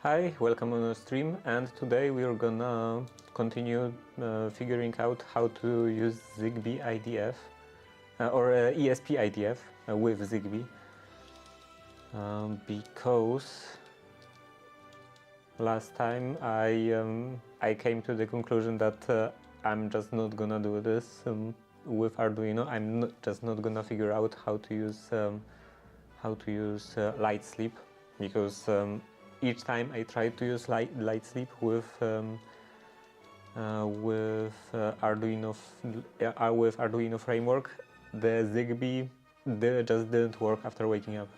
Hi, welcome on the stream, and today we are gonna continue figuring out how to use Zigbee IDF or ESP-IDF with Zigbee because last time I came to the conclusion that I'm just not gonna do this with Arduino. I'm just not gonna figure out how to use light sleep because each time I try to use light sleep with Arduino framework, the Zigbee just didn't work after waking up.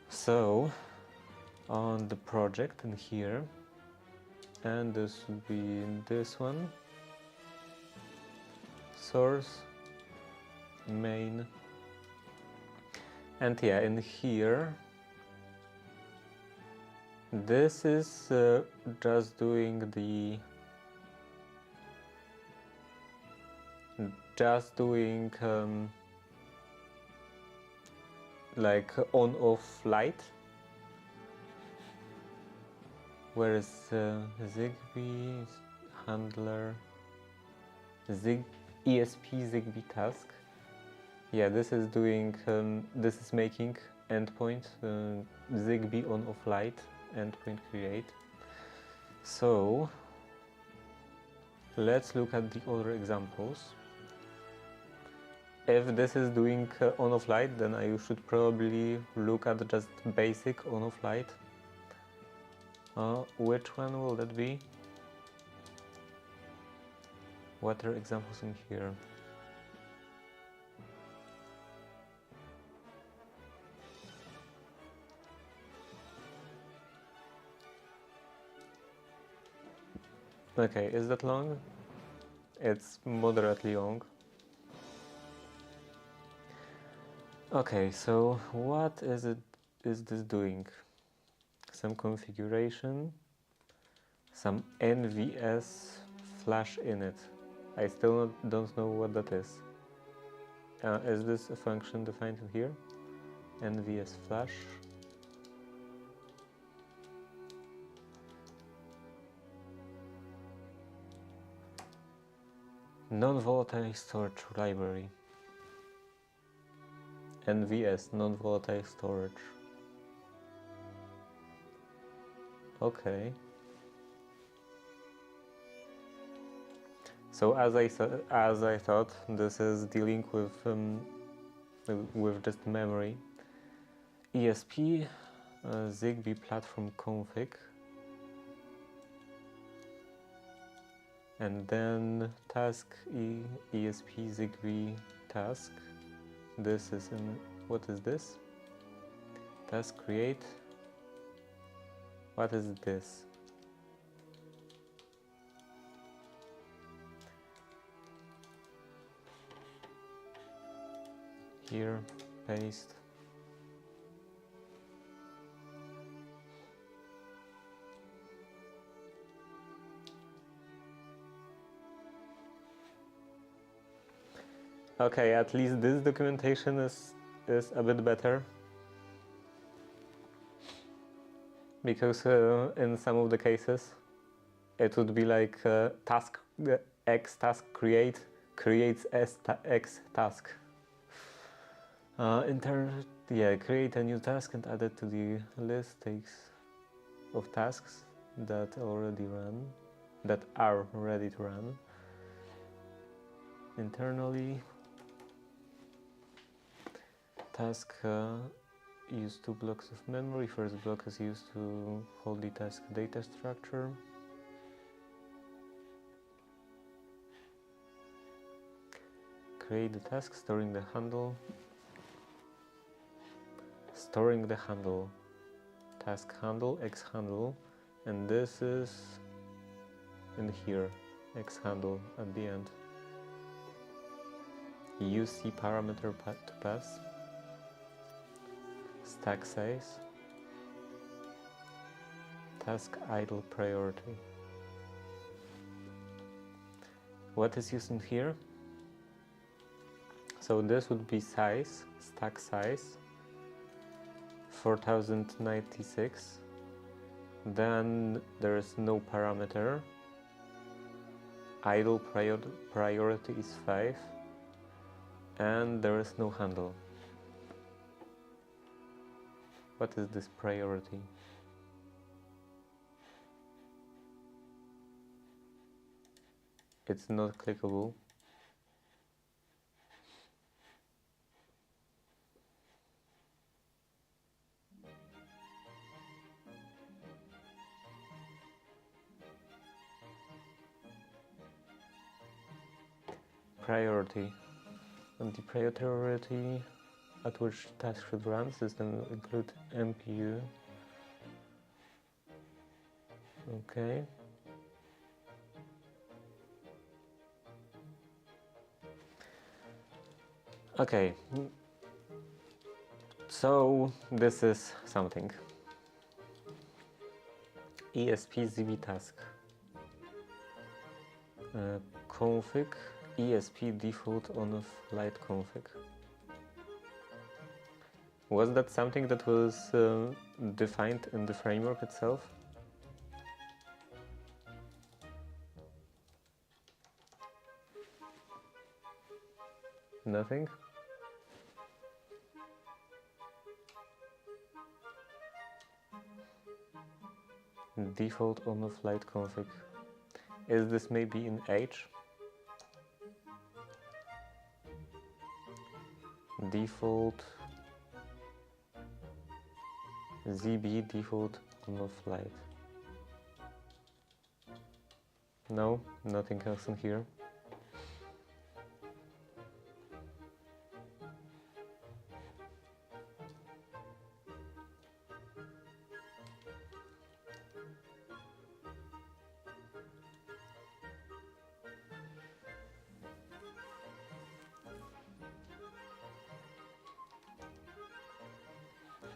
So on the project in here, and this would be this one, source, main, and yeah, in here this is just doing like on-off light, whereas Zigbee handler ESP Zigbee task. Yeah, this is doing this is making endpoint Zigbee on-off light endpoint create. So let's look at the other examples. If this is doing on-off light, then I should probably look at just basic on-off light. Which one will that be? What are examples in here? Okay, is that long? It's moderately long. Okay, so what is this doing? Some configuration, some NVS flash init. I still don't know what that is. Is this a function defined in here? NVS flash. Non-volatile storage library. NVS, non-volatile storage. Okay. So as I thought, this is dealing with just memory. ESP Zigbee platform config, and then task ESP Zigbee task. This is in, what is this? Task create. What is this? Here, paste. Okay, at least this documentation is a bit better, because in some of the cases it would be like task X task creates X task. Create a new task and add it to the list of tasks that are ready to run. Internally, task use 2 blocks of memory. First block is used to hold the task data structure. Create the task, storing the handle. Storing the handle. Task handle, X handle, and this is in here, X handle at the end. Use C parameter to pass. Stack size. Task idle priority. What is used in here? So this would be size, stack size, 4096. Then there is no parameter. Idle priority is 5. And there is no handle. What is this priority? It's not clickable. Priority. And the priority at which task should run, system will include MPU. Okay. Okay. So this is something. ESP Zigbee task. Config ESP default on-off light config. Was that something that was defined in the framework itself? Nothing? Default on-off light config. Is this maybe in H? Default Zigbee default on-off light. No, nothing else in here.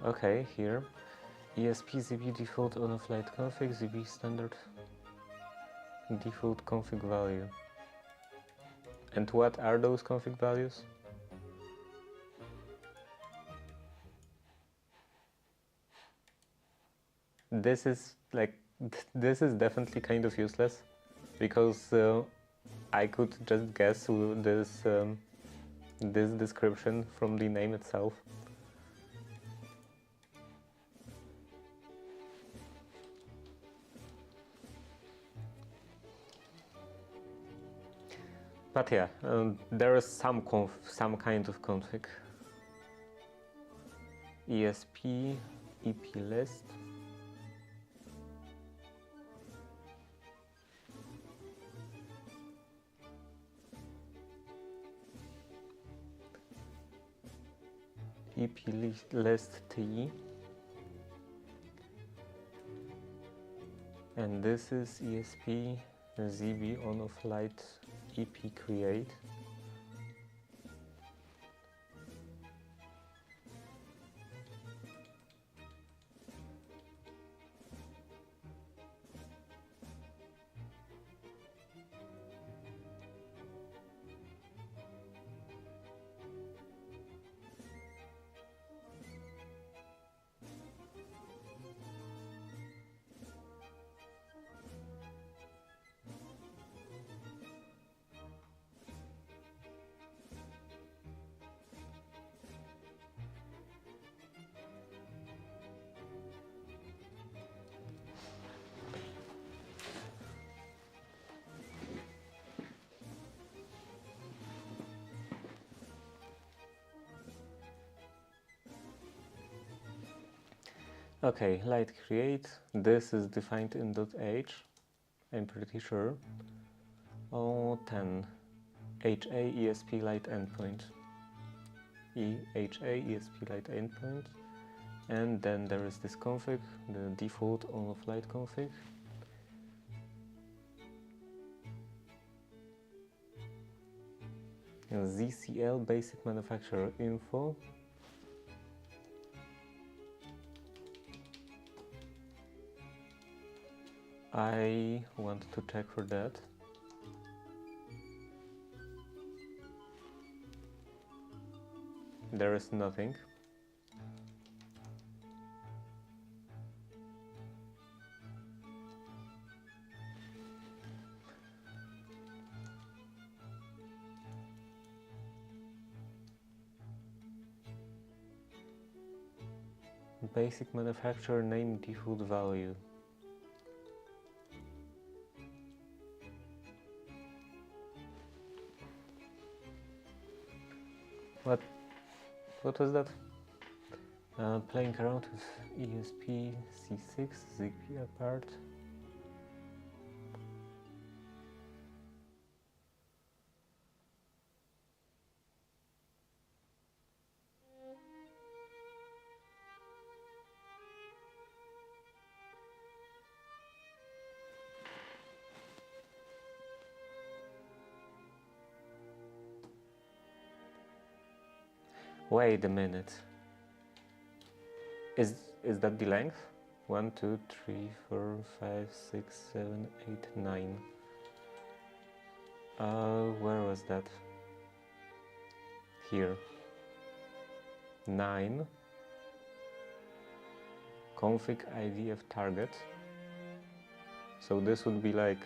Okay, here. ESP Zigbee default on-off light config, Zigbee standard default config value. And what are those config values? This is definitely kind of useless, because I could just guess this this description from the name itself. But yeah, there is some kind of config. ESP EP list. EP list T. And this is ESP Zigbee on-off light EP create. Okay, light create. This is defined in .h, I'm pretty sure. 10 HA ESP light endpoint. HA ESP light endpoint. And then there is this config, the default on-off light config. ZCL basic manufacturer info. I want to check for that. There is nothing. Basic manufacturer name default value. What was that? Playing around with ESP-C6, Zigbee apart. Wait a minute. Is that the length? 1, 2, 3, 4, 5, 6, 7, 8, 9. Where was that? Here. 9. Config IDF target. So this would be like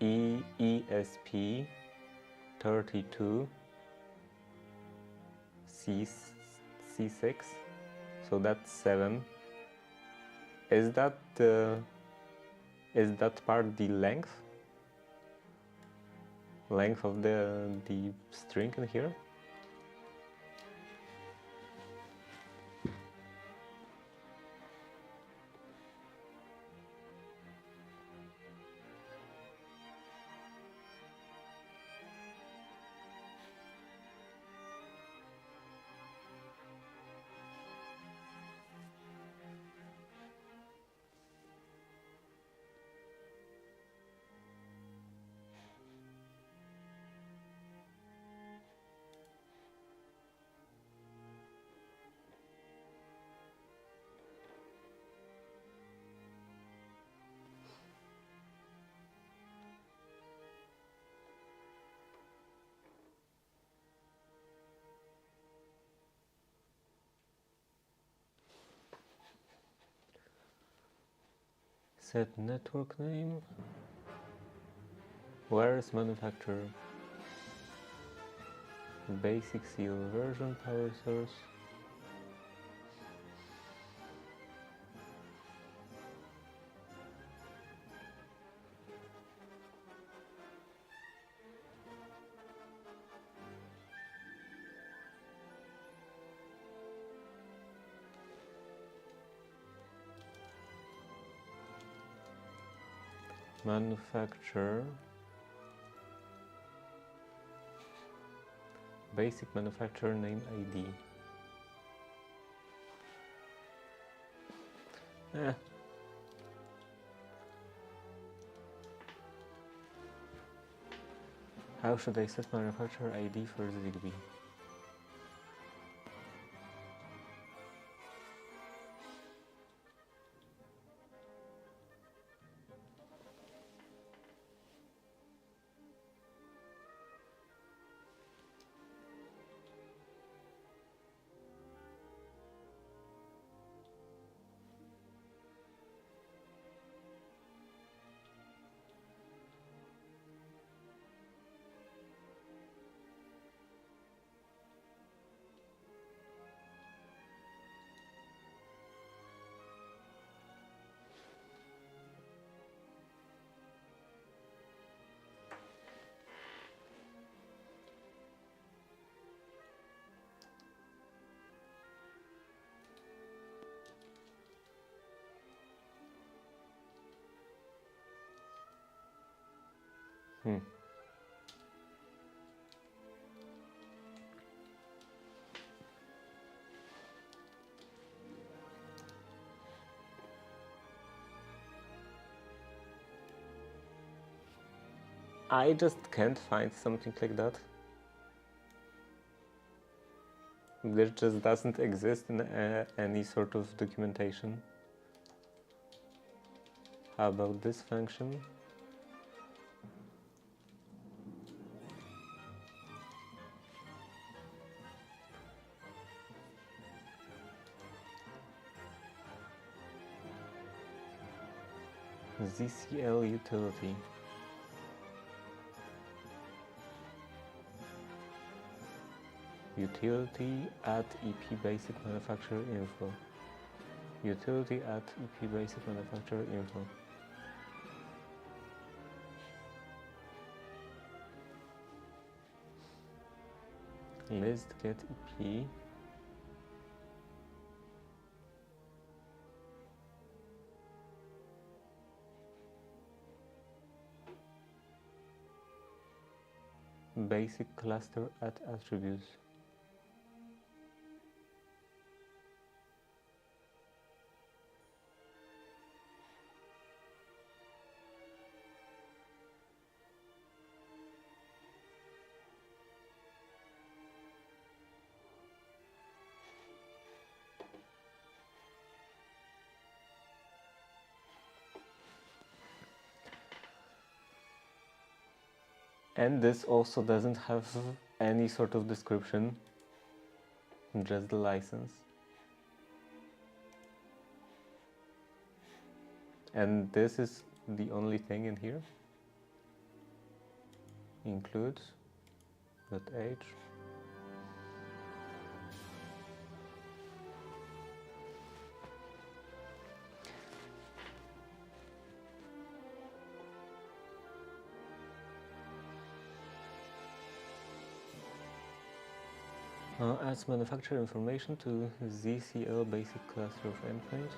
ESP32-C6. So that's 7. Is that part the length of the string in here? Set network name. Where is manufacturer? Basic seal version, power source. Manufacturer. Basic manufacturer name ID. How should I set manufacturer ID for Zigbee? I just can't find something like that. There just doesn't exist in any sort of documentation. How about this function? ZCL utility. Utility at EP basic manufacturer info. Utility at EP basic manufacturer info. List get EP. Basic cluster at attributes. And this also doesn't have any sort of description, just the license. And this is the only thing in here. Includes .h. Adds manufacturer information to ZCL basic cluster of endpoints.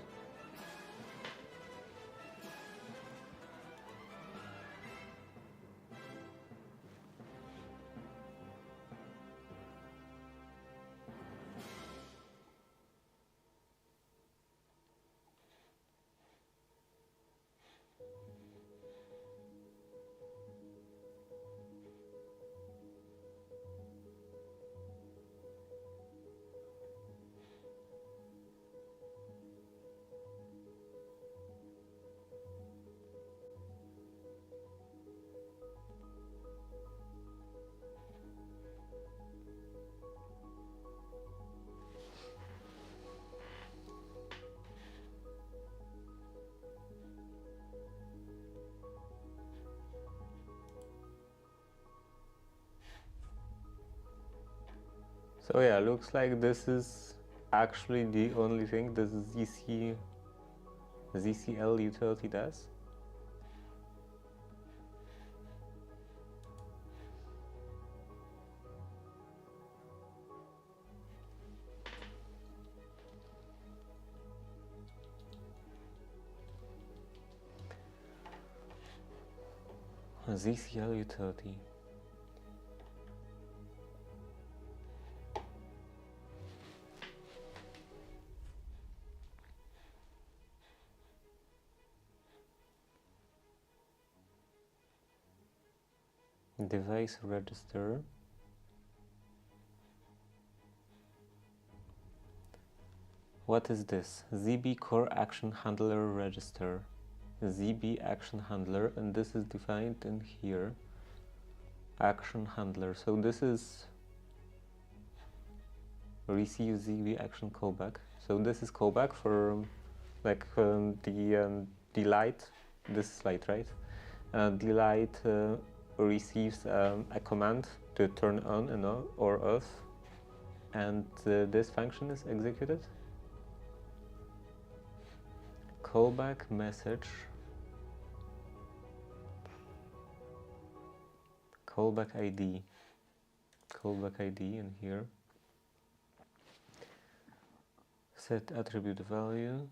So yeah, looks like this is actually the only thing this ZCL utility does. ZCL utility. Device register. What is this? Zigbee core action handler register. Zigbee action handler, and this is defined in here. Action handler. So this is receive Zigbee action callback. So this is callback for like the light. This is light, right? The light receives a command to turn on and off or off, and this function is executed. Callback message. Callback ID. Callback ID in here. Set attribute value.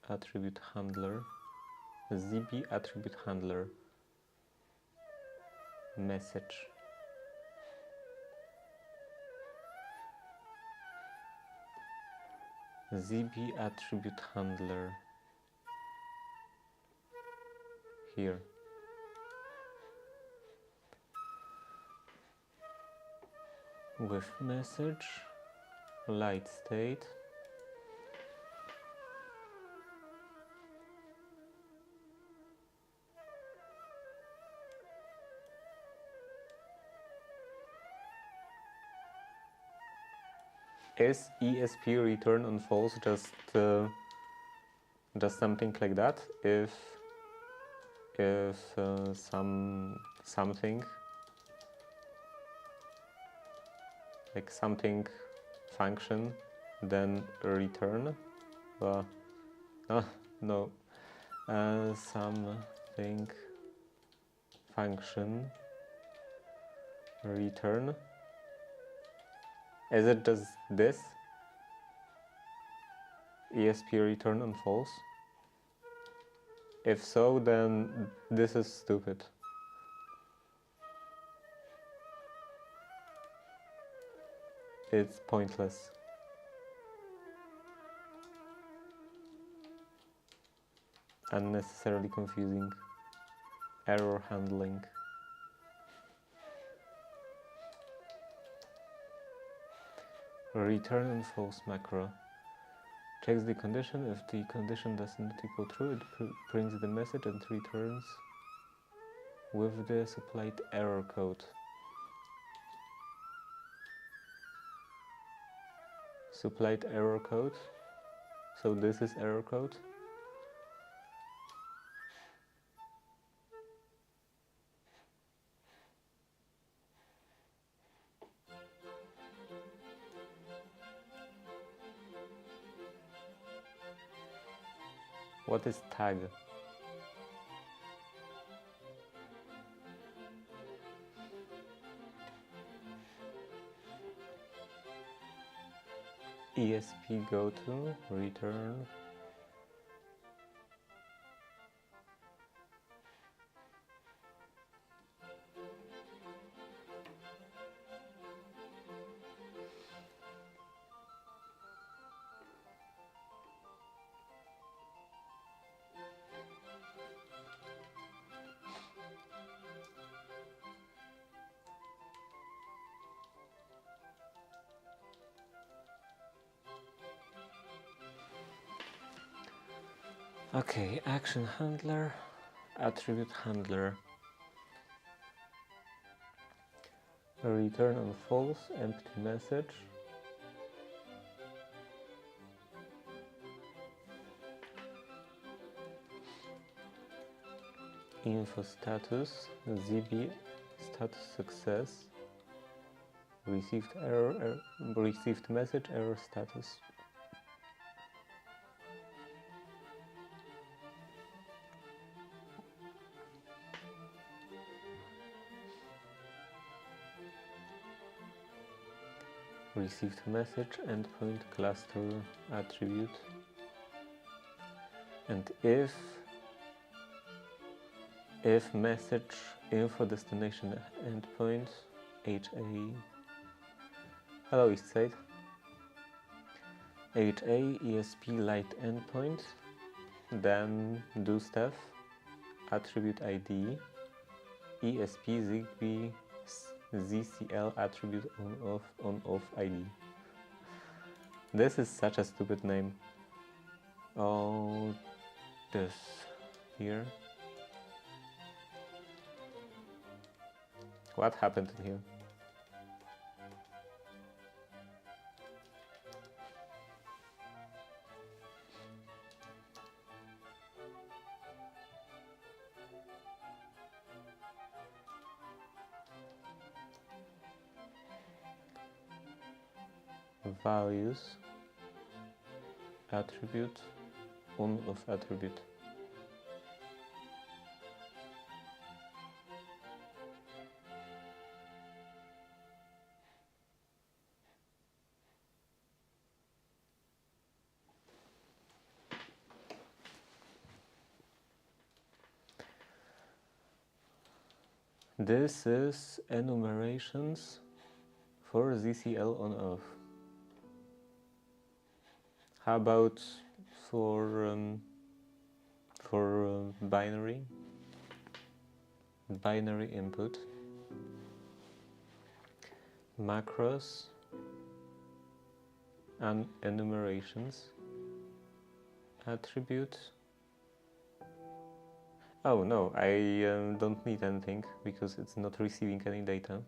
Attribute handler. Zigbee attribute handler. Message. Zigbee attribute handler. Here. With message, light state. Is ESP return on false just something like that? If something like something function, then return, no, something function return. Is it just this? ESP return on false? If so, then this is stupid. It's pointless. Unnecessarily confusing. Error handling. Return on false macro. Checks the condition. If the condition does not equal true, it prints the message and returns with the supplied error code. Supplied error code. So this is error code. What is tag? ESP go to return. Okay, action handler, attribute handler. Return on false, empty message. Info status, Zigbee status success. Received error, received message, error status. Received message, endpoint, cluster, attribute. And if message, info, destination, endpoint, HA, hello East Side, HA, ESP light endpoint, then do stuff, attribute ID, ESP, Zigbee, ZCL attribute on off ID. This is such a stupid name. Oh, this here. What happened in here? Values, attribute, on of attribute. This is enumerations for ZCL on off. How about for binary input, macros and enumerations, attribute. Oh no, I don't need anything because it's not receiving any data.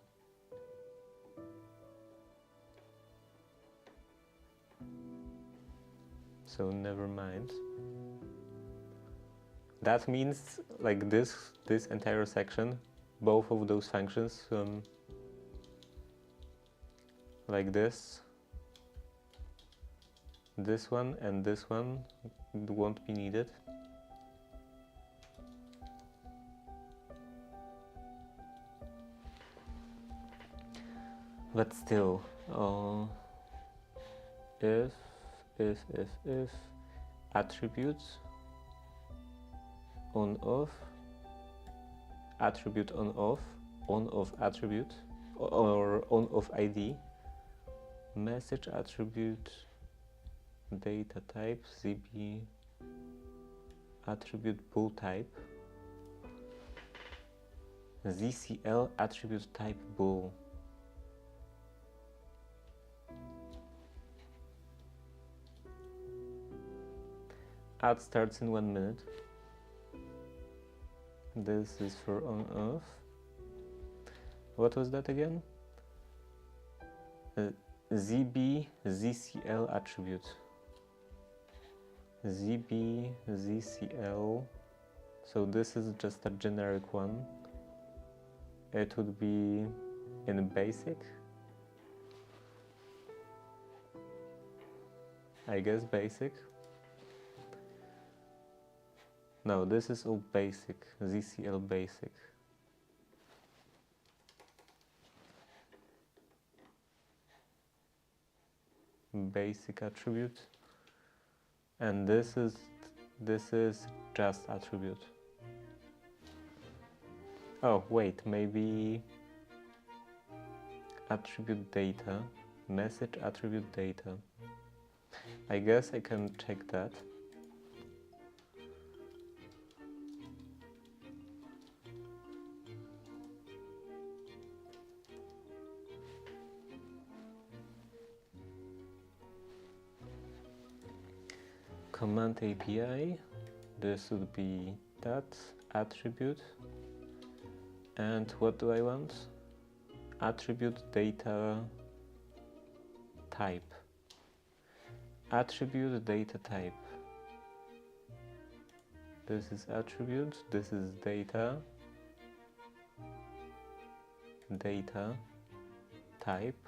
So never mind. That means like this entire section, both of those functions, like this, this one and this one won't be needed. But still, if attributes on off, attribute on off attribute, or on off ID, message attribute data type, Zigbee attribute bool type, ZCL attribute type bool. Add starts in 1 minute. This is for on off. What was that again? Zigbee ZCL attribute. Zigbee ZCL. So this is just a generic one. It would be in basic. I guess basic. No, this is all basic, ZCL basic. Basic attribute. And this is just attribute. Oh, wait, maybe attribute data, message attribute data. I guess I can check that. Command API, this would be that attribute. And what do I want? Attribute data type. Attribute data type. This is attribute, this is data. Data type.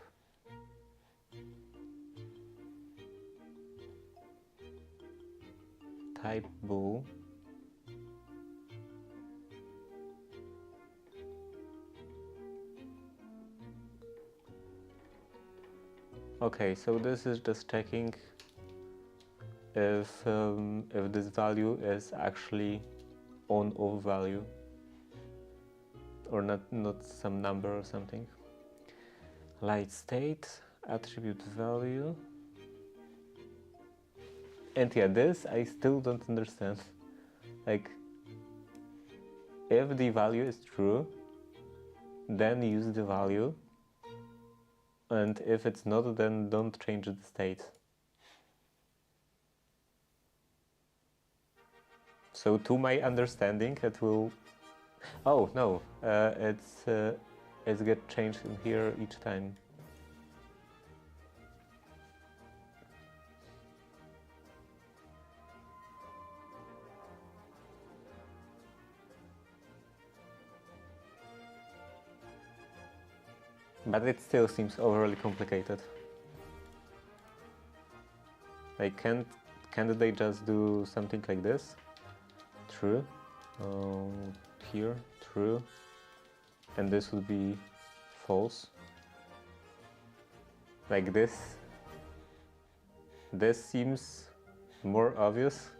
Type bool. Okay, so this is just checking if this value is actually on/off value, or not some number or something. Light state, attribute value. And yeah, this I still don't understand. Like, if the value is true, then use the value. And if it's not, then don't change the state. So to my understanding, it will... Oh, no, it's get changed in here each time. But it still seems overly complicated. Like, can't they just do something like this? True. Here, true. And this would be false. Like this. This seems more obvious.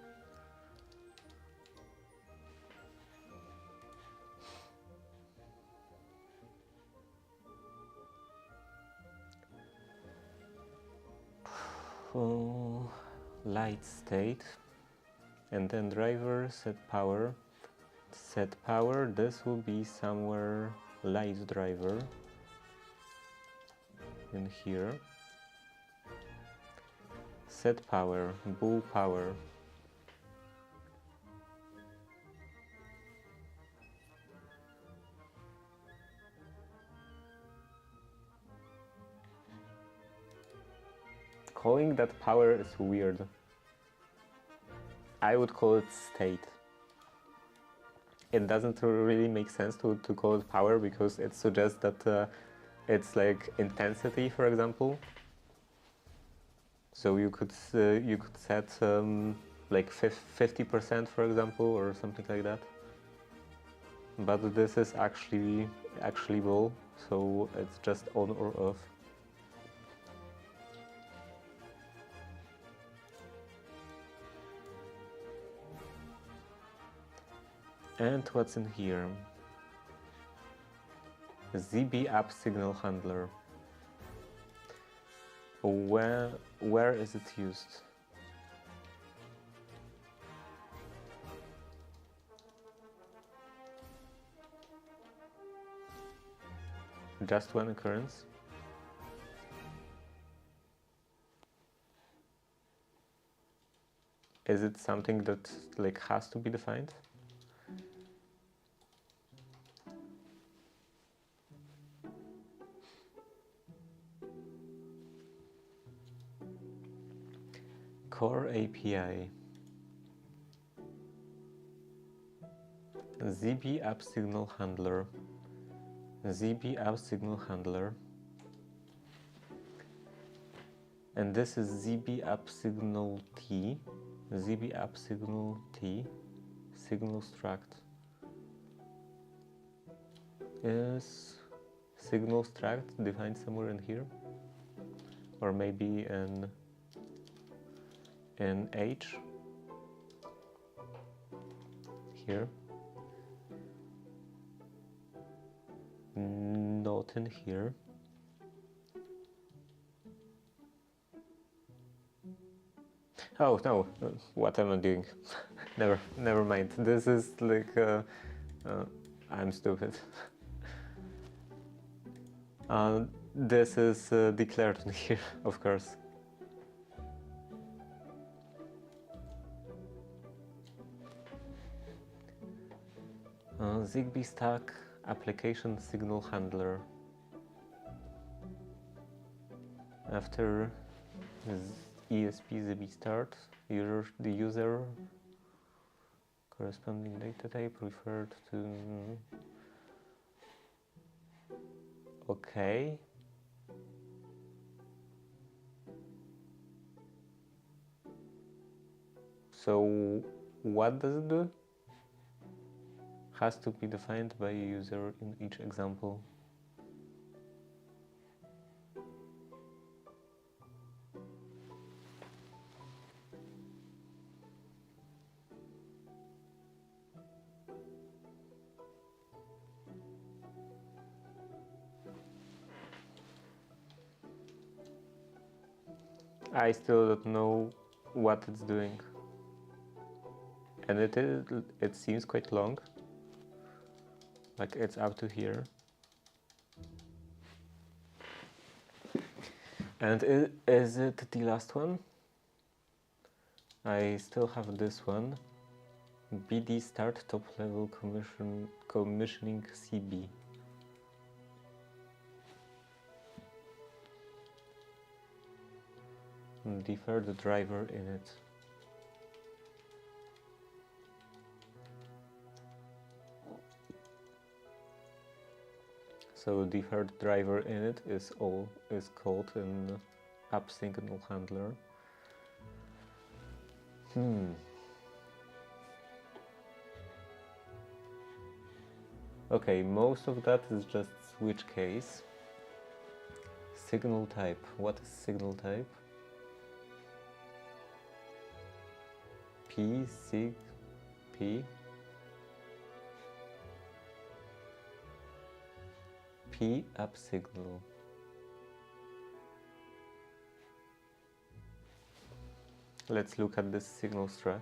Light state, and then driver, set power. Set power, this will be somewhere light driver in here. Set power, bool power. Calling that power is weird. I would call it state. It doesn't really make sense to call it power, because it suggests that it's like intensity, for example. So you could set like 50%, for example, or something like that. But this is actually actionable, so it's just on or off. And what's in here? Zigbee app signal handler. Where is it used? Just one occurrence? Is it something that like has to be defined? Core API. Zigbee app signal handler. Zigbee app signal handler. And this is Zigbee app signal T. Zigbee app signal T. Signal struct. Is signal struct defined somewhere in here? Or maybe in H? Here? Not in here. Oh no, what am I doing? never mind. This is like I'm stupid. This is declared in here, of course. Zigbee stack application signal handler. After ESP Zigbee start, the user corresponding data type referred to. Okay. So what does it do? Has to be defined by a user in each example. I still don't know what it's doing. And it seems quite long. Like it's up to here. And is it the last one? I still have this one. BD start top level commissioning CB. Defer the driver in it. So deferred driver in it is called an app signal handler. Okay, most of that is just switch case. Signal type. What is signal type? P, sig, P. P app signal. Let's look at this signal struct.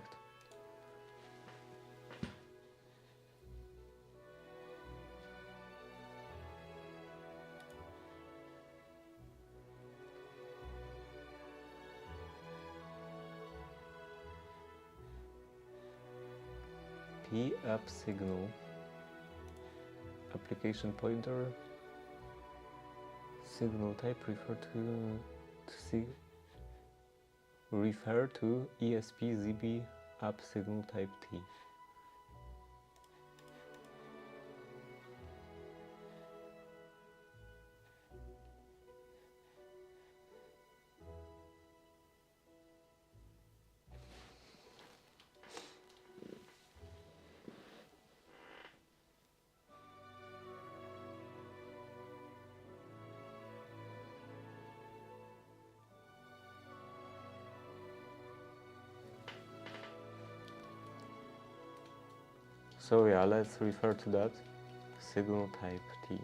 P app signal. Application pointer. Signal type refer to ESP-Zigbee app signal type T. So yeah, let's refer to that. Signal type T.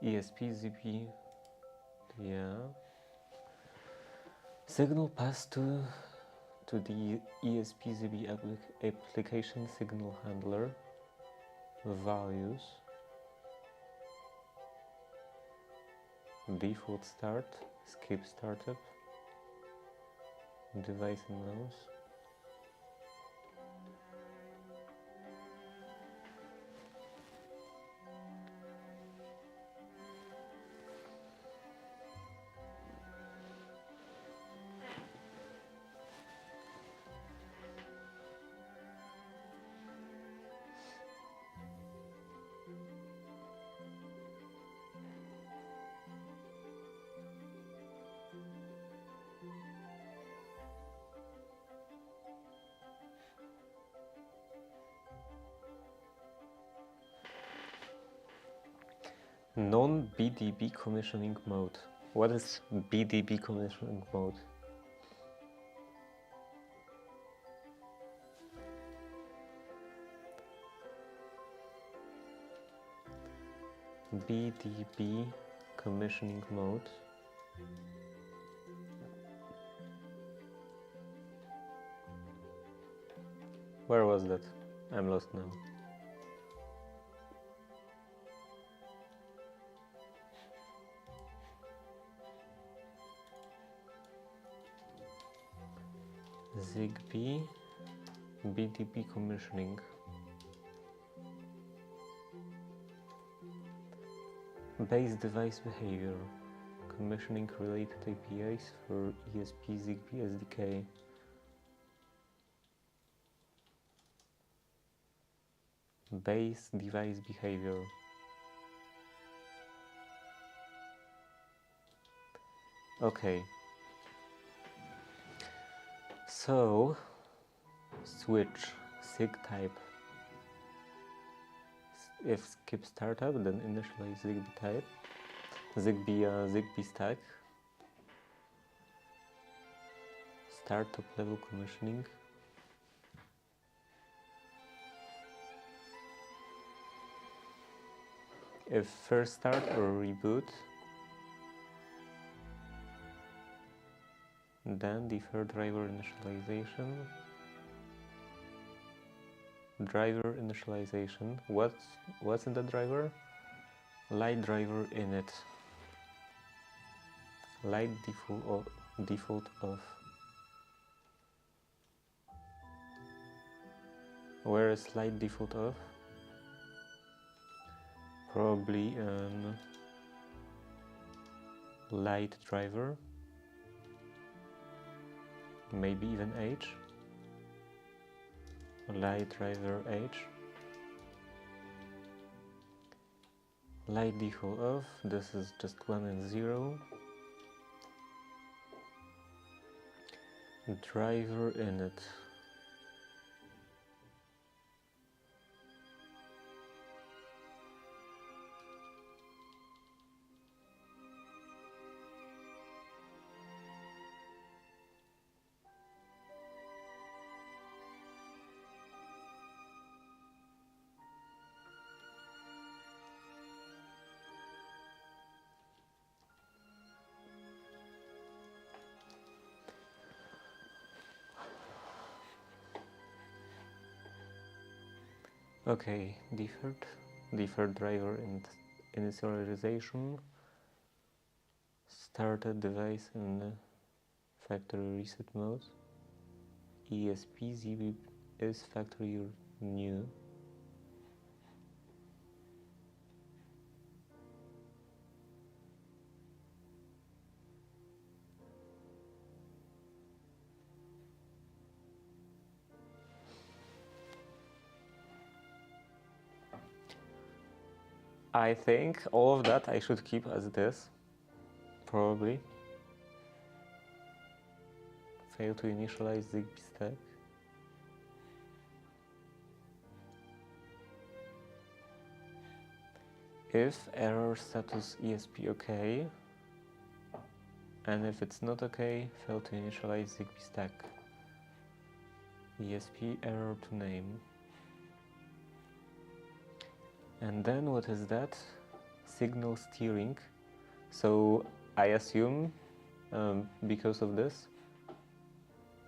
ESP-Zigbee, yeah. Signal passed to the ESP-Zigbee application signal handler. Values. Default start, skip startup, device and mouse. Non-BDB commissioning mode. What is BDB commissioning mode? BDB commissioning mode. Where was that? I'm lost now. Zigbee BDB commissioning. Base device behavior. Commissioning related APIs for ESP Zigbee SDK. Base device behavior. Okay. So switch sig type. If skip startup, then initialize Zigbee type. Zigbee stack. Start top level commissioning. If first start or reboot, then defer driver initialization. Driver initialization. What's in the driver? Light driver init. Light default off. Where is light default off? Probably light driver. Maybe even H. Light driver H. Light default off. This is just 1 and 0. Driver init. Okay, deferred driver and initialization. Started device in factory reset mode. ESP-Zigbee is factory new. I think all of that I should keep as this, probably. Fail to initialize Zigbee stack. if error status ESP OK, and if it's not OK, fail to initialize Zigbee stack. ESP error to name. And then what is that? Signal steering. So I assume because of this,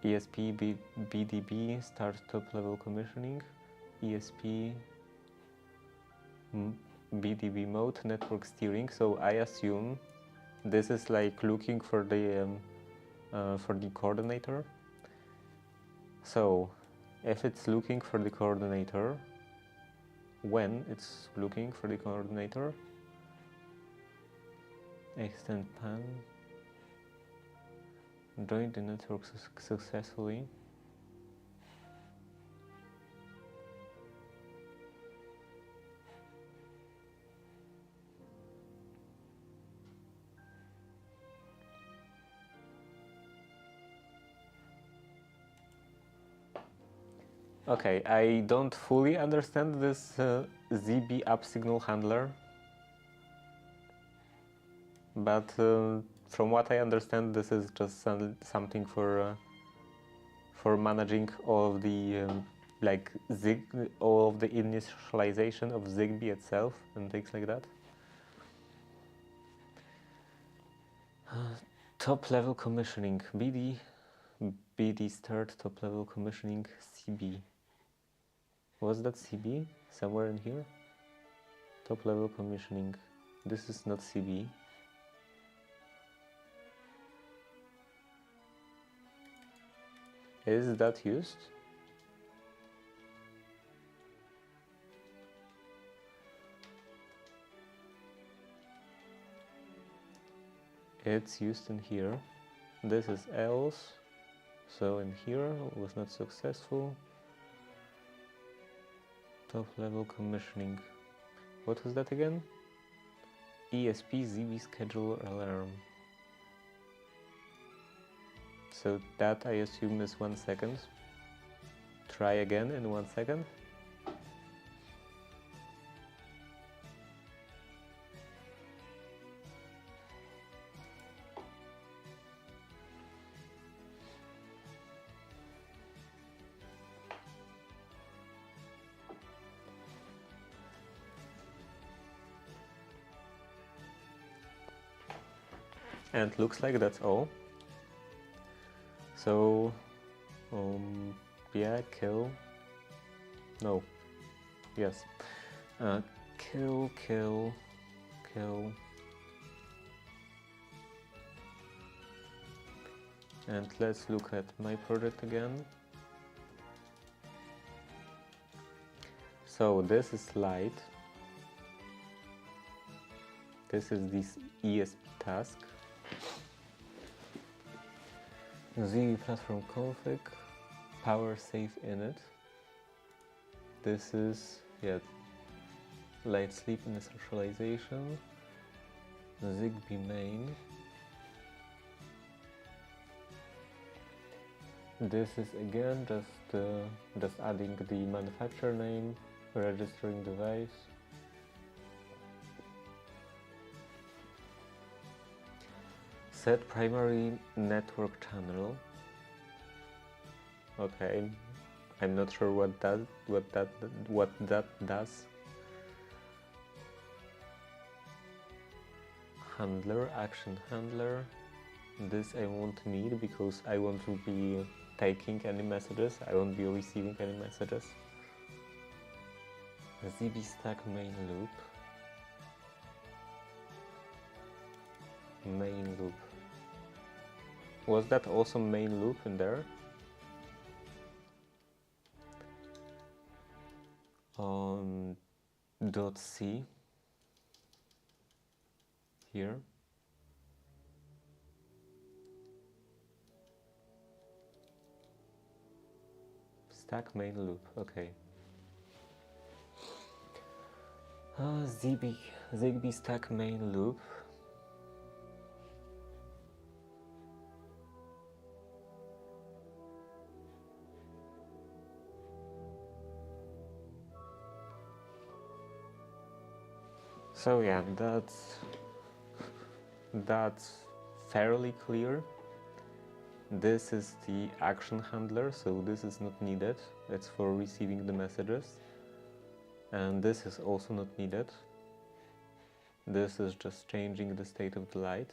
ESP-BDB start top level commissioning, ESP-BDB mode network steering. So I assume this is like looking for the coordinator. So if it's looking for the coordinator, when it's looking for the coordinator, extend pan, join the network successfully. Okay, I don't fully understand this Zigbee app signal handler, but from what I understand, this is just something for managing all of the all of the initialization of Zigbee itself and things like that. Top level commissioning, BD start top level commissioning CB. Was that CB somewhere in here? Top level commissioning. This is not CB. Is that used? It's used in here. This is else. So in here was not successful. Top level commissioning. What was that again? ESP Zigbee schedule alarm. So that I assume is 1 second. Try again in 1 second. And looks like that's all. So, yeah, kill. No. Yes. Kill. And let's look at my project again. So this is light. This is this ESP task. Zigbee platform config, power safe init. This is, yeah, light sleep initialization, Zigbee main. This is again just adding the manufacturer name, registering device. Set primary network channel. Okay, I'm not sure what that does. Handler, action handler. This I won't need because I won't be taking any messages. I won't be receiving any messages. Zigbee stack main loop. Main loop. Was that also main loop in there? .c here. Stack main loop, okay. Zigbee stack main loop. So yeah, that's fairly clear. This is the action handler, so this is not needed. It's for receiving the messages. And this is also not needed. This is just changing the state of the light.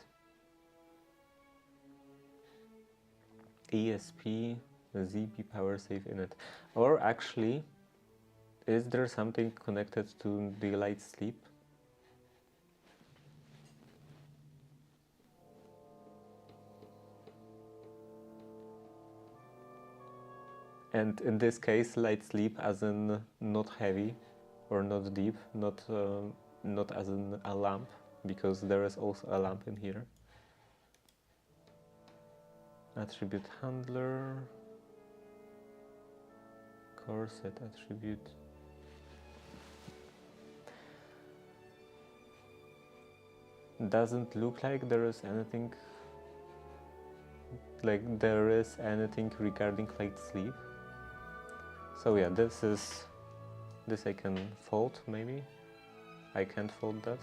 ESP, Zigbee power safe init. Or actually, is there something connected to the light sleep? And in this case, light sleep as in not heavy or not deep, not as in a lamp, because there is also a lamp in here. Attribute handler, core set attribute. Doesn't look like there is anything regarding light sleep. So yeah, this I can fold maybe. I can't fold that.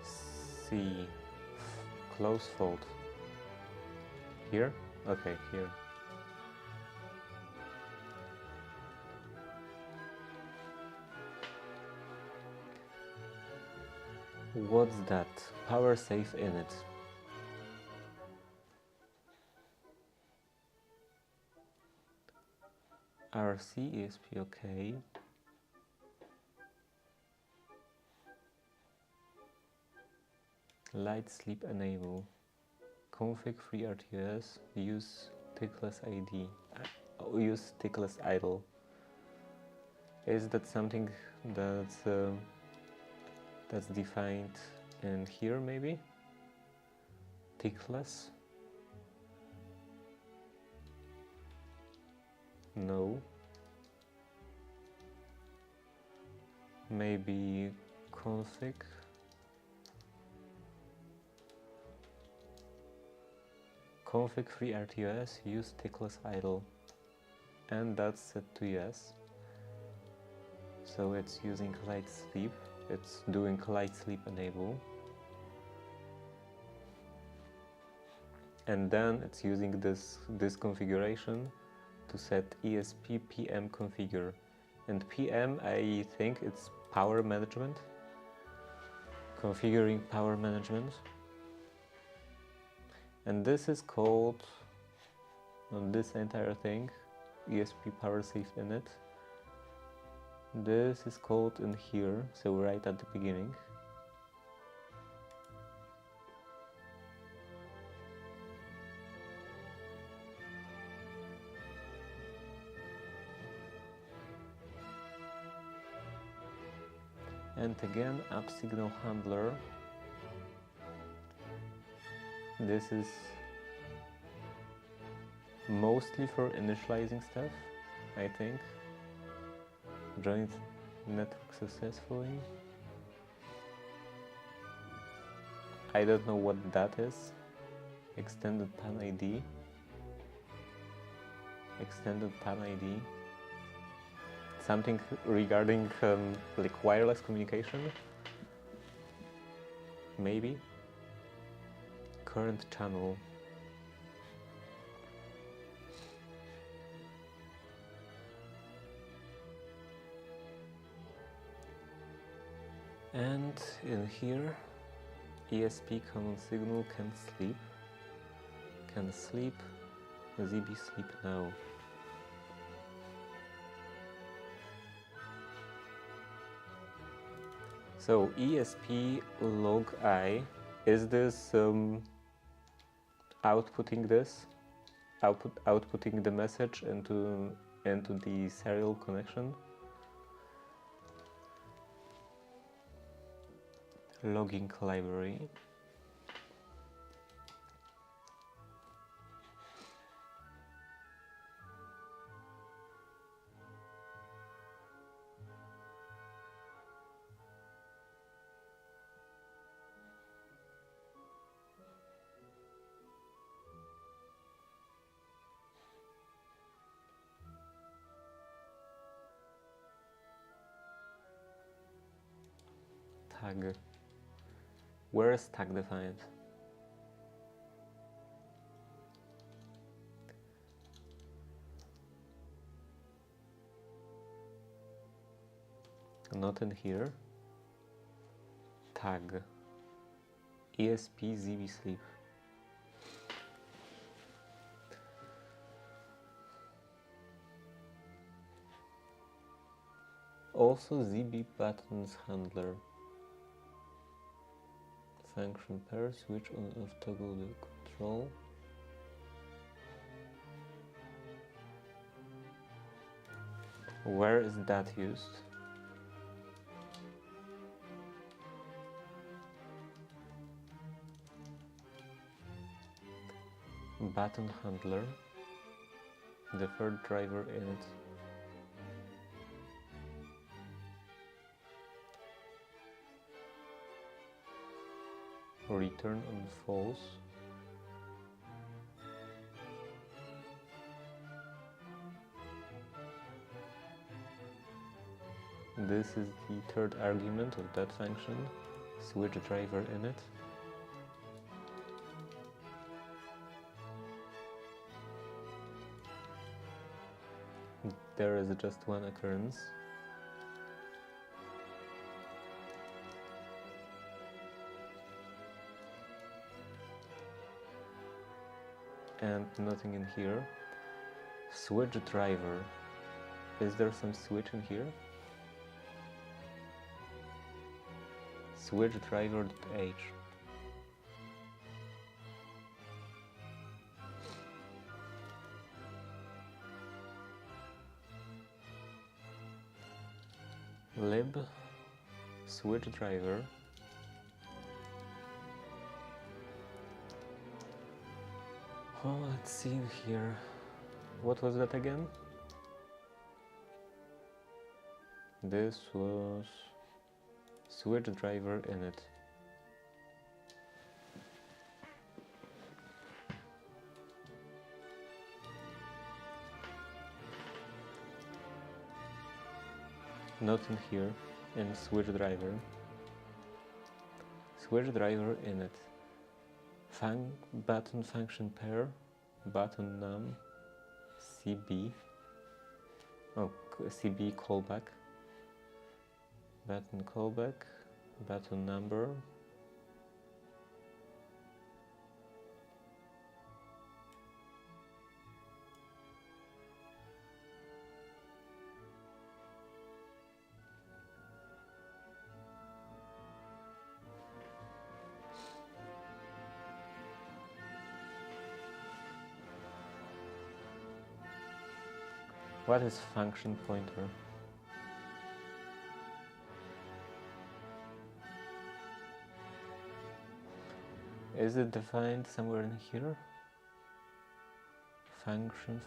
C, close fold. Here? Okay, here. What's that? Power safe init. RC ESP, okay. Light sleep enable. Config free RTOS. Use tickless ID. Use tickless idle. Is that something that's defined in here maybe? Tickless? No. Maybe config. Config free RTOS, use tickless idle. And that's set to yes. So it's using light sleep. It's doing light sleep enable. And then it's using this configuration to set ESP PM configure. And PM, I think it's power management. Configuring power management. And this is called, on this entire thing, ESP power safe init. This is called in here, so right at the beginning. And again, app signal handler. This is mostly for initializing stuff, I think. Joined network successfully. I don't know what that is. Extended PAN ID. Extended PAN ID. Something regarding like wireless communication? Maybe. Current channel. And in here, ESP common signal can sleep. Can sleep. Zigbee sleep now. So ESP log I, is this outputting this? Outputting the message into the serial connection? Logging library. tag. Where is tag defined? Not in here. Tag. ESP Zigbee sleep. Also Zigbee buttons handler. Function pair, switch on off toggle the control. Where is that used? Button handler. The third driver in it. Return on false. This is the third argument of that function. Switch driver in it. There is just one occurrence. And nothing in here. Switch driver. Is there some switch in here? Switch driver.h. Lib switch driver. Oh, let's see here. What was that again? This was switch driver in it. Not in here, in switch driver. Switch driver in it. Button function pair, button num, CB. Oh, CB callback. Button callback, button number. What is function pointer? Is it defined somewhere in here? Function.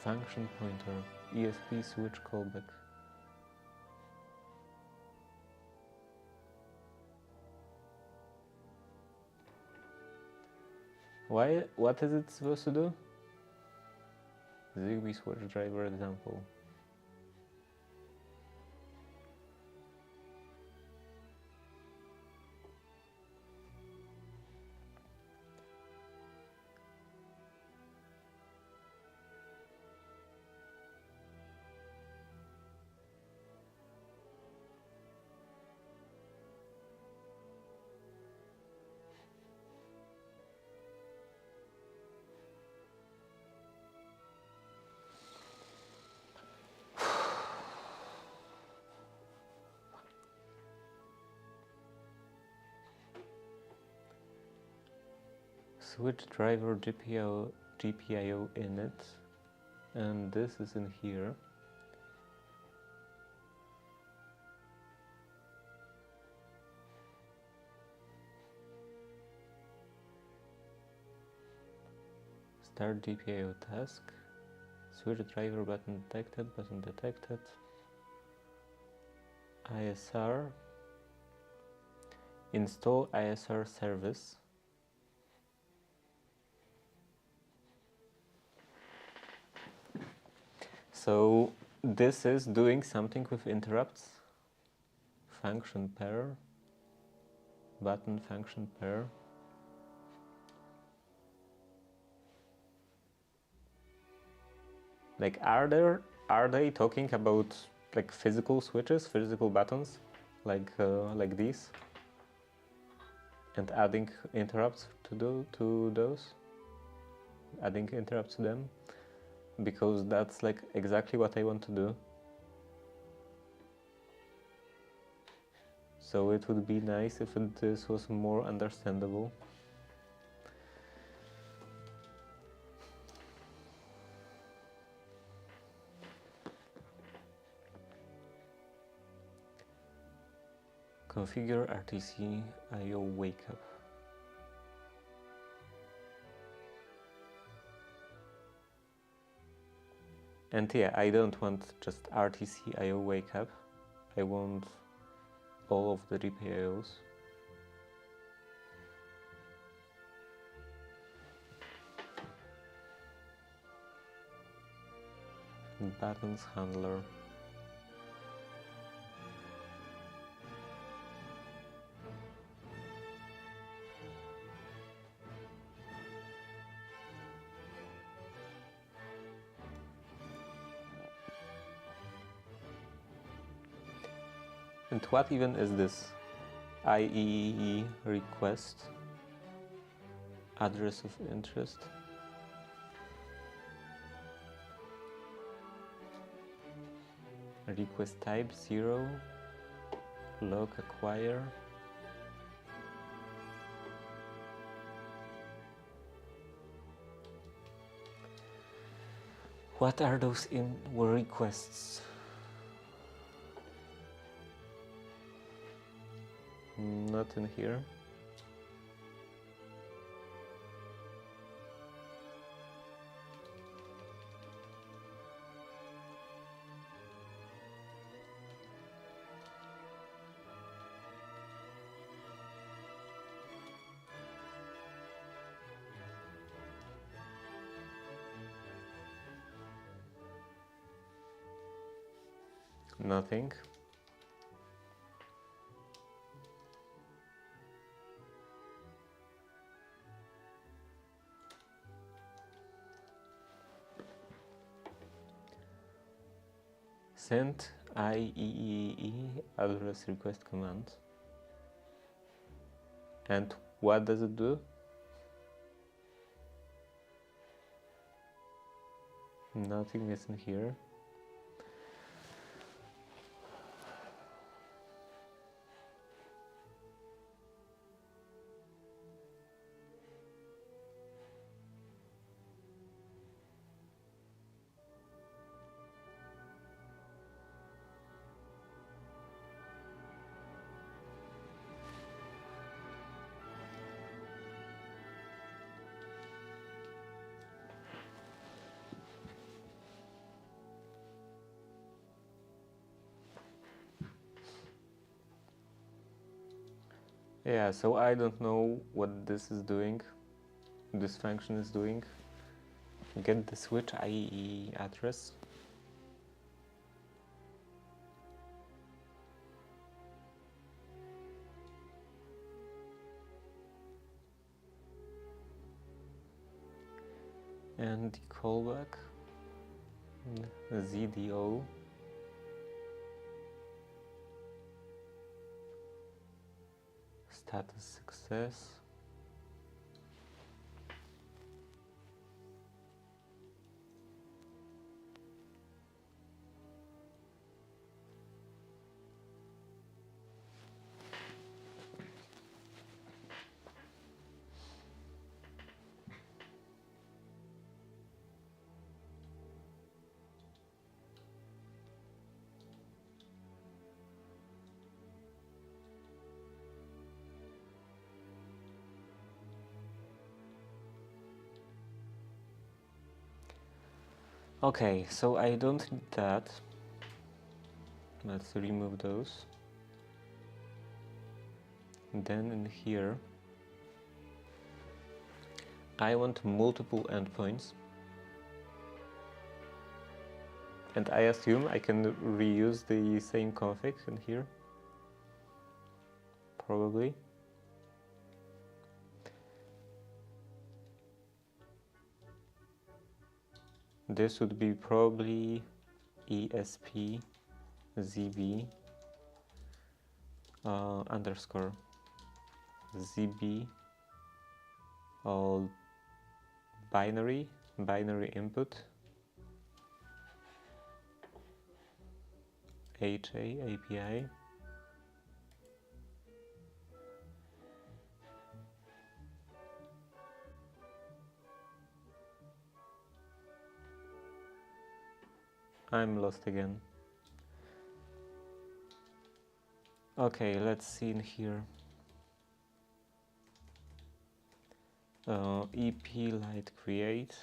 Function pointer, ESP switch callback. Why? What is it supposed to do? Zigbee switch driver example. Switch driver GPIO in it, and this is in here. Start GPIO task. Switch driver button detected, ISR. Install ISR service. So this is doing something with interrupts. Function pair, button function pair. Like, are they talking about like physical switches, physical buttons, like these, and adding interrupts to those, adding interrupts to them, because that's like exactly what I want to do. So it would be nice if this was more understandable. Configure RTC IO wake up. And yeah, I don't want just RTC IO wake up. I want all of the GPIOs. Buttons handler. And what even is this? IEEE request, address of interest. Request type 0, log acquire. What are those were requests? Not in here. Nothing. Send IEEE address request command. And what does it do? Nothing is in here. Yeah, so I don't know what this is doing, this function is doing. Get the switch IEEE address. And the callback, ZDO. Status success. Okay, so I don't need that. Let's remove those. Then in here, I want multiple endpoints. And I assume I can reuse the same config in here. Probably. This would be probably ESP Zigbee underscore Zigbee all binary input HA API I'm lost again. Okay, let's see in here. EP light create.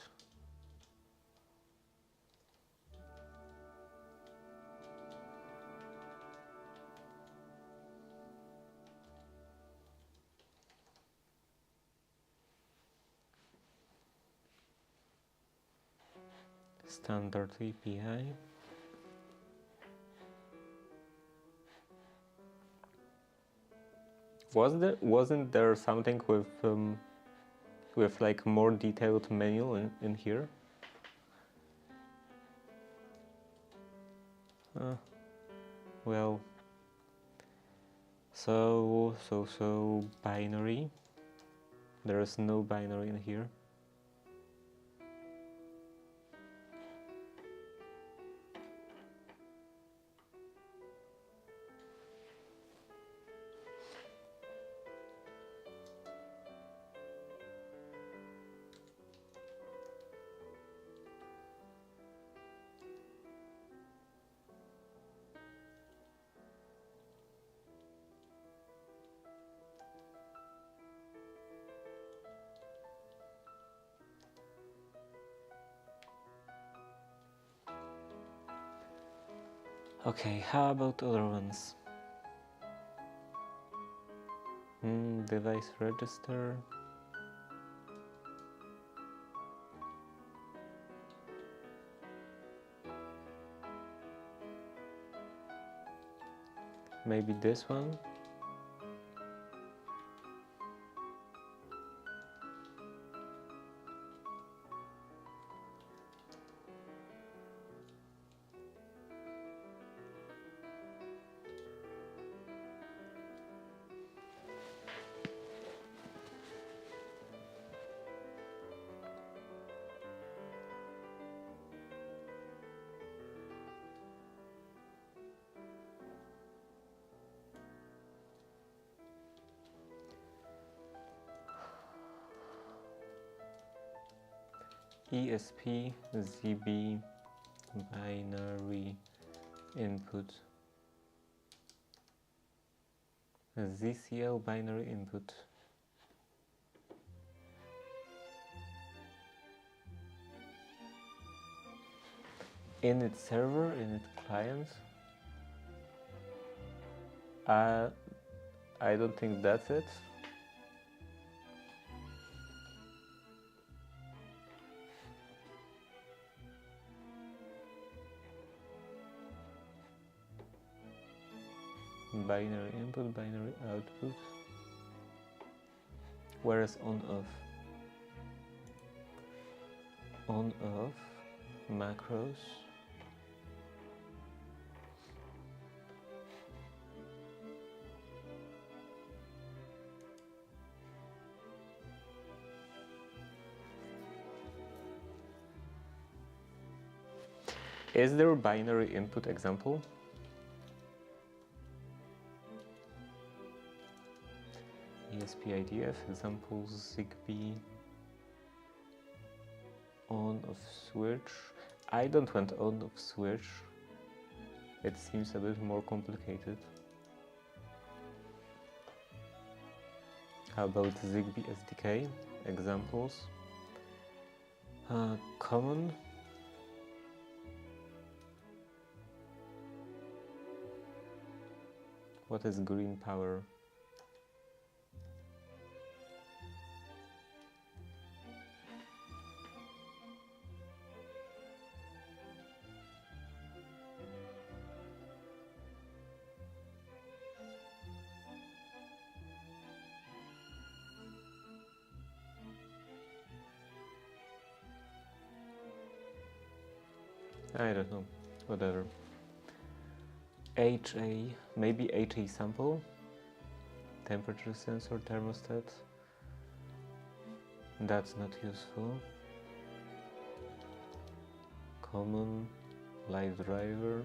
Standard API. Wasn't there something with like more detailed menu in here? Well, so binary. There is no binary in here. Okay, how about other ones? Device register. Maybe this one? ESP Zigbee binary input. ZCL binary input. Init server, init client. I don't think that's it. Binary input, binary output. Where is on off? On off macros. Is there a binary input example? ESP-IDF examples, Zigbee, on-off switch. I don't want on-off switch. It seems a bit more complicated. How about Zigbee SDK examples? Common. What is green power? I don't know, whatever. HA, maybe HA sample, temperature sensor, thermostat. That's not useful. Common, live driver.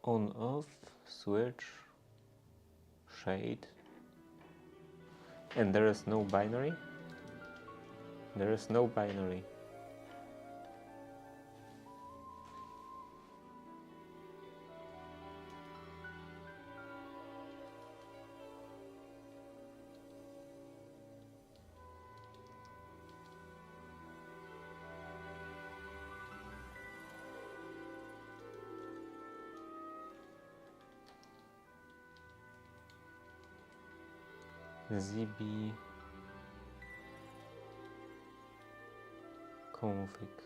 On off, switch, shade, and there is no binary. There is no binary. Zigbee config,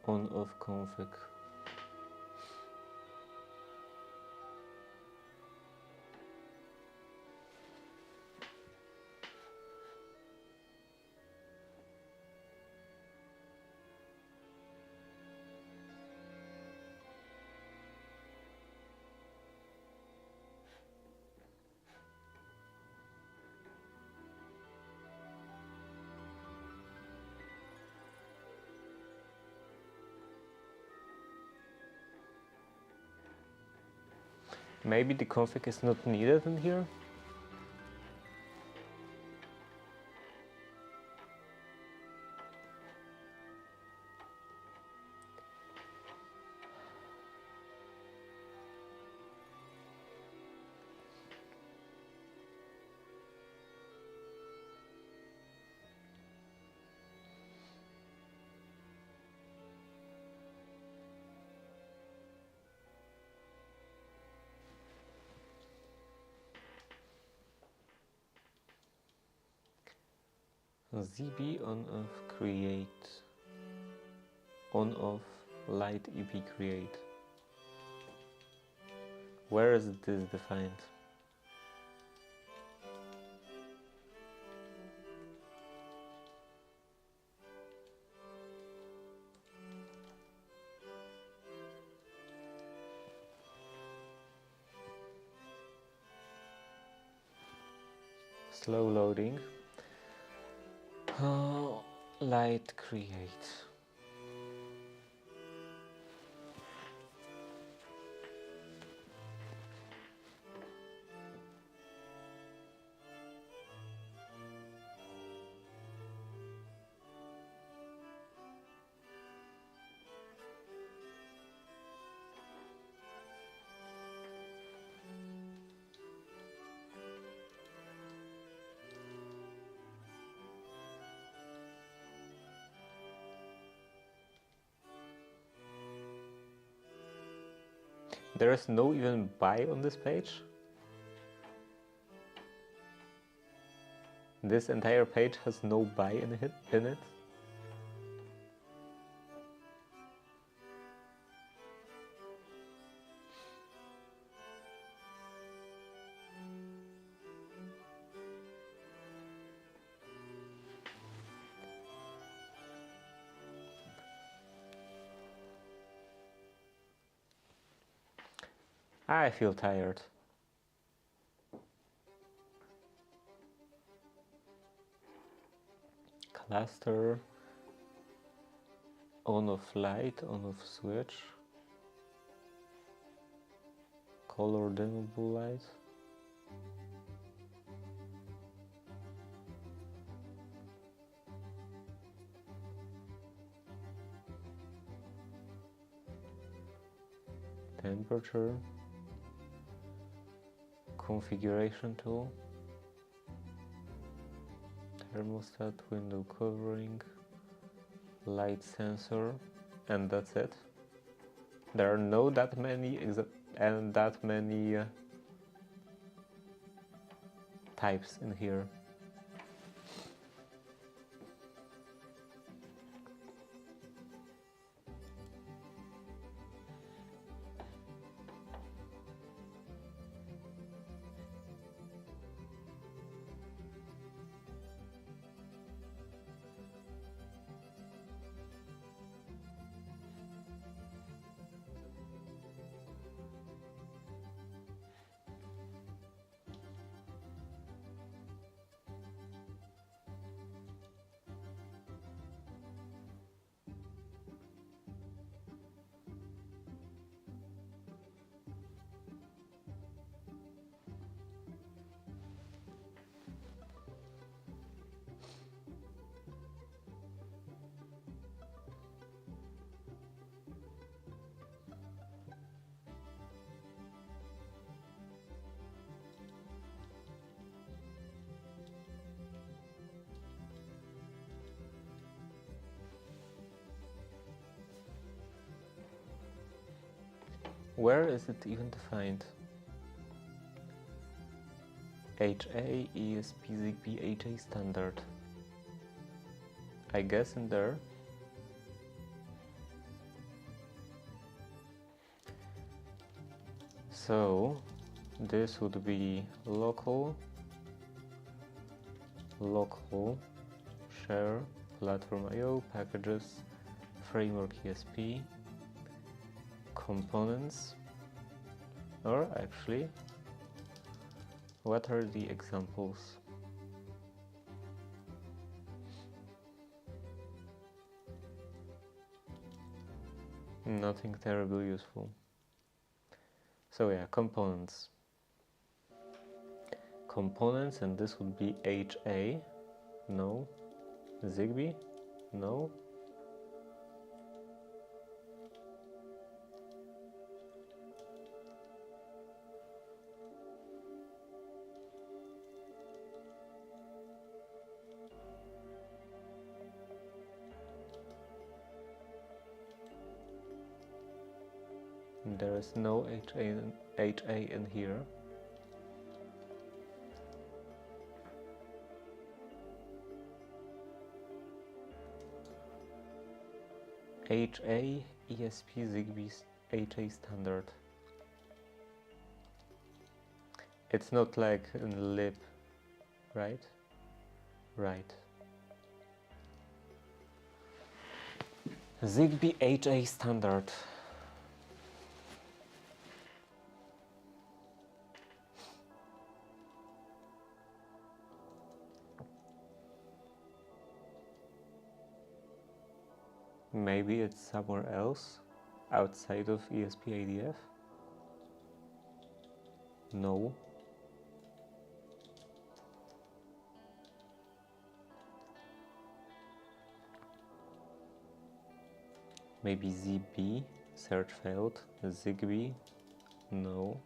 on off config. Maybe the config is not needed in here? Zigbee on off create, on off light EP create. Where is this defined? Slow loading. Light create. There is no even buy on this page. This entire page has no buy in it. I feel tired. Cluster, on-off light, on-off switch, color dimmable light. Temperature, configuration tool, thermostat, window covering, light sensor, and that's it. There are no that many types in here. Where is it even defined? HA, ESP, Zigbee, HA standard. I guess in there. So this would be local, share, platform IO, packages, framework ESP, components, or actually, what are the examples? Nothing terribly useful. So yeah, components. Components, and this would be HA, no. Zigbee, no. There is no HA in here. HA, ESP, Zigbee, HA standard. It's not like in lib, right? Right. Zigbee HA standard. Maybe it's somewhere else, outside of ESP-IDF? No. Maybe ZB, search failed. Zigbee, no.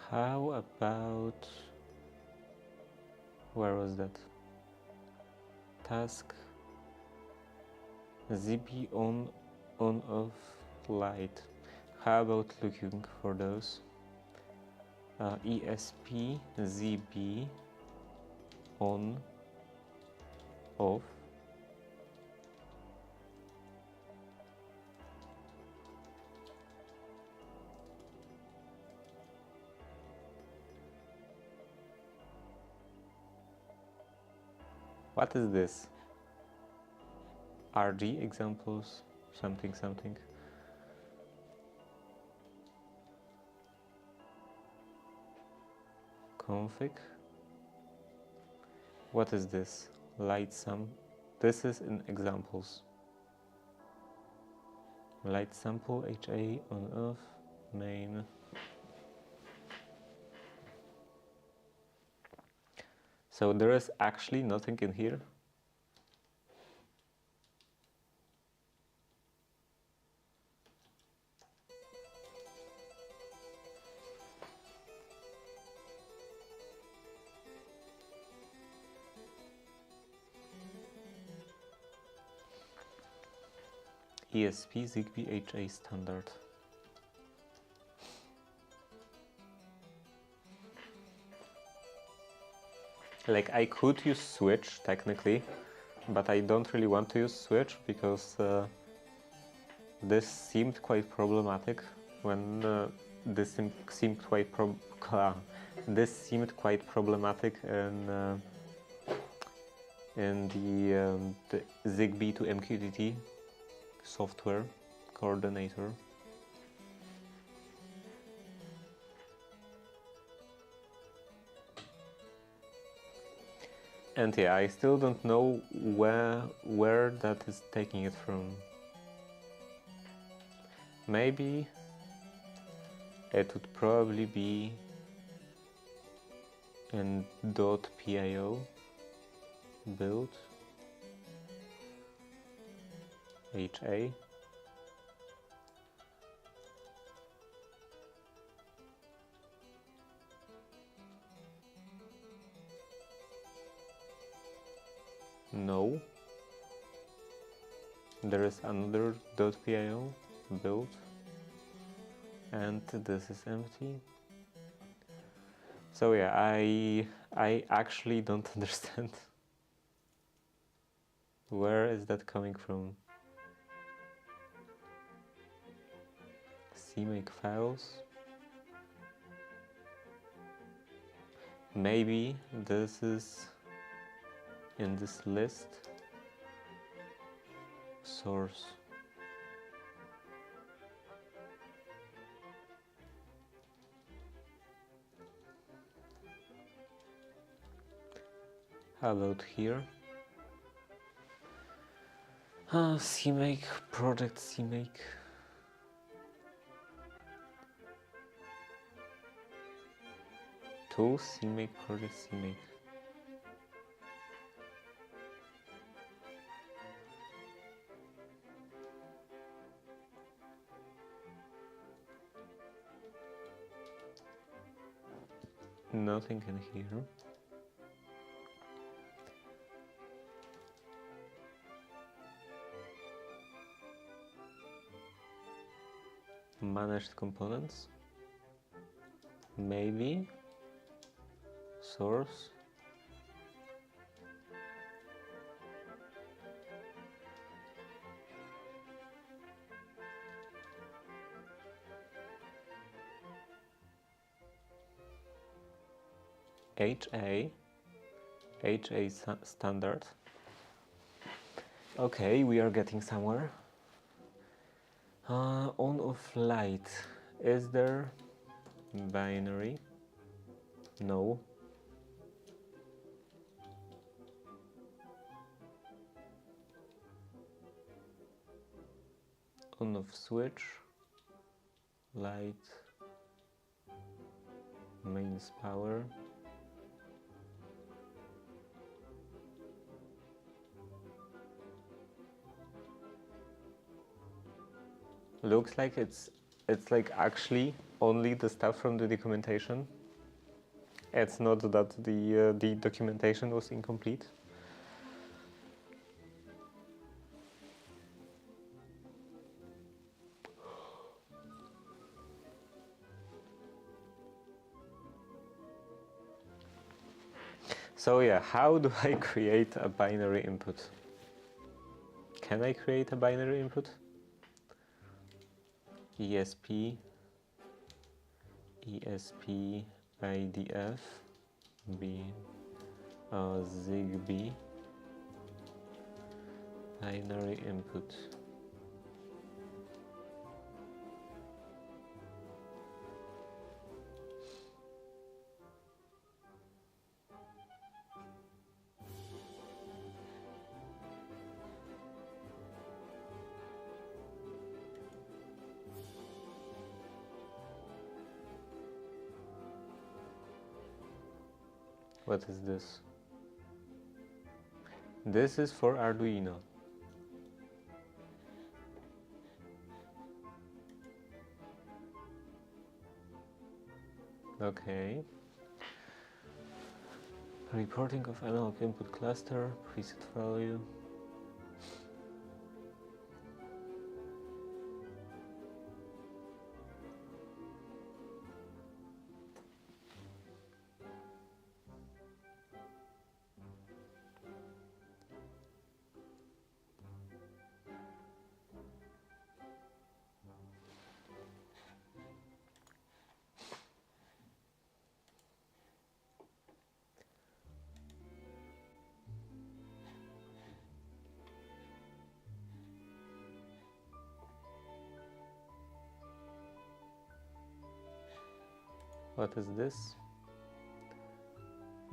How about, where was that? Task, Zigbee on off light. How about looking for those? ESP, Zigbee, on, off. What is this? RG examples, something. Config. What is this? Light sum. This is in examples. Light sample, HA, on, off, main. So there is actually nothing in here. ESP Zigbee HA standard. Like, I could use switch technically, but I don't really want to use switch because this seemed quite problematic when this seemed quite problematic in the Zigbee to MQTT software coordinator. And yeah, I still don't know where that is taking it from. Maybe it would probably be in .pio build HA. No. There is another .pio build and this is empty. So yeah, I actually don't understand. Where is that coming from? CMake files. Maybe this is in this list. Source. How about here? CMake, project CMake. Tools, CMake, project CMake. Nothing in here. Managed components. Maybe. Source. HA standard. Okay, we are getting somewhere. On off light. Is there binary? No. On off switch. Light. Mains power. Looks like it's like actually only the stuff from the documentation. It's not that the documentation was incomplete. So yeah, how do I create a binary input? Can I create a binary input? ESP-IDF be Zigbee binary input. What is this? This is for Arduino. Okay. Reporting of analog input cluster, preset value. What is this?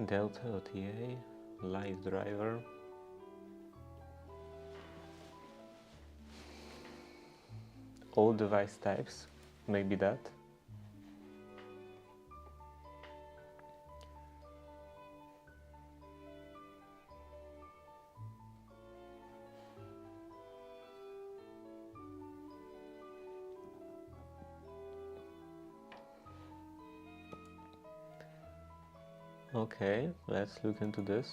Delta OTA, live driver. All device types, maybe that. Okay, let's look into this.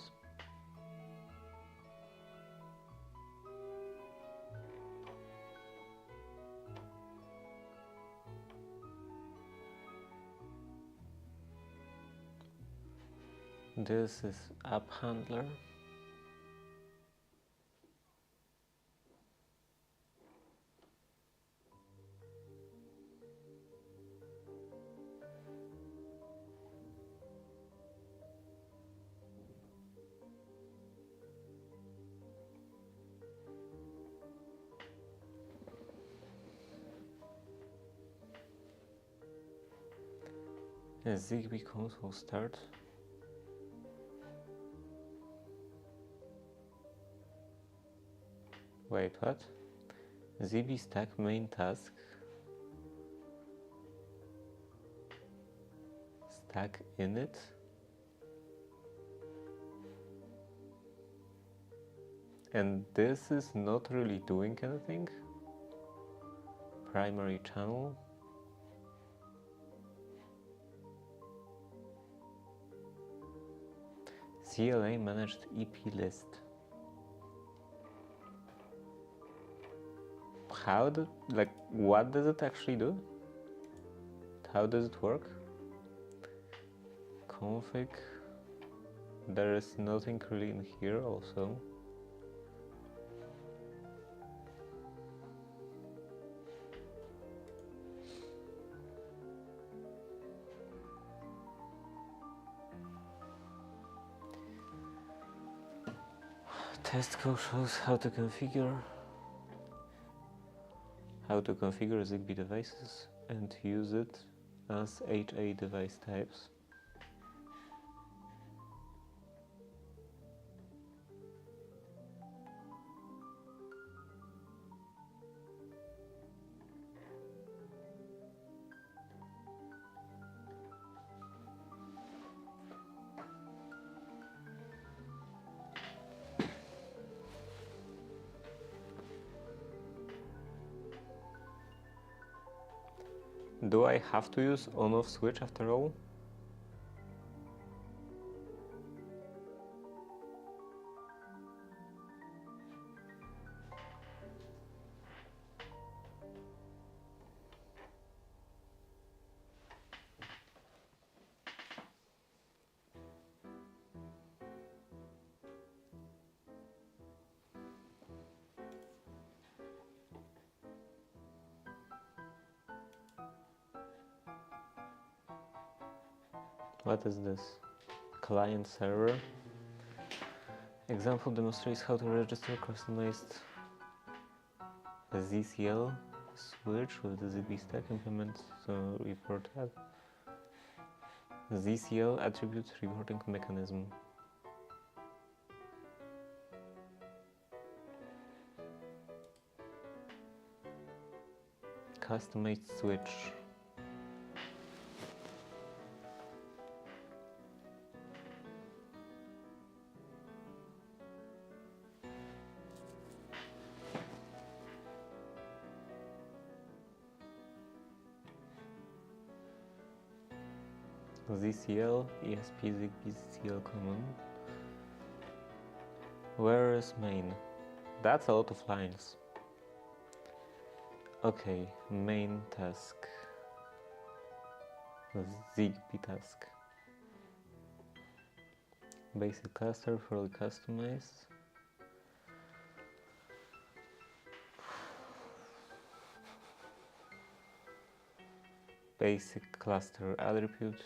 This is app handler. A Zigbee console start. Wait, what? Zigbee stack main task. Stack init. And this is not really doing anything. Primary channel. CLA managed EP list. How do, what does it actually do? How does it work? Config. There is nothing really in here also. Test code shows how to configure Zigbee devices and use it as HA device types. Do I have to use on-off switch after all? What is this? Client server. Example demonstrates how to register customized ZCL switch with the Zigbee stack. Implement report that. ZCL attribute reporting mechanism. Customized switch. ZCL, ESP, Zigbee, ZCL common. Where is main? That's a lot of lines. Okay, main task. Zigbee task. Basic cluster, fully customized. Basic cluster attribute.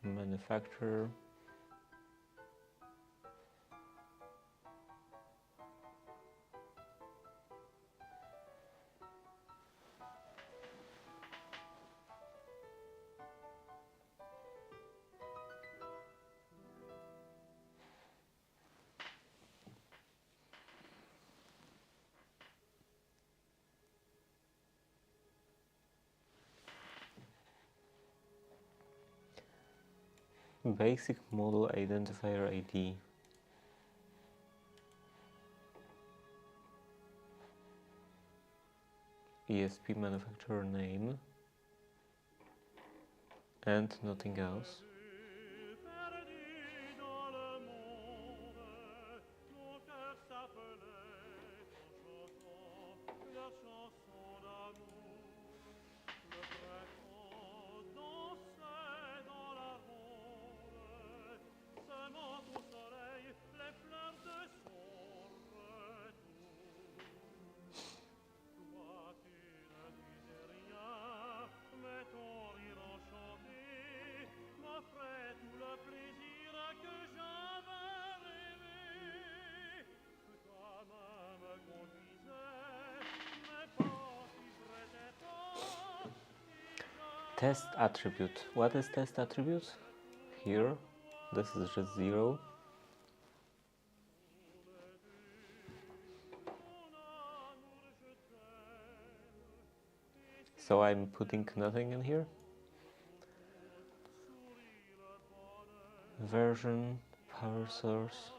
Manufacturer. Basic model identifier ID. ESP manufacturer name. And nothing else. Test attribute. What is test attribute? Here, this is just 0. So I'm putting nothing in here. Version, power source.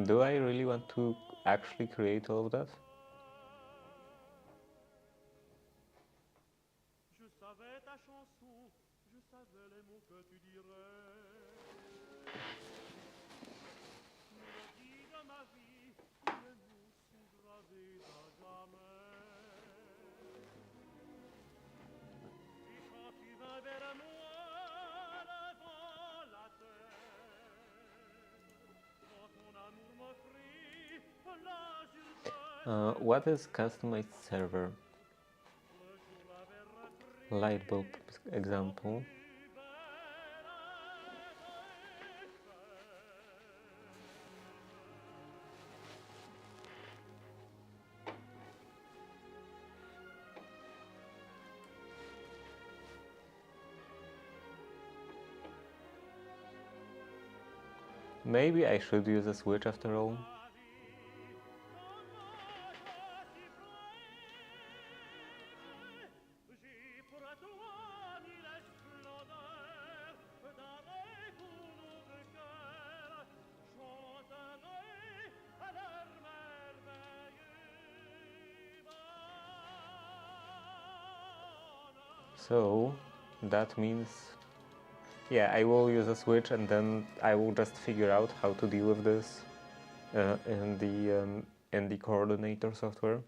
Do I really want to actually create all of that? What is customized server? Lightbulb example. Maybe I should use a switch after all. So that means, yeah, I will use a switch and then I will just figure out how to deal with this in the coordinator software,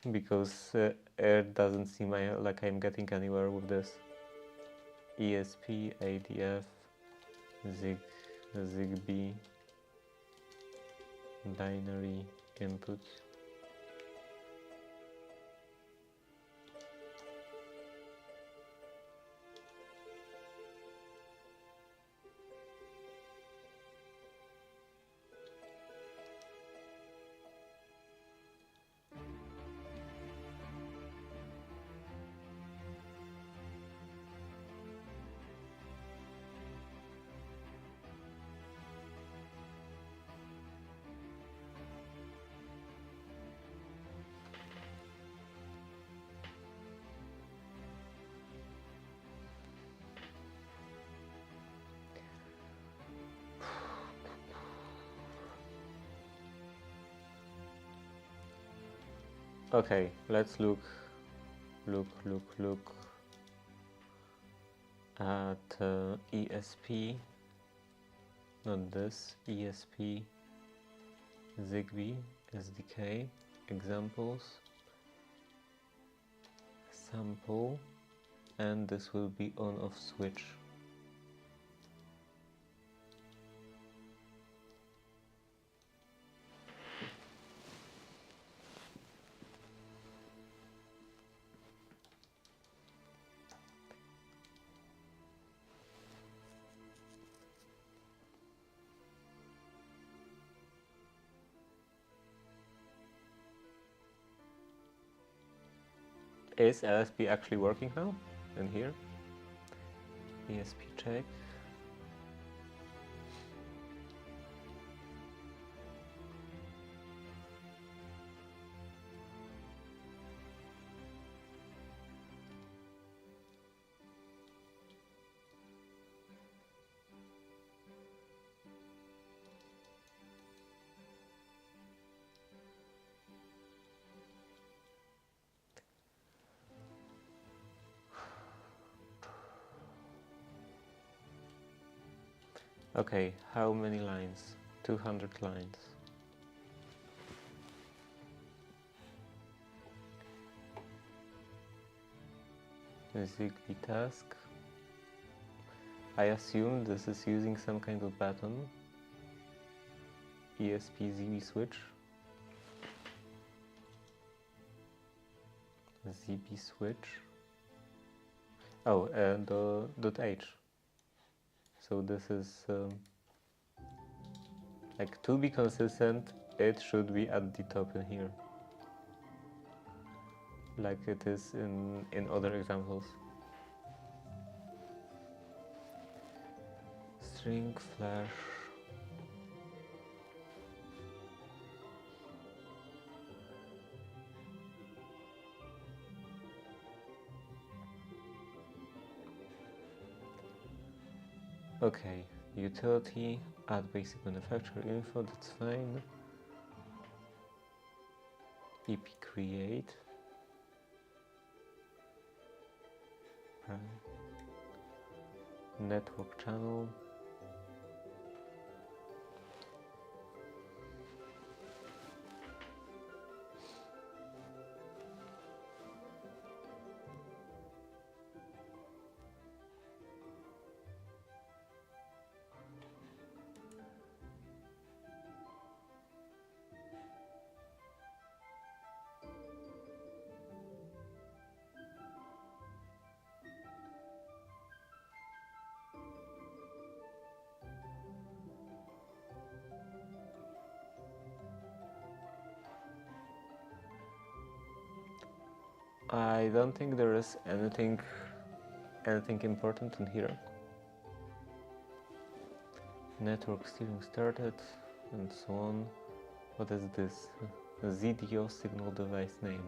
because it doesn't seem like I'm getting anywhere with this. ESP-IDF, Zigbee. binary input. Okay, let's look at ESP, not this, ESP Zigbee SDK examples, sample, and this will be on-off switch. Is LSP actually working now? In here? ESP check. Okay, how many lines? 200 lines. Zigbee task. I assume this is using some kind of button. ESP Zigbee switch. ZB switch. Oh, and .h. So this is like, to be consistent, it should be at the top in here, like it is in other examples. String flash. Okay, utility, add basic manufacturer info, that's fine. EP create. Network channel. I don't think there is anything important in here. Network steering started, and so on. What is this? ZDO signal device name.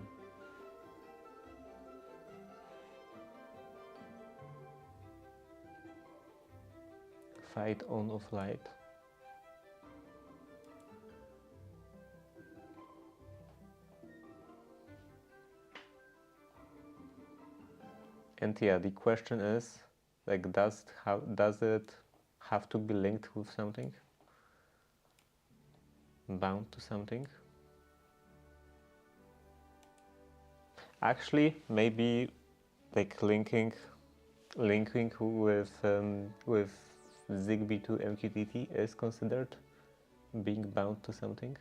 Fight on off light. And yeah, the question is, like, does it have to be linked with something? Bound to something? Actually, maybe like linking with Zigbee to MQTT is considered being bound to something.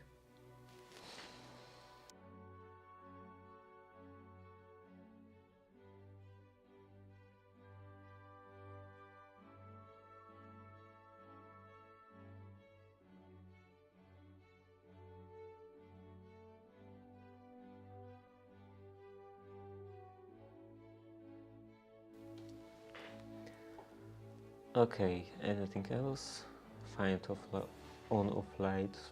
Okay, anything else? Find on-off lights.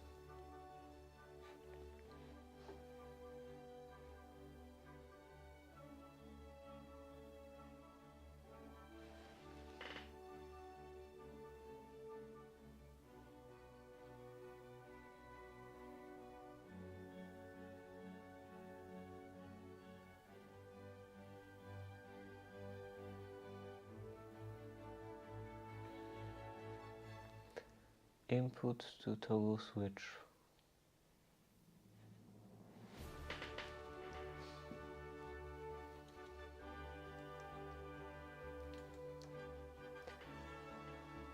Input to toggle switch.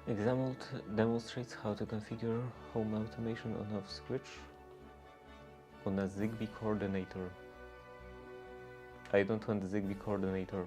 Example demonstrates how to configure home automation on-off switch on a Zigbee coordinator. I don't want the Zigbee coordinator.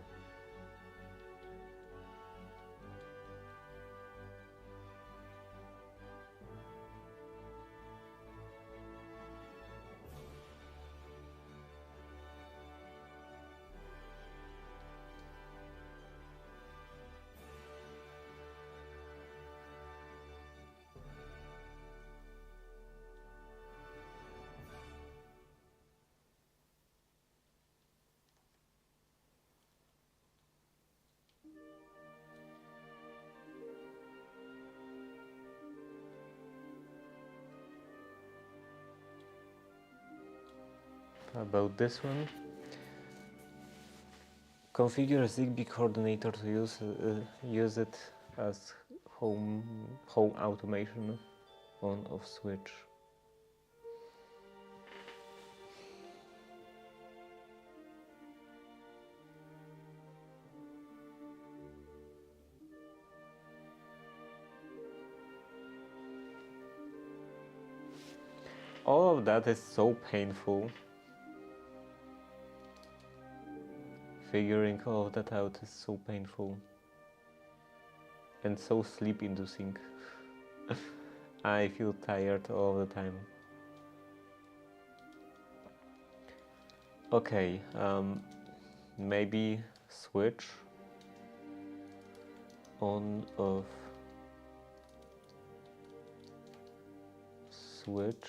About this one, configure a Zigbee coordinator to use it as home automation on-off switch. All of that is so painful. Figuring all of that out is so painful and so sleep-inducing. I feel tired all the time. Okay, maybe switch on off switch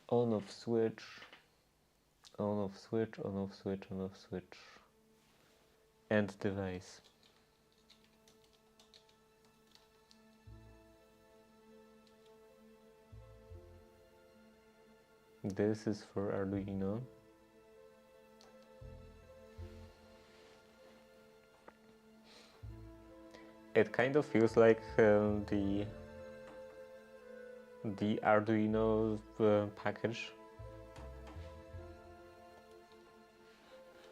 on off switch on off switch on off switch on off switch end device. This is for Arduino. It kind of feels like the Arduino package.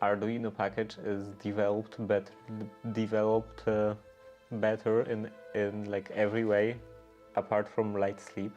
Arduino package is developed better in like every way, apart from light sleep.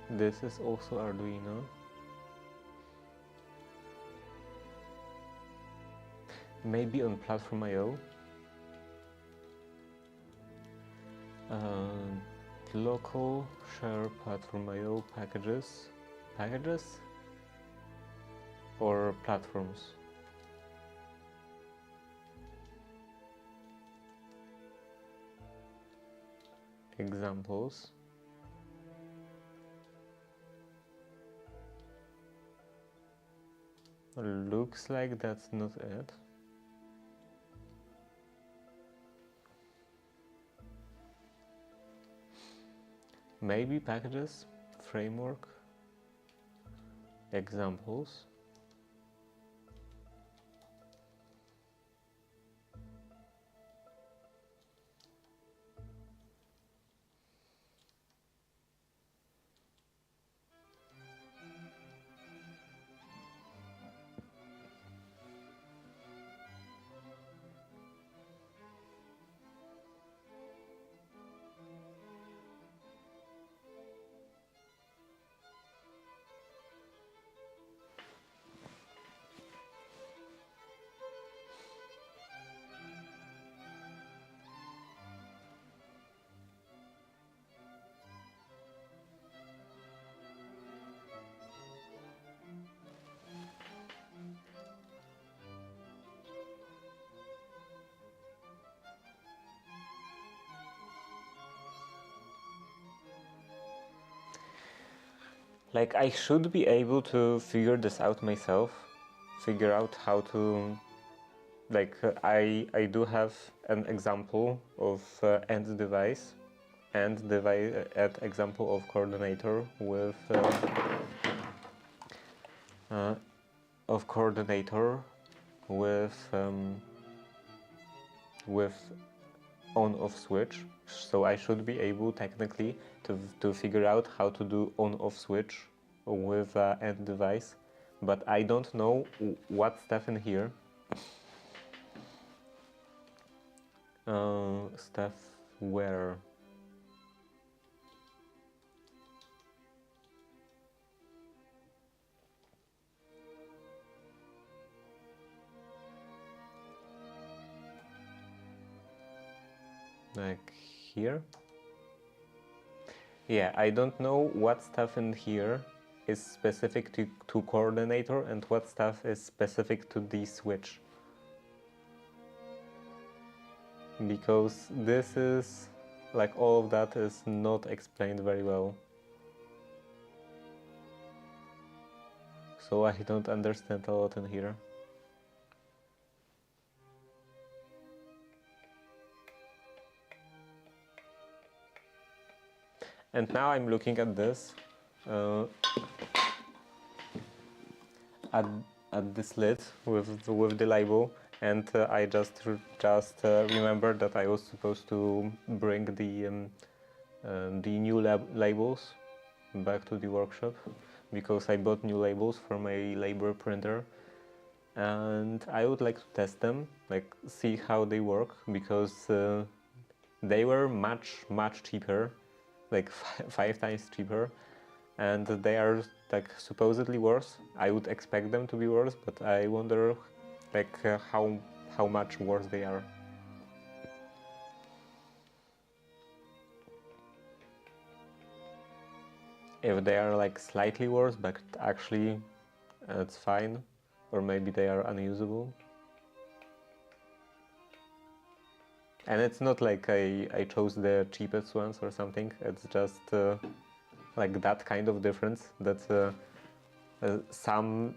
This is also Arduino. Maybe on Platform IO. Local share Platform IO packages or platforms. Examples. Looks like that's not it. maybe packages, framework, examples. Like, I should be able to figure this out myself, figure out how to, like, I do have an example of end device, and at example of coordinator with with on-off switch, so I should be able technically to figure out how to do on-off switch with end device, but I don't know what stuff in here. Stuff where? Like here? Yeah, I don't know what stuff in here is specific to coordinator and what stuff is specific to the switch. Because this is, like, all of that is not explained very well. So I don't understand a lot in here. And now I'm looking at this, at this lid with the label, and I just remembered that I was supposed to bring the new labels back to the workshop, because I bought new labels for my label printer, and I would like to test them, like see how they work, because they were much cheaper, like five times cheaper, and they are like supposedly worse. I would expect them to be worse, but I wonder like how much worse they are. If they are like slightly worse, but actually it's fine, or maybe they are unusable. And it's not like I chose the cheapest ones or something, it's just like that kind of difference, that some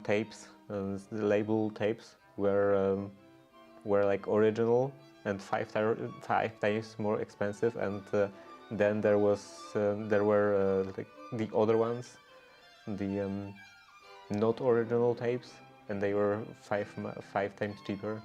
tapes, the label tapes, were like original and five times more expensive, and then there were like the other ones, the not original tapes, and they were five times cheaper.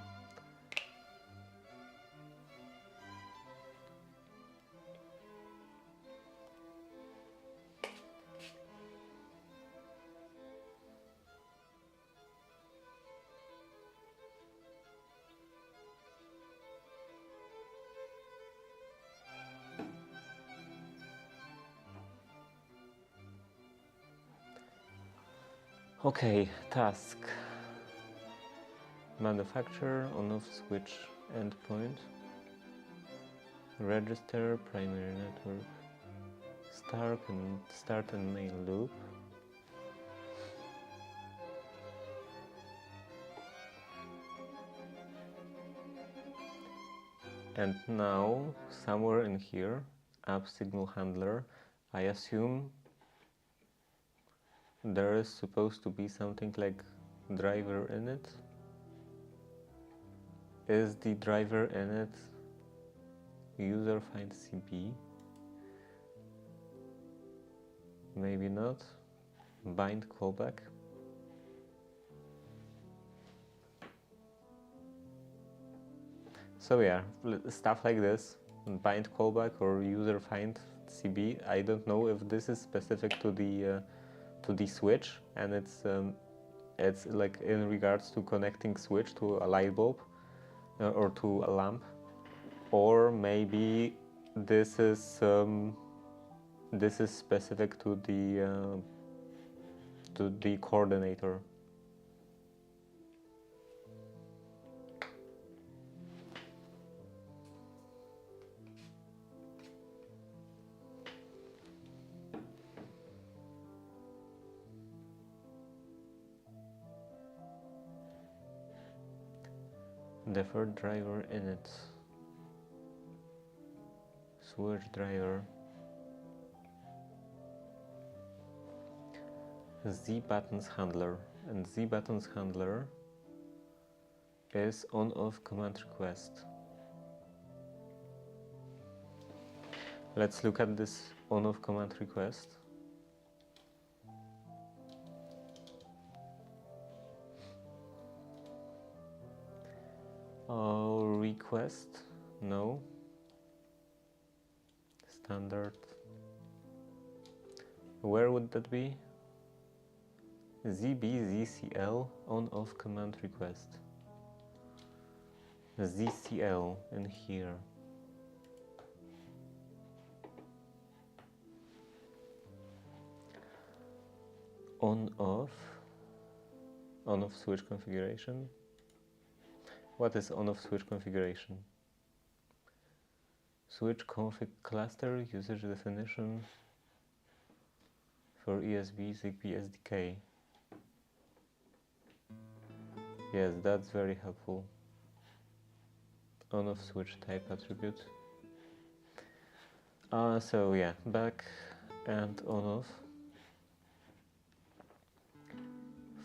Okay, task. Manufacture on-off switch endpoint. Register primary network. Start and main loop. And now, somewhere in here, app signal handler, I assume there is supposed to be something like driver init. Is the driver init user find CB? maybe not. Bind callback. So yeah, stuff like this, bind callback or user find CB. I don't know if this is specific to the switch, and it's like in regards to connecting switch to a light bulb or to a lamp, or maybe this is specific to the coordinator. Deferred driver init, switch driver, Z buttons handler, and Z buttons handler is on-off command request. Let's look at this on-off command request. Request, no. Standard. Where would that be? Zigbee ZCL on-off command request. ZCL in here. On-off switch configuration. What is on-off switch configuration? Switch config cluster usage definition for ESP Zigbee SDK. Yes, that's very helpful. On-off switch type attribute. So yeah, back and on-off.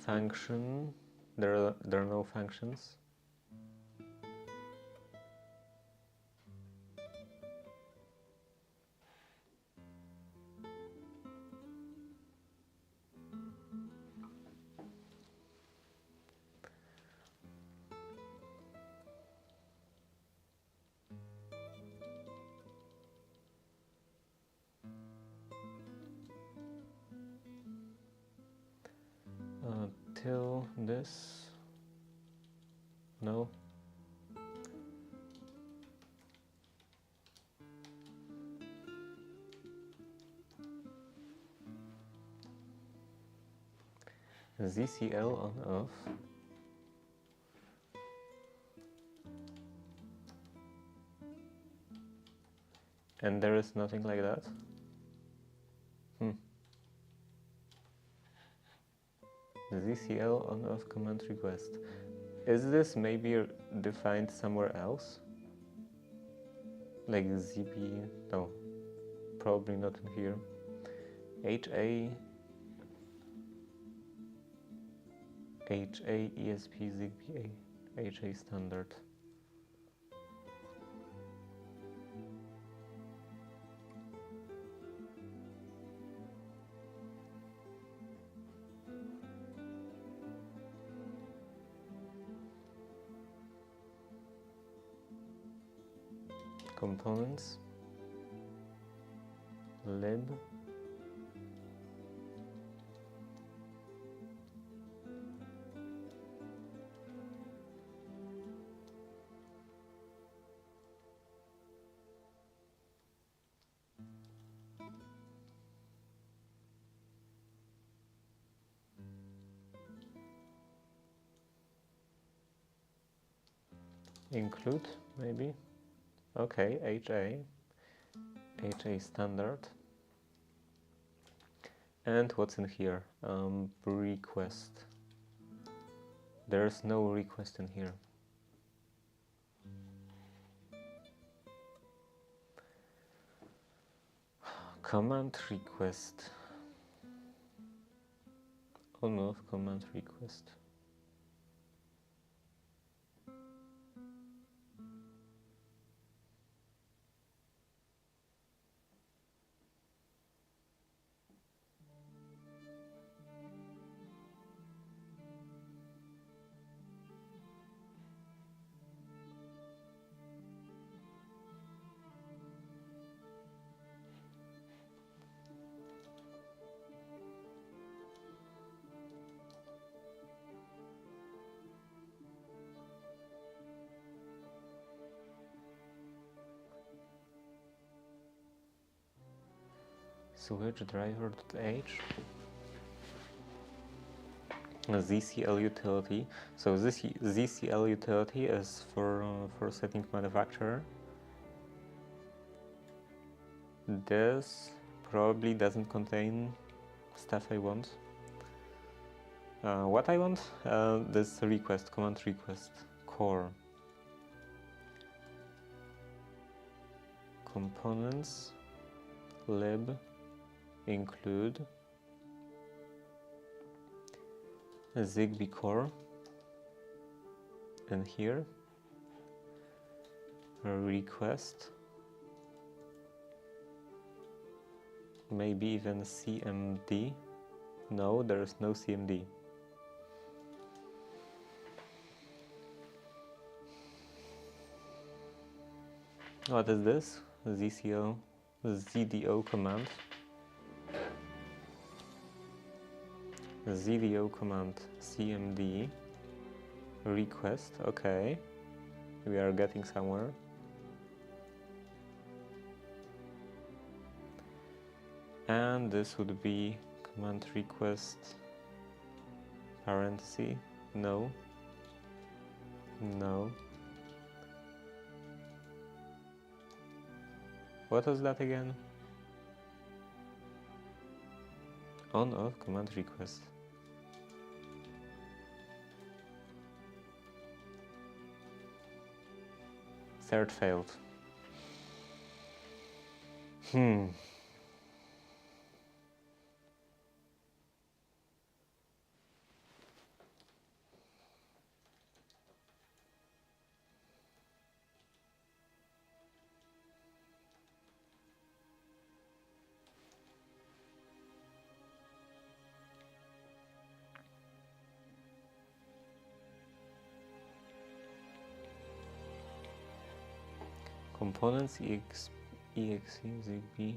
Function, there are no functions. Till this, no. ZCL on off. And there is nothing like that? ZCL on off command request. Is this maybe defined somewhere else? Like Zigbee? No, probably not in here. HA ESP Zigbee HA standard. Components, lib, include maybe. Okay, HA standard. And what's in here? Request. There's no request in here. Command request. On-off command request. switch driver.h, ZCL utility. So this ZCL utility is for setting manufacturer. This probably doesn't contain stuff I want. What I want? This request, command request, core. Components, lib, include Zigbee core, and here request, maybe even CMD. No, there is no CMD. What is this? ZDO command. ZDO command CMD request. Okay, we are getting somewhere. And this would be command request parenthesis. No. No. What was that again? On off command request. Third failed. Components exe Zigbee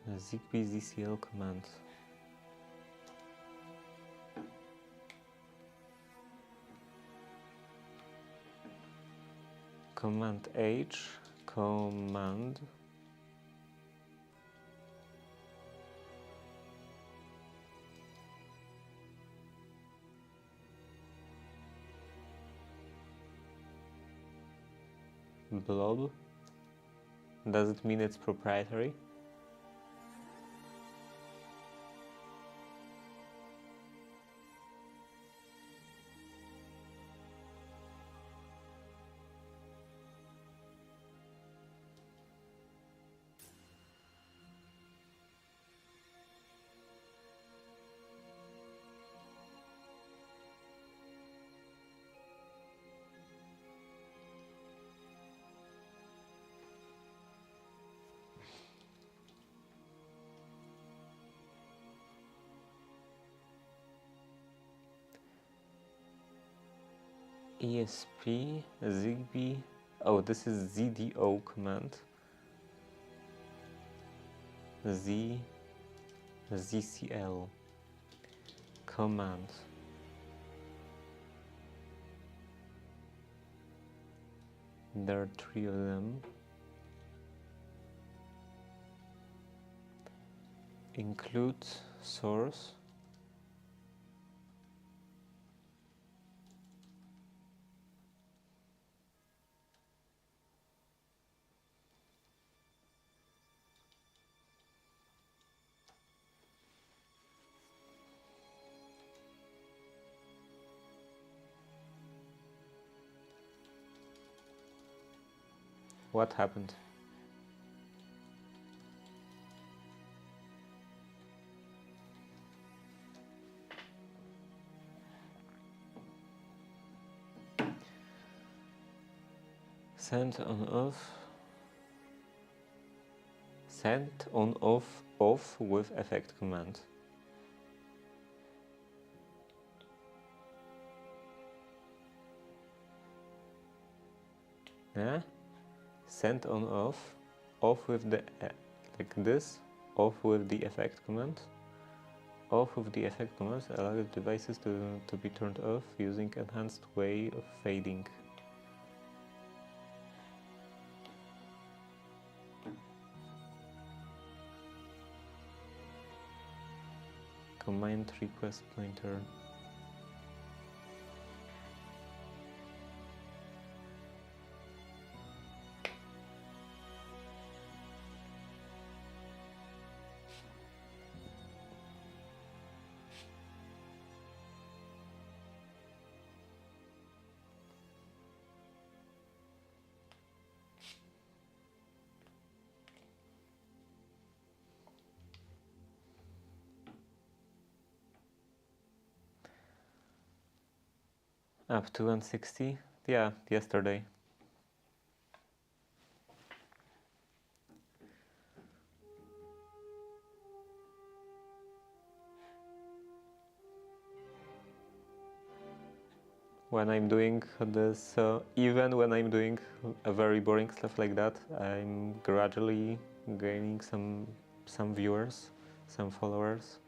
ZCL command. Command H, command blob. Does it mean it's proprietary? ESP, Zigbee. Oh, this is ZDO command. ZCL command. There are 3 of them. Include source. What happened? Send on off. Send on off with effect command. Yeah. Send on off with the like this, off with the effect command. Off with the effect command allows devices to be turned off using enhanced way of fading. command request pointer. Up to 160, yeah, yesterday. When I'm doing this, even when I'm doing a very boring stuff like that, I'm gradually gaining some viewers, some followers.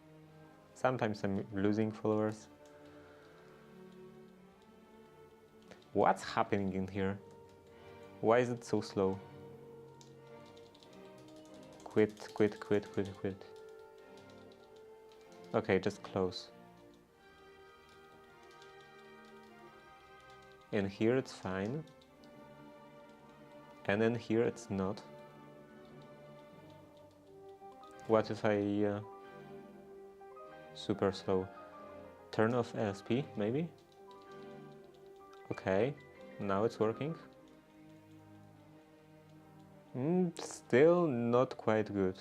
Sometimes I'm losing followers. What's happening in here? Why is it so slow? Quit. Okay, just close. In here it's fine. And in here it's not. What if I... super slow. Turn off ESP, maybe? Okay, now it's working. Still not quite good.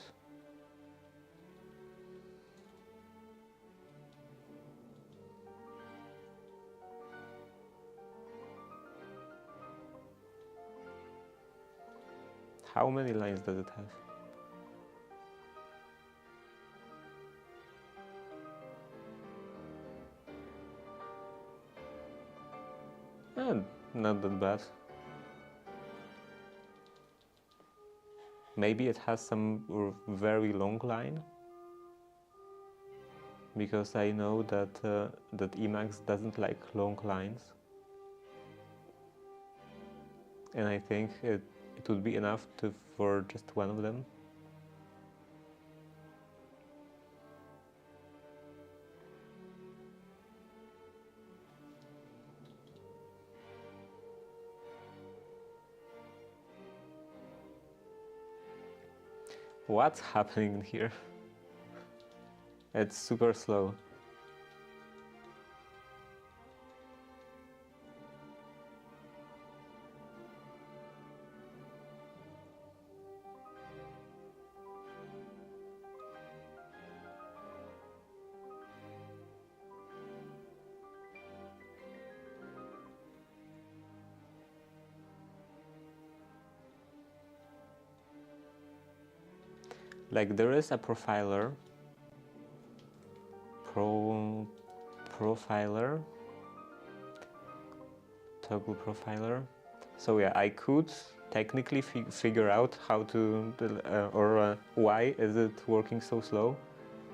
How many lines does it have? Not that bad. Maybe it has some very long line, because I know that that Emacs doesn't like long lines, and I think it would be enough for just one of them. What's happening here? It's super slow. Like, there is a profiler, profiler, toggle profiler. So yeah, I could technically figure out how to, why is it working so slow,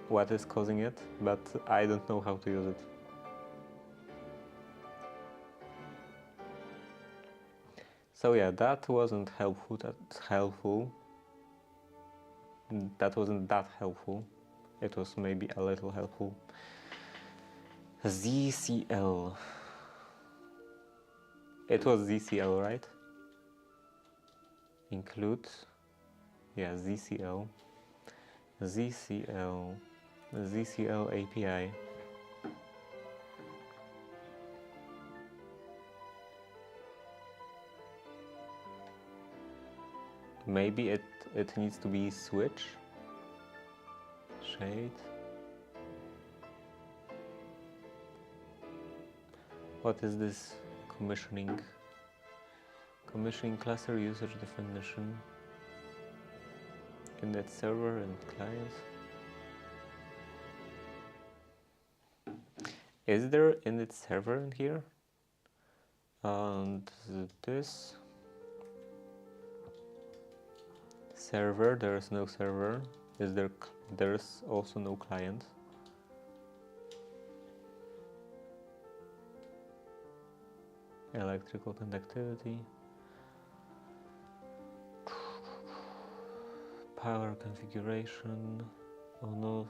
what is causing it, but I don't know how to use it. So yeah, that wasn't helpful. That wasn't that helpful. It was maybe a little helpful. ZCL. It was ZCL, right? Include. Yeah, ZCL. ZCL API. Maybe it needs to be switch. Shade. What is this? Commissioning. Commissioning cluster usage definition. Init server and clients. Is there init server in here? And this server, there is no server. Is there? There's also no client. Electrical conductivity. Power configuration. On off.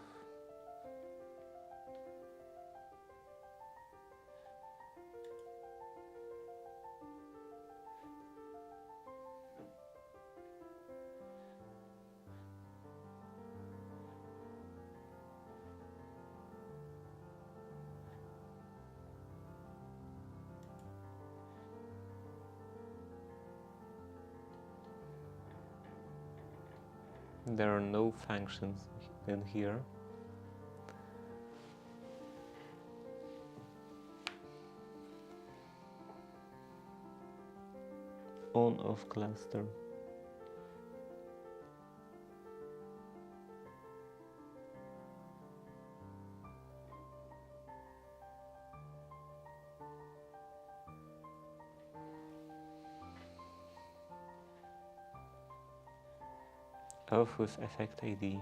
There are no functions in here. On-off cluster. Off with effect ID.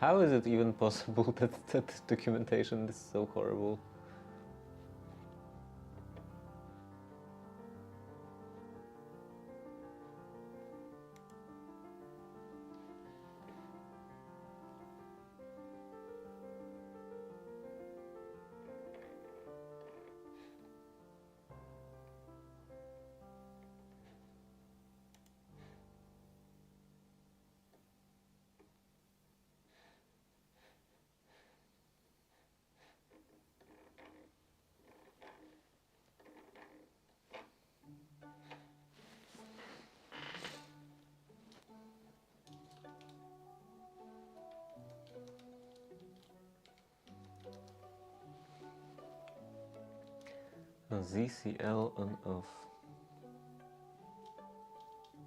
How is it even possible that that documentation is so horrible? ZCL on off.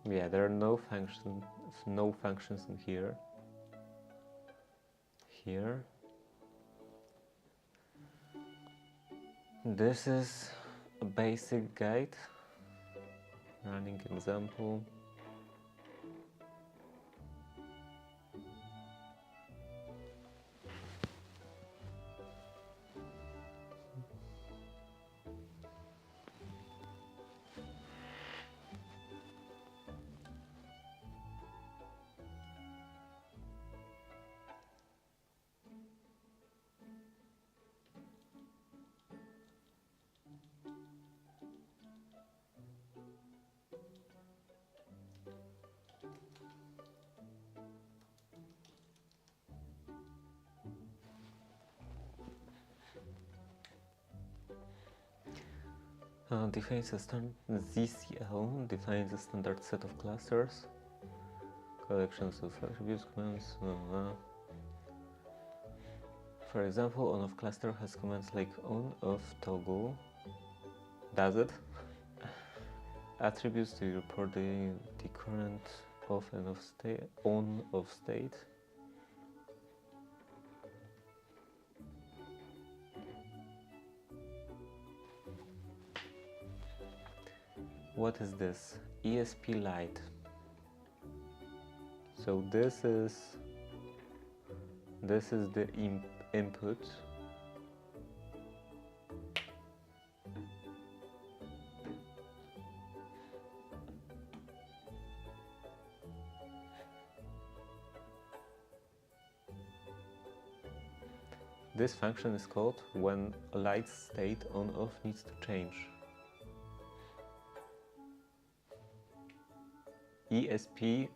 Yeah, there are no functions in here. Here. This is a basic guide. Running example. Defines a ZCL defines a standard set of clusters, collections of attributes, commands. For example, on-off cluster has commands like on-off toggle. Does it? Attributes to report the current off and off state, on-off state. What is this? ESP Lite. So this is the input. This function is called when a light state on-off needs to change. ESP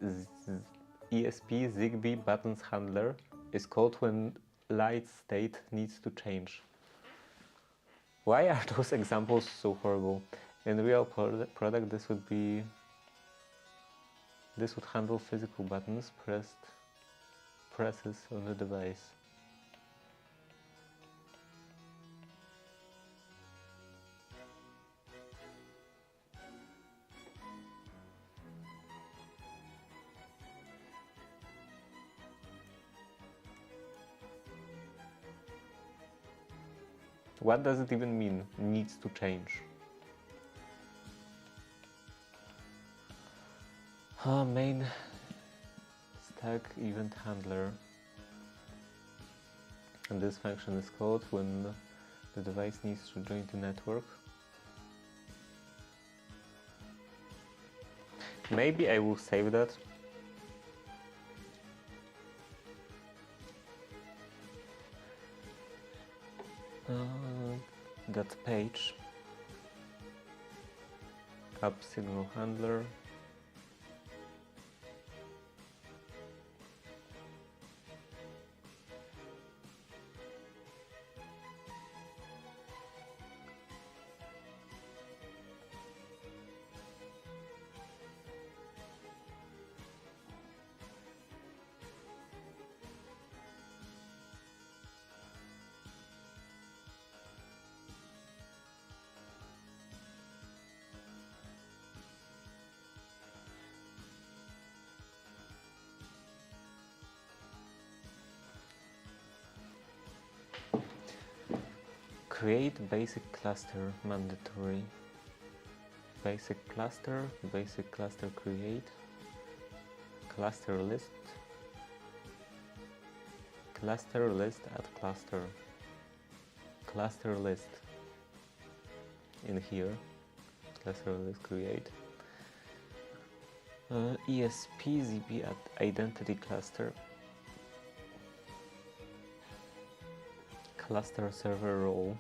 Zigbee buttons handler is called when light state needs to change. Why are those examples so horrible? In real product, this would handle physical buttons presses on the device. What does it even mean, needs to change? Main stack event handler. And this function is called when the device needs to join the network. Maybe I will save that. That page, up signal handler, create basic cluster mandatory. Basic cluster create, cluster list add cluster list in here, cluster list create, ESP Zigbee add identity cluster, cluster server role,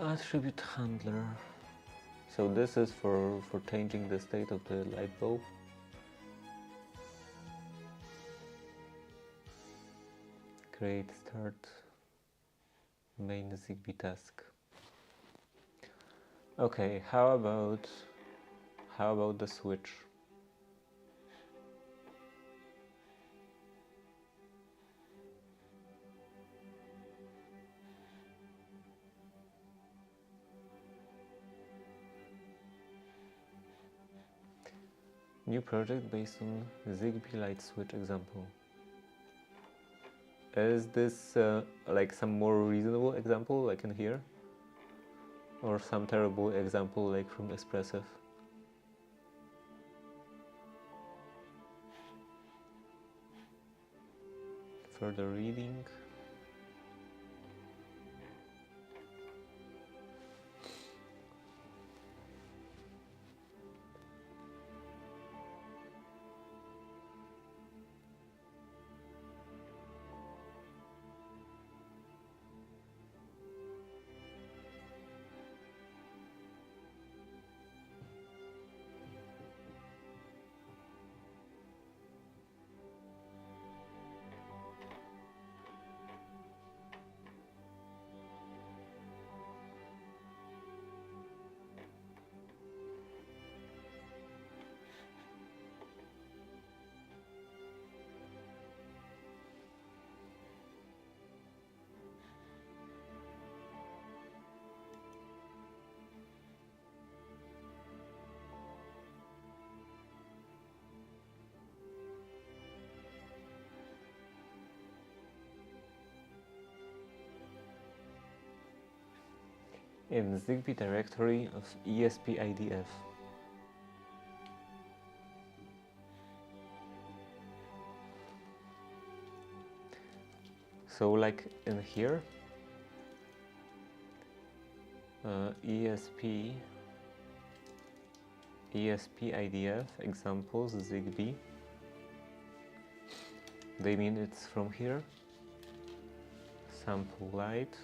attribute handler. So this is for changing the state of the light bulb. Create start main Zigbee task. Okay, how about the switch? New project based on Zigbee light switch example. Is this like some more reasonable example like in here? Or some terrible example like from Espressif? Further reading. In Zigbee directory of ESP-IDF. So like in here, ESP-IDF examples Zigbee, they mean it's from here, sample light,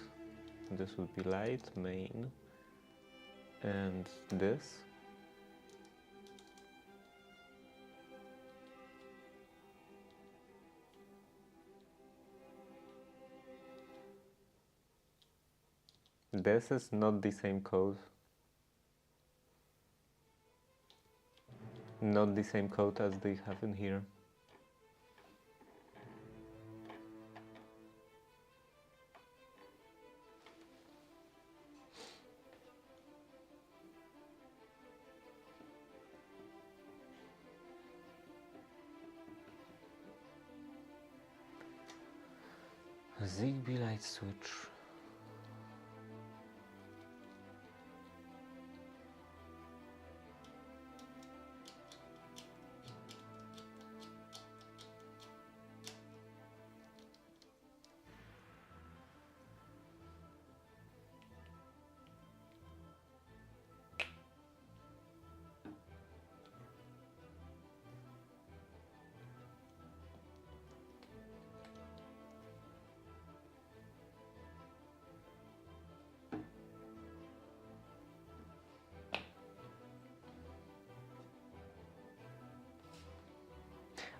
this would be light, main, and this. This is not the same code. Not the same code as they have in here. Zigbee light switch.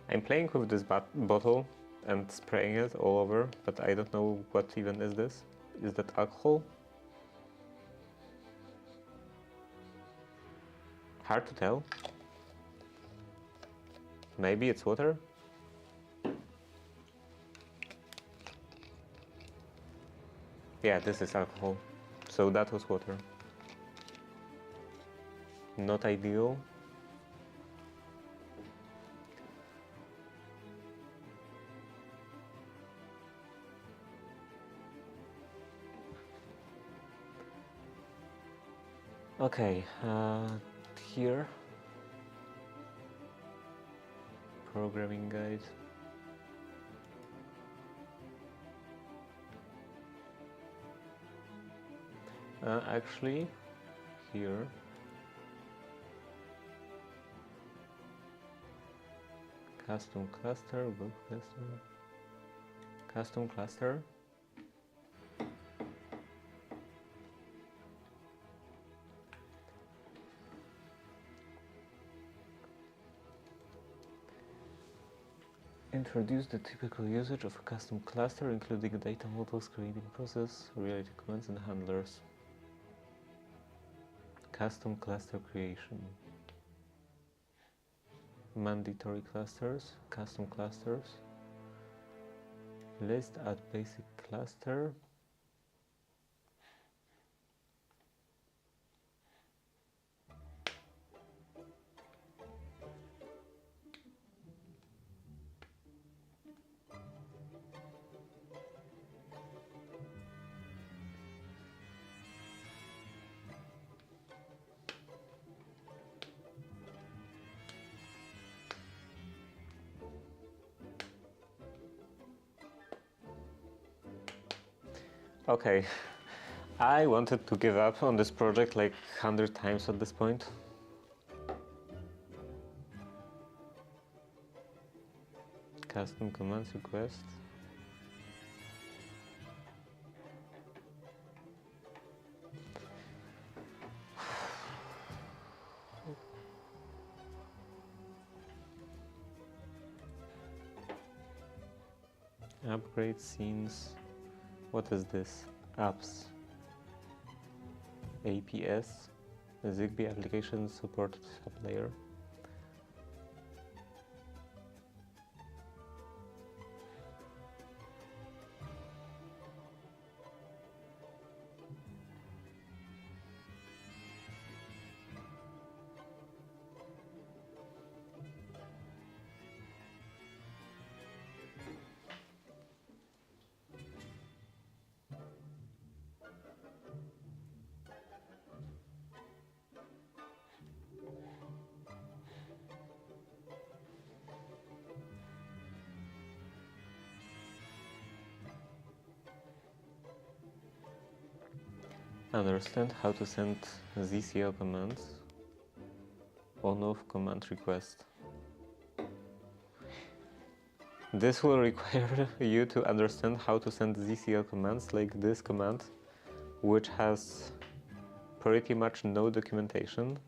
I'm playing with this bottle and spraying it all over, but I don't know what even is this. Is that alcohol? Hard to tell. Maybe it's water? Yeah, this is alcohol. So that was water. Not ideal. Okay, here. Programming guide. Actually, here. Custom cluster, book cluster. Custom cluster. Introduce the typical usage of a custom cluster, including data models, creating process, related commands and handlers. Custom cluster creation. Mandatory clusters, custom clusters. List at basic cluster. Okay, I wanted to give up on this project like 100 times at this point. Custom commands request. Upgrade scenes. What is this? Apps. APS. Zigbee application support sublayer. Understand how to send ZCL commands. On-off command request. This will require you to understand how to send ZCL commands like this command, which has pretty much no documentation.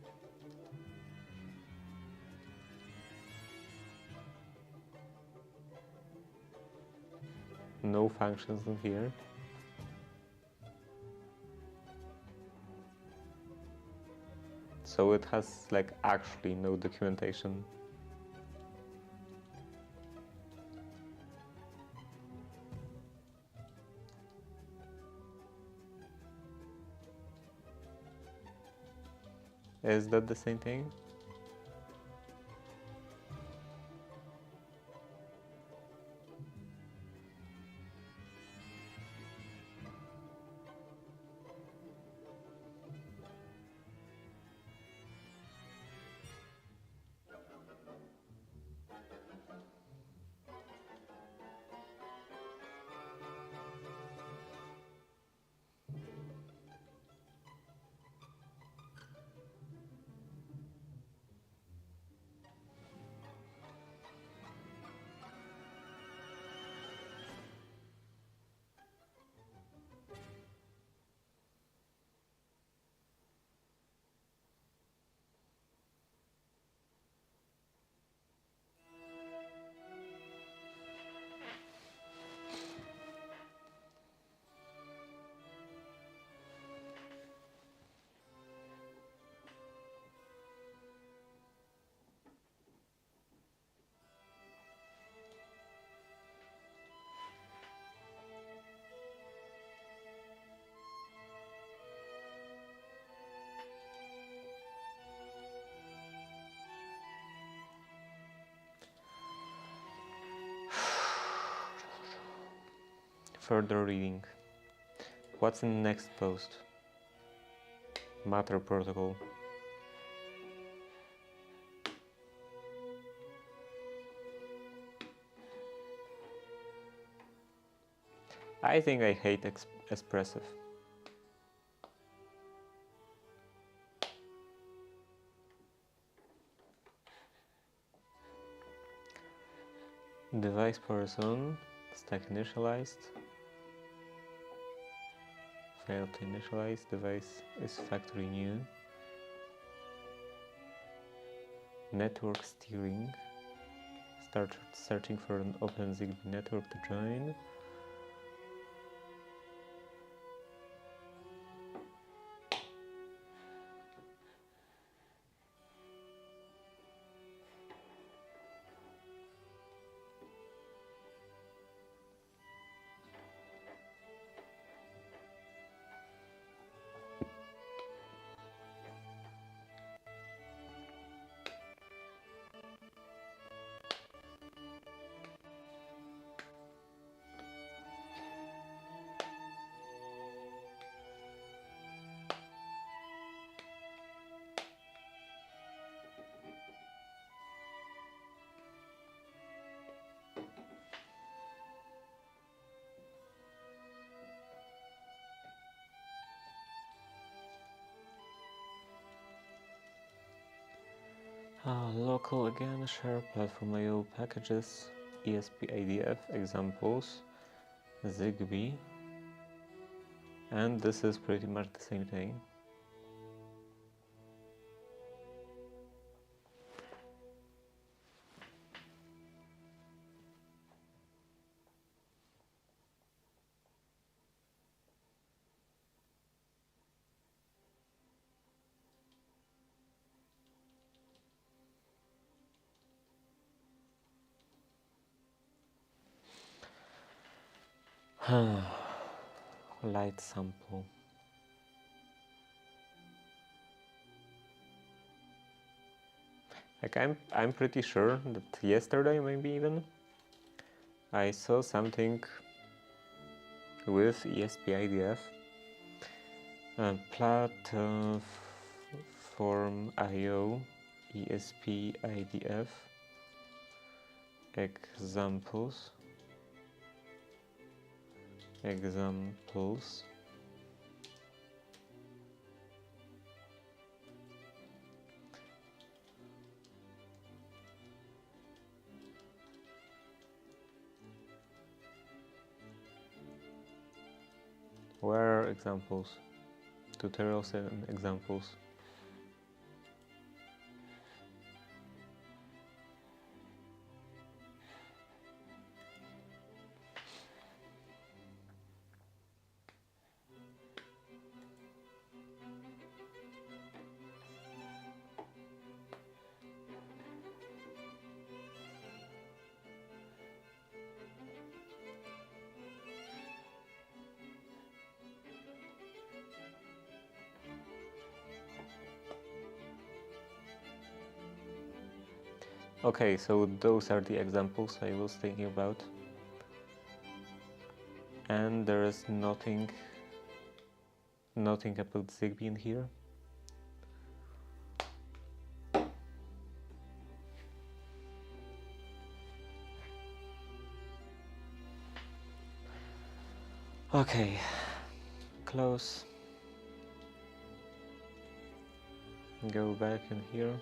No functions in here. So it has like actually no documentation. Is that the same thing? further reading. What's in the next post? Matter protocol. I think I hate expressive. Device person, stack initialized. Failed to initialize, device is factory new. Network steering. Start searching for an open Zigbee network to join. Local again, share platform IO packages, ESP-IDF examples, Zigbee, and this is pretty much the same thing. Light sample. Like I'm pretty sure that yesterday, maybe even, I saw something with ESP-IDF, platform IO, ESP-IDF examples. Where are examples? Tutorials and examples. Okay, so those are the examples I was thinking about. And there is nothing about Zigbee in here. Okay, close. Go back in here.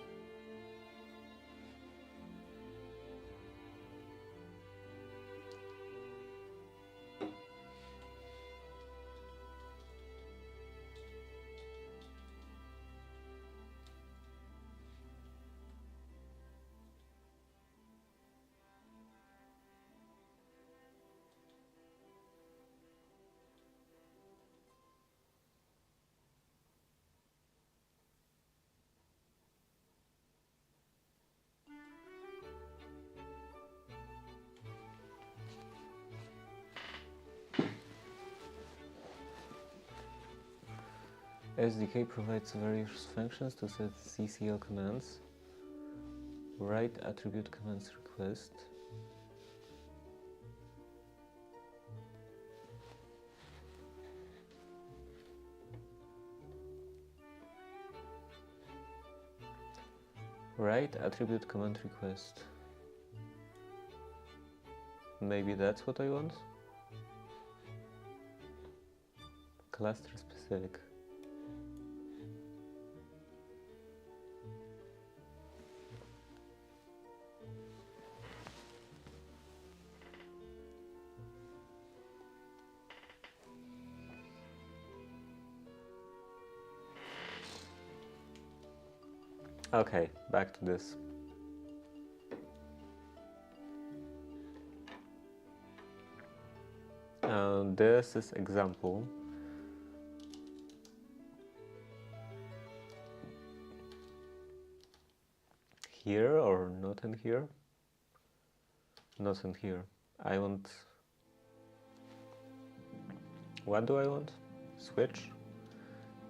SDK provides various functions to set CCL commands. Write attribute commands request. Write attribute command request. Maybe that's what I want? Cluster specific. Okay, back to this. This is example. Here or not in here? Not in here. I want... What do I want? Switch?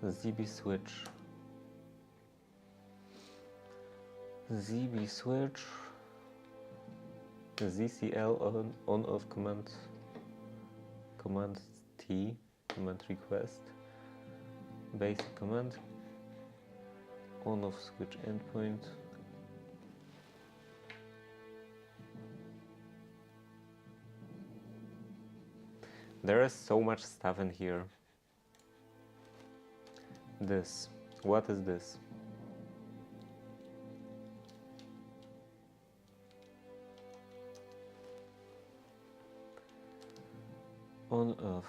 Zigbee switch. Zigbee switch. ZCL on off command T, command request, basic command, on off switch endpoint, there is so much stuff in here. This, what is this? On off.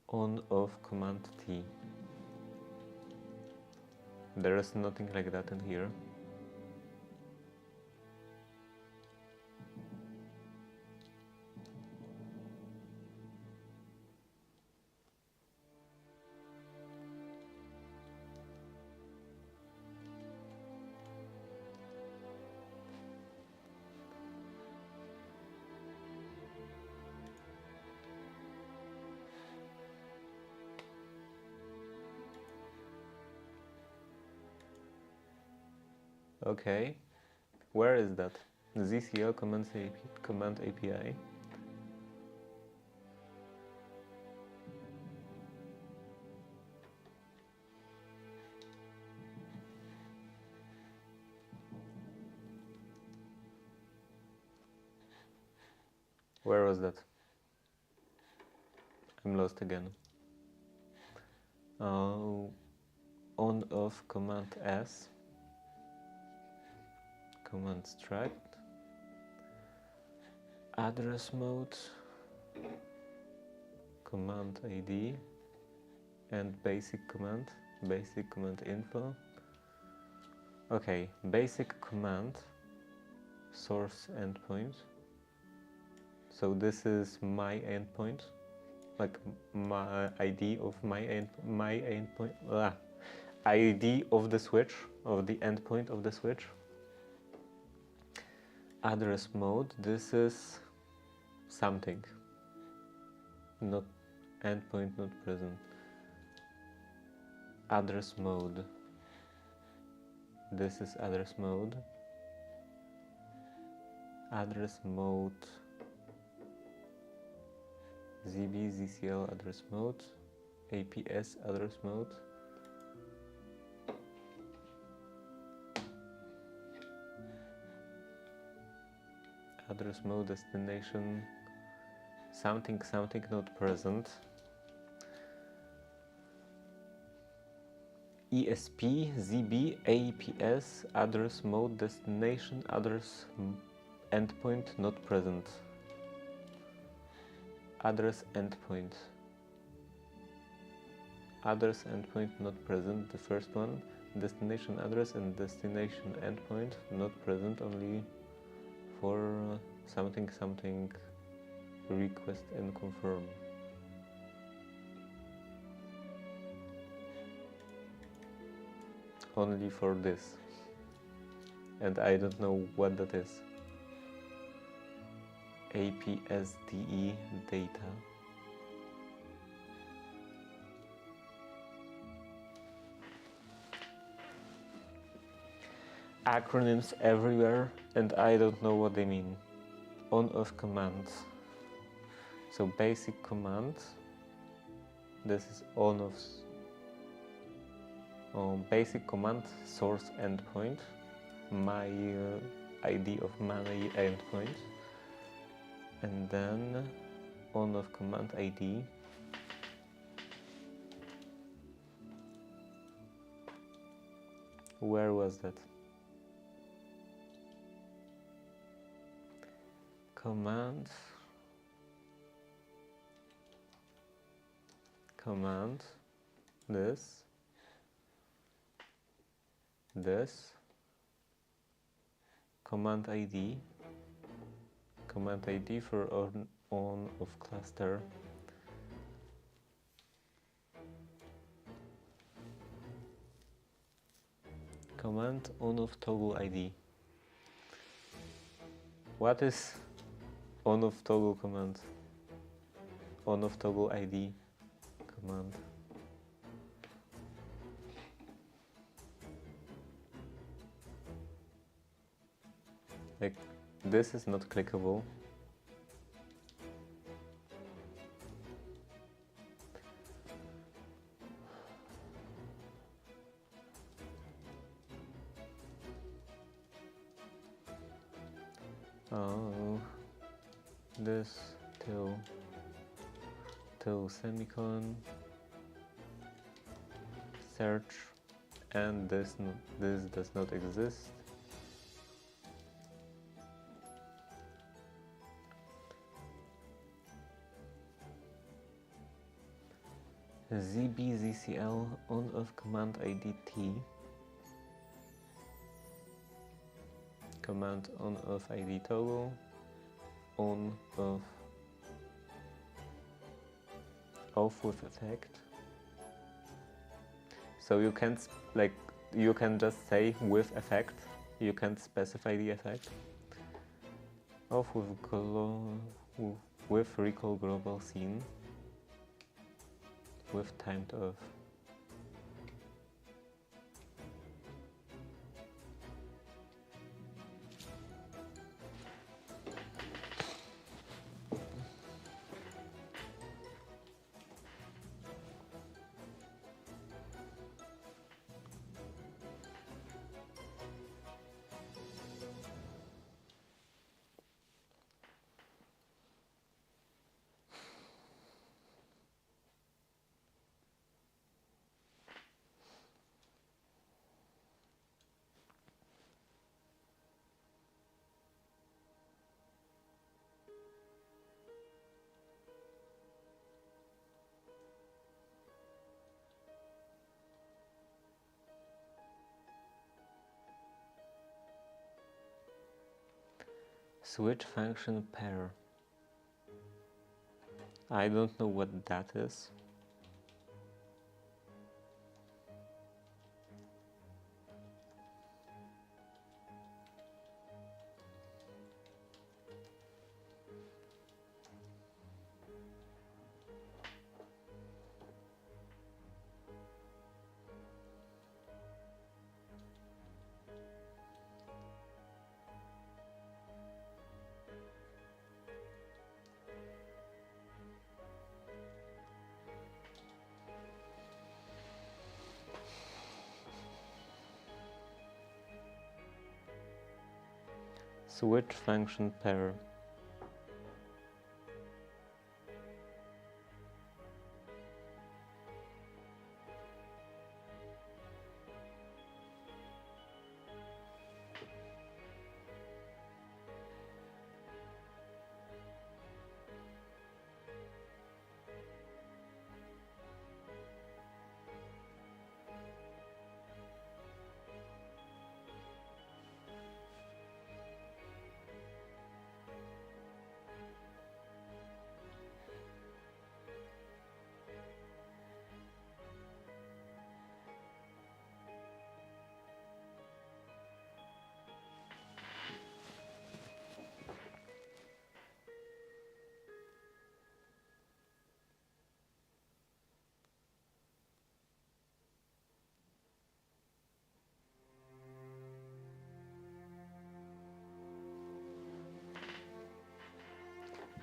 On off command T. There is nothing like that in here. Okay, where is that? ZCL command API. Where was that? I'm lost again. On off command S. Command struct, address mode, command ID, and basic command info. Okay, basic command, source endpoint. So this is my endpoint, like my ID of my endpoint, ID of the switch, of the endpoint of the switch. Address mode, this is something, not endpoint, not present. Address mode, this is address mode. Address mode, Zigbee ZCL address mode, APS address mode. Address mode, destination, something not present. ESP, Zigbee, APS, address mode, destination, address endpoint not present. Address endpoint. Address endpoint not present, the first one. Destination address and destination endpoint not present, only for something request and confirm. Only for this. And I don't know what that is. APSDE data. Acronyms everywhere, and I don't know what they mean. On-off commands. So basic command. This is on-off. basic command source endpoint, my ID of my endpoint, and then on of command ID, where was that? Command this command ID for on of cluster, command on of toggle ID. What is on of toggle command? On of toggle ID command. Like, this is not clickable. Oh, this till semicolon search, and this does not exist. Zigbee ZCL on of command ID T, command on of ID toggle, on of off with effect. So you can't, like, you can just say with effect, you can't specify the effect. Off with recall global scene, with timed off. Switch function pair. I don't know what that is. Switch function pair.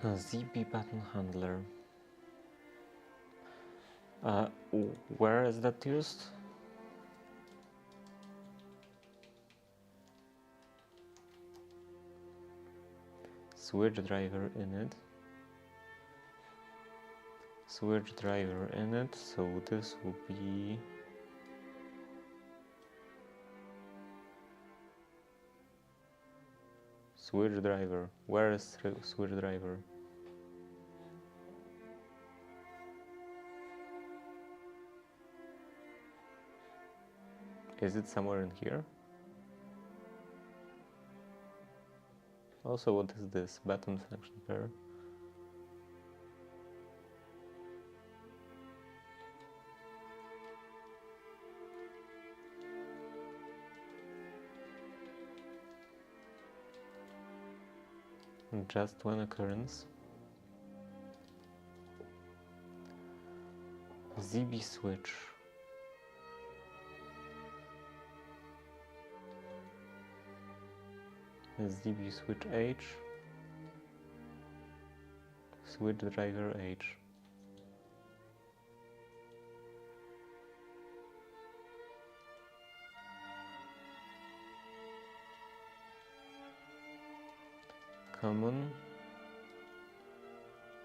Zigbee button handler. Where is that used? switch driver init, switch driver init, so this will be switch driver. Where is switch driver? Is it somewhere in here? Also, what is this? Button function pair. Just one occurrence. Zigbee switch. Zigbee switch H, switch driver H. Common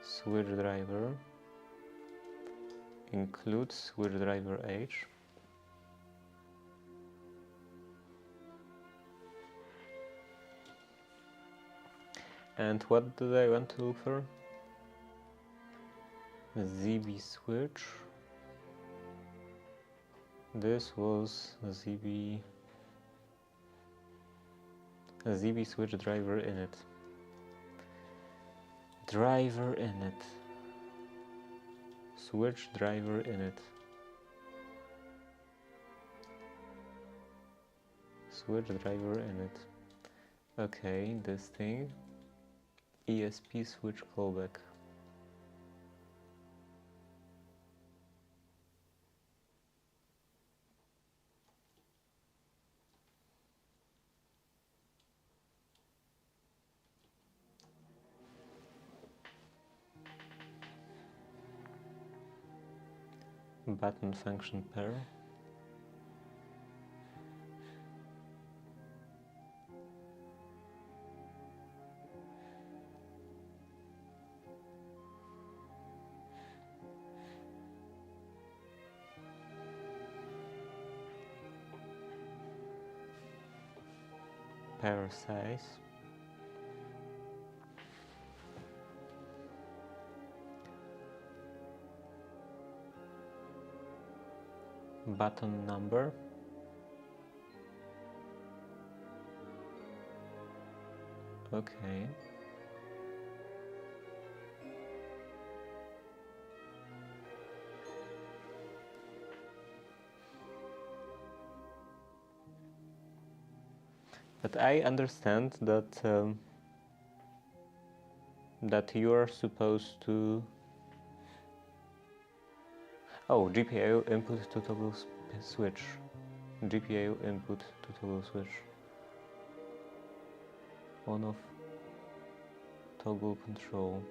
switch driver includes switch driver H. And what do I want to look for? Zigbee switch. This was Zigbee switch driver init. Driver init. Switch driver init. Switch driver init. Okay, this thing. ESP switch callback. Button function pair. Pair size. Button number. Okay. But I understand that that you are supposed to. Oh, GPIO input to toggle switch. GPIO input to toggle switch. On off toggle control.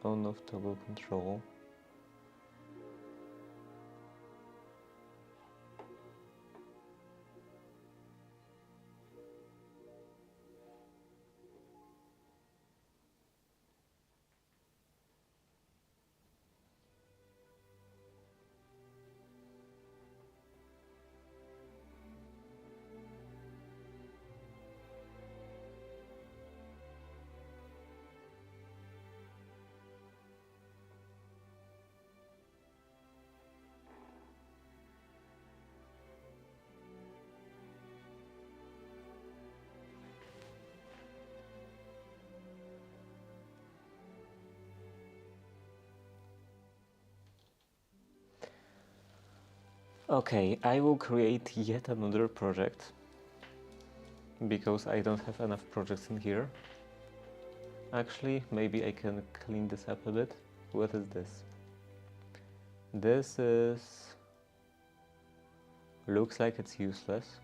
On off toggle control. Okay, I will create yet another project because I don't have enough projects in here. Actually, maybe I can clean this up a bit. What is this? This is... looks like it's useless.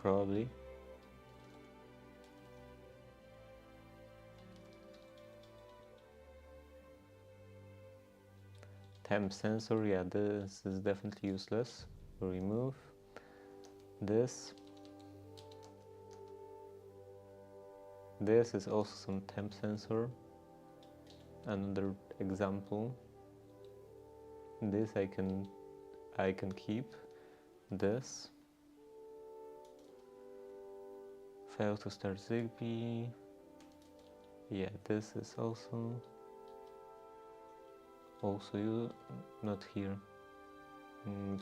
Probably. Temp sensor, yeah, this is definitely useless. Remove this. This is also some temp sensor. Another example. This I can keep. This. Fail to start Zigbee. Yeah, this is also you not here.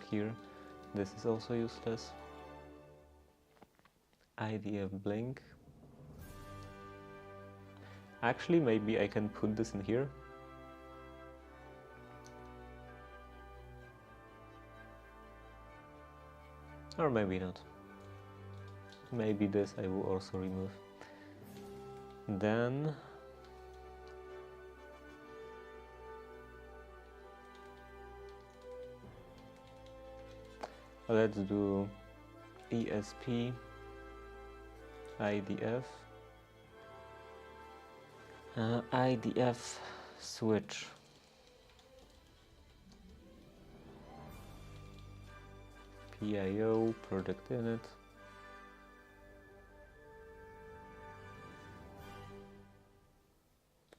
Here. This is also useless. IDF blink. Actually, maybe I can put this in here. Or maybe not. Maybe this I will also remove. Then let's do ESP-IDF. IDF switch. PIO project init.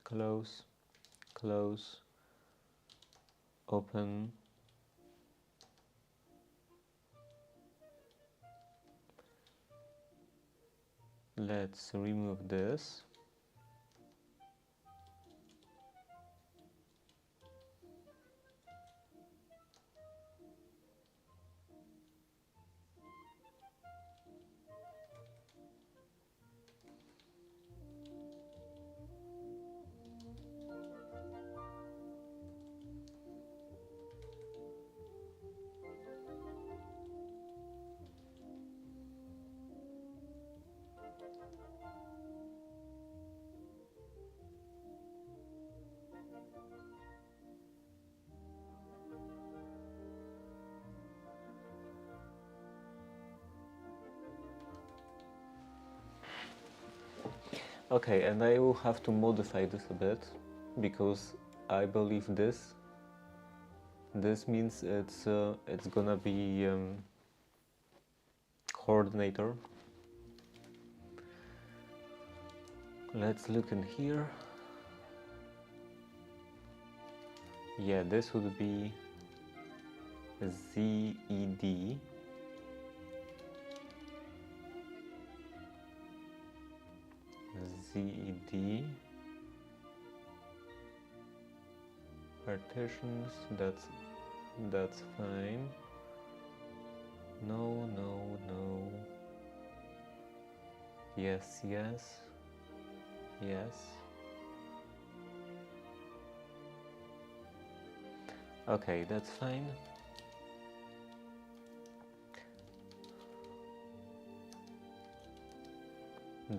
Close, close, open. Let's remove this. Okay, and I will have to modify this a bit, because I believe this means it's gonna be coordinator. Let's look in here. Yeah, this would be ZED. ZED partitions, that's fine. No. Yes. Okay, that's fine.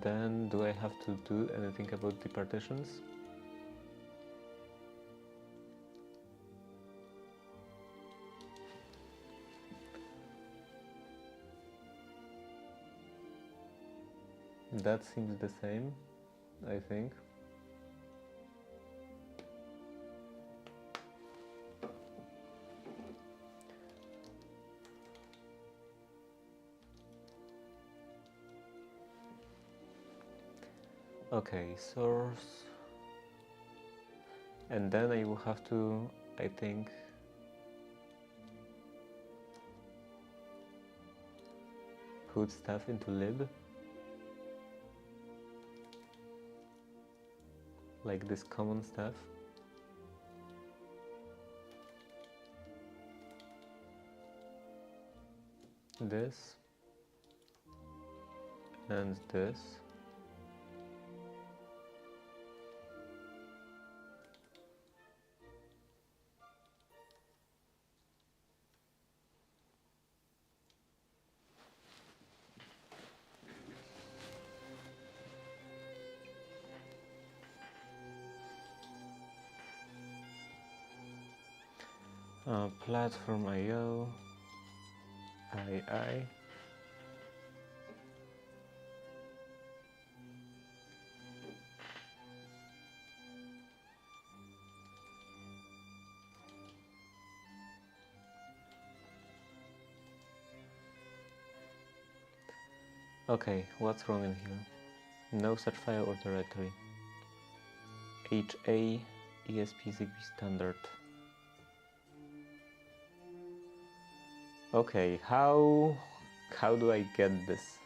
Then do I have to do anything about the partitions? That seems the same, I think. Okay, source. And then I will have to, I think, put stuff into lib. Like this common stuff. This. And this. Platform IO, II. Okay, what's wrong in here? No such file or directory. HA ESP Zigbee standard. Okay, how do I get this?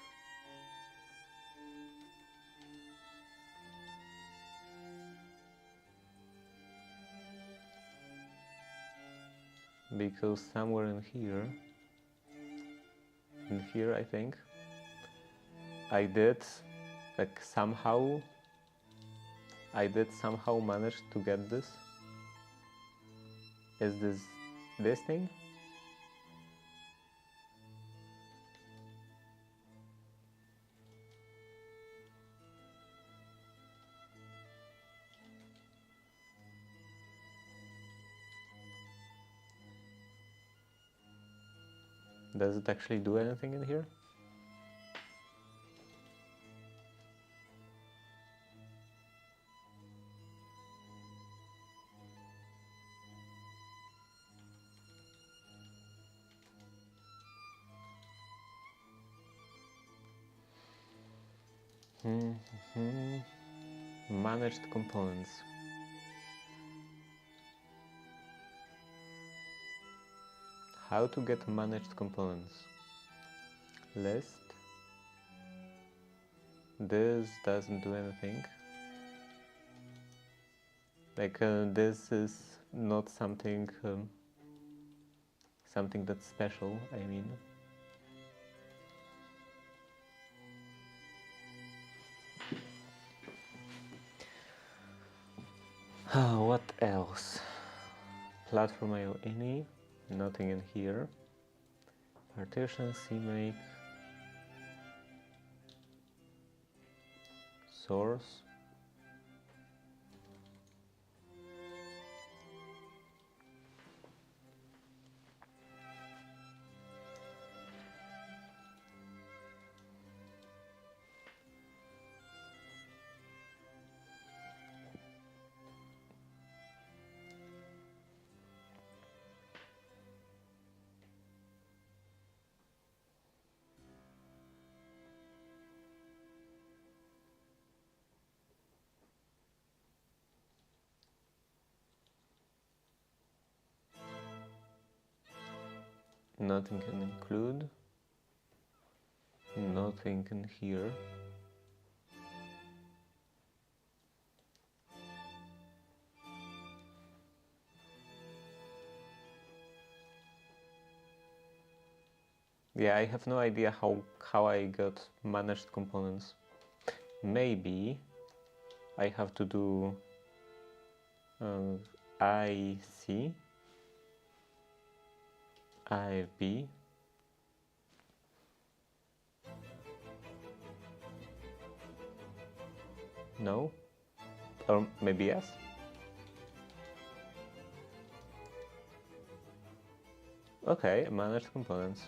Because somewhere in here I think I did somehow manage to get this. Is this thing? Does it actually do anything in here? Managed components. How to get managed components? List. This doesn't do anything. This is not something that's special, I mean. What else? Platform IO ini, nothing in here. Partition, CMake, source. Nothing can include. Nothing in here. Yeah, I have no idea how I got managed components. Maybe I have to do IC, IFB, no, or maybe yes. Okay, managed components.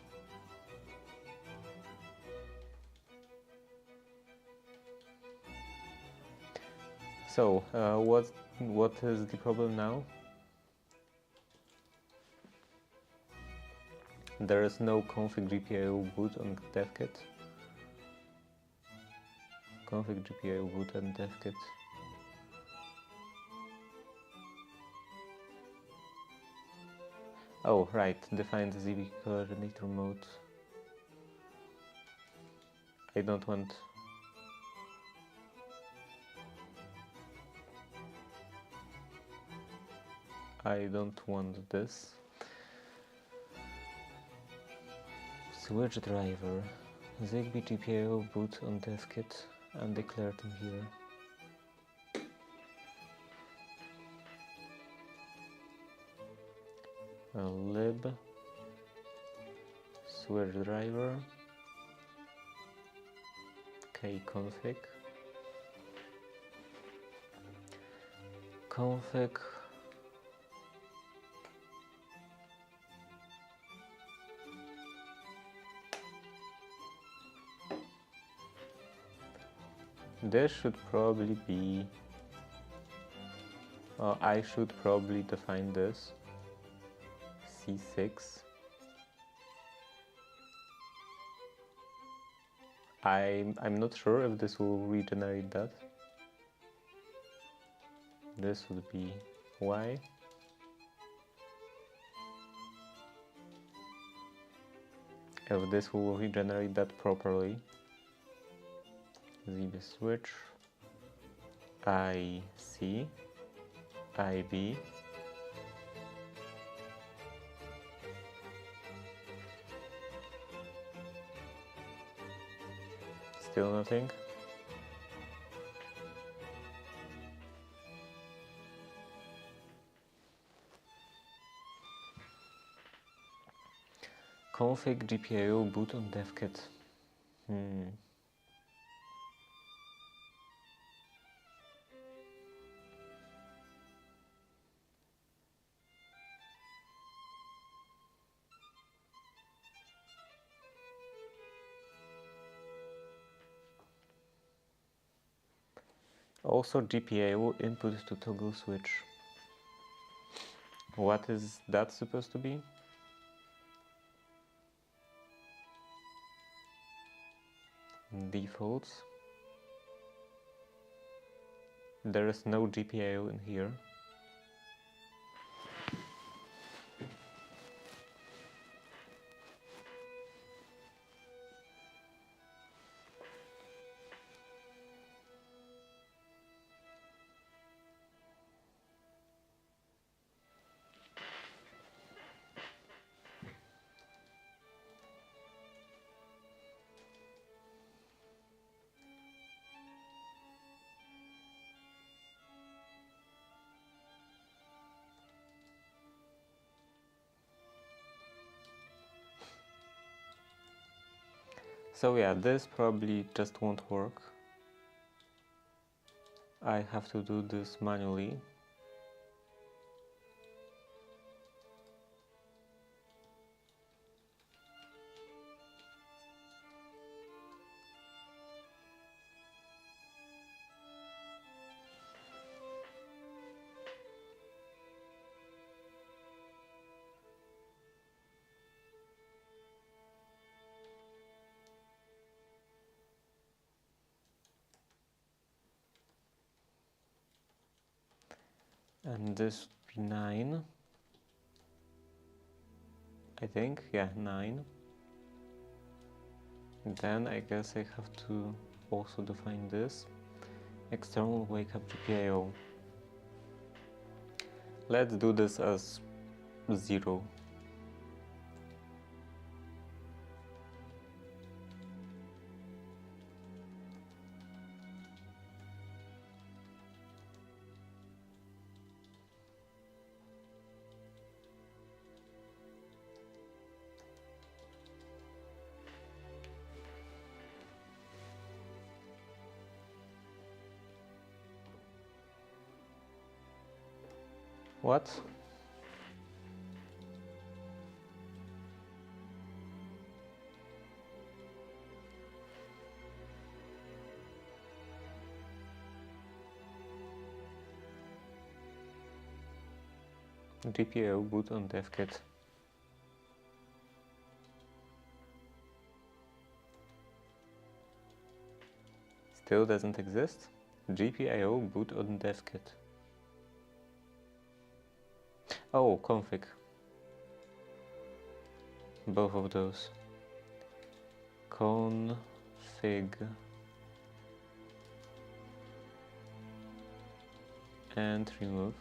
So, what is the problem now? There is no config GPIO boot on devkit. Config GPIO boot and devkit. Oh, right, define the Zigbee coordinator mode. I don't want. I don't want this. Switch driver. Zigbee GPIO boot on devkit undeclared in here. Lib switch driver kconfig config this should probably be I should probably define this C6 I'm not sure if this will regenerate that. This would be Y. If this will regenerate that properly. Zigbee switch. IC. IB. Still nothing. Config GPIO boot on devkit. Also GPIO input to toggle switch. What is that supposed to be? Defaults. There is no GPIO in here. So yeah, this probably just won't work. I have to do this manually. And this would be 9. I think, yeah, 9. Then I guess I have to also define this. External wake up GPIO. Let's do this as 0. What? GPIO boot on devkit. Still doesn't exist? GPIO boot on devkit. Oh, config. Both of those. Config and remove.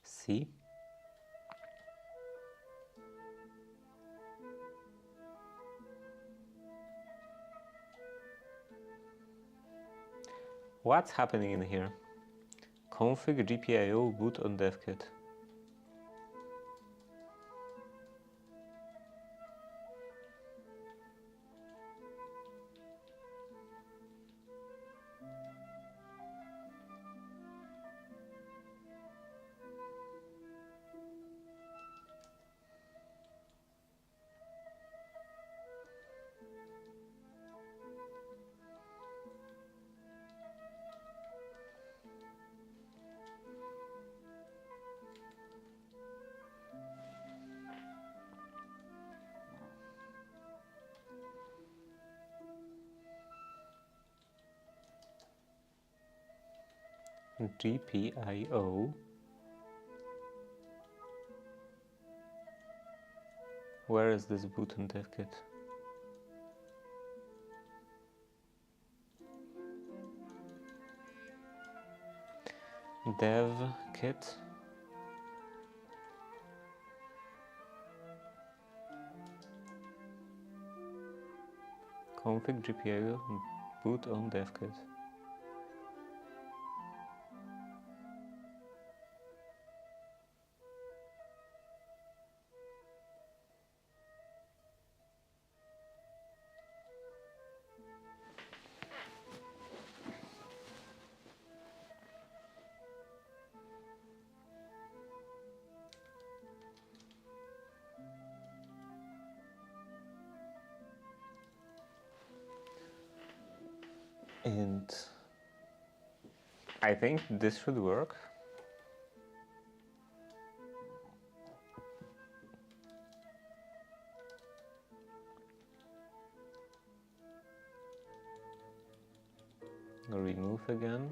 See? What's happening in here? Config GPIO boot on devkit. GPIO. Where is this boot and dev kit? Dev kit. Config GPIO boot on dev kit. And I think this should work. Remove again.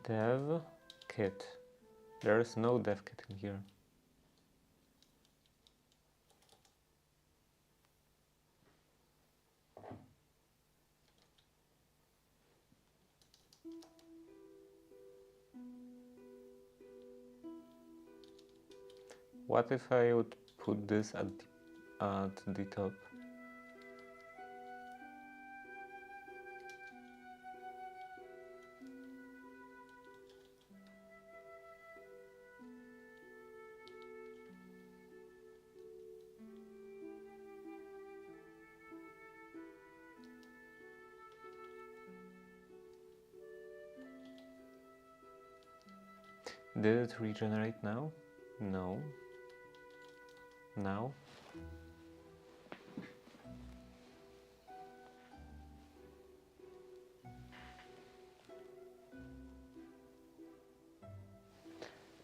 Dev kit. There is no dev kit in here. What if I would put this at the top? Did it regenerate now? No. Now?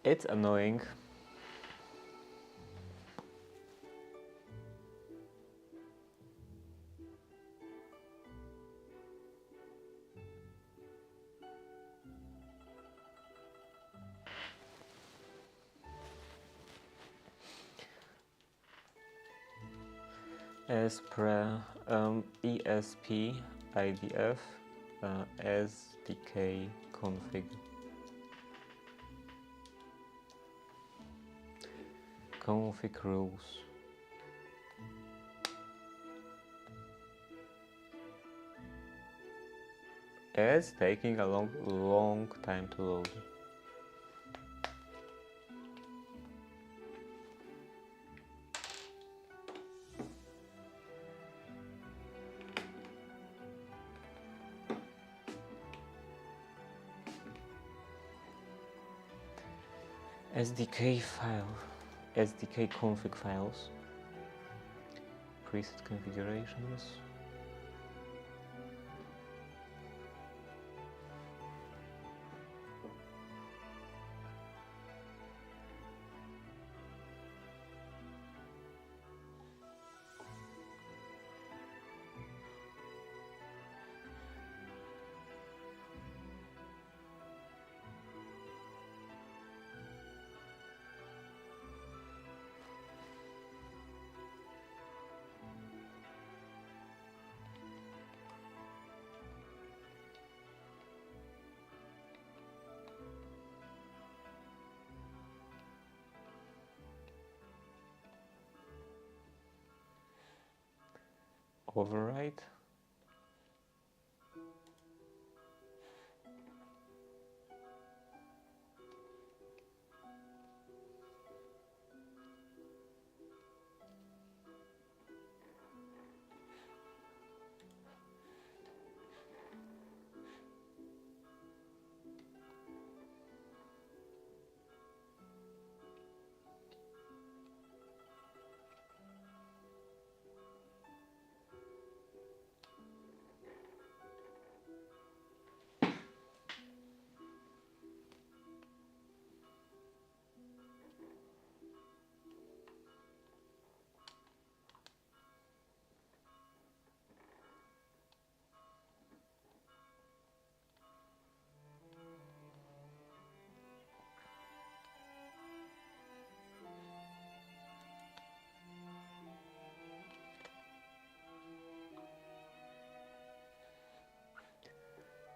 It's annoying. As per ESP-IDF SDK config. Config rules. It's taking a long time to load. SDK file, SDK config files, preset configurations. override.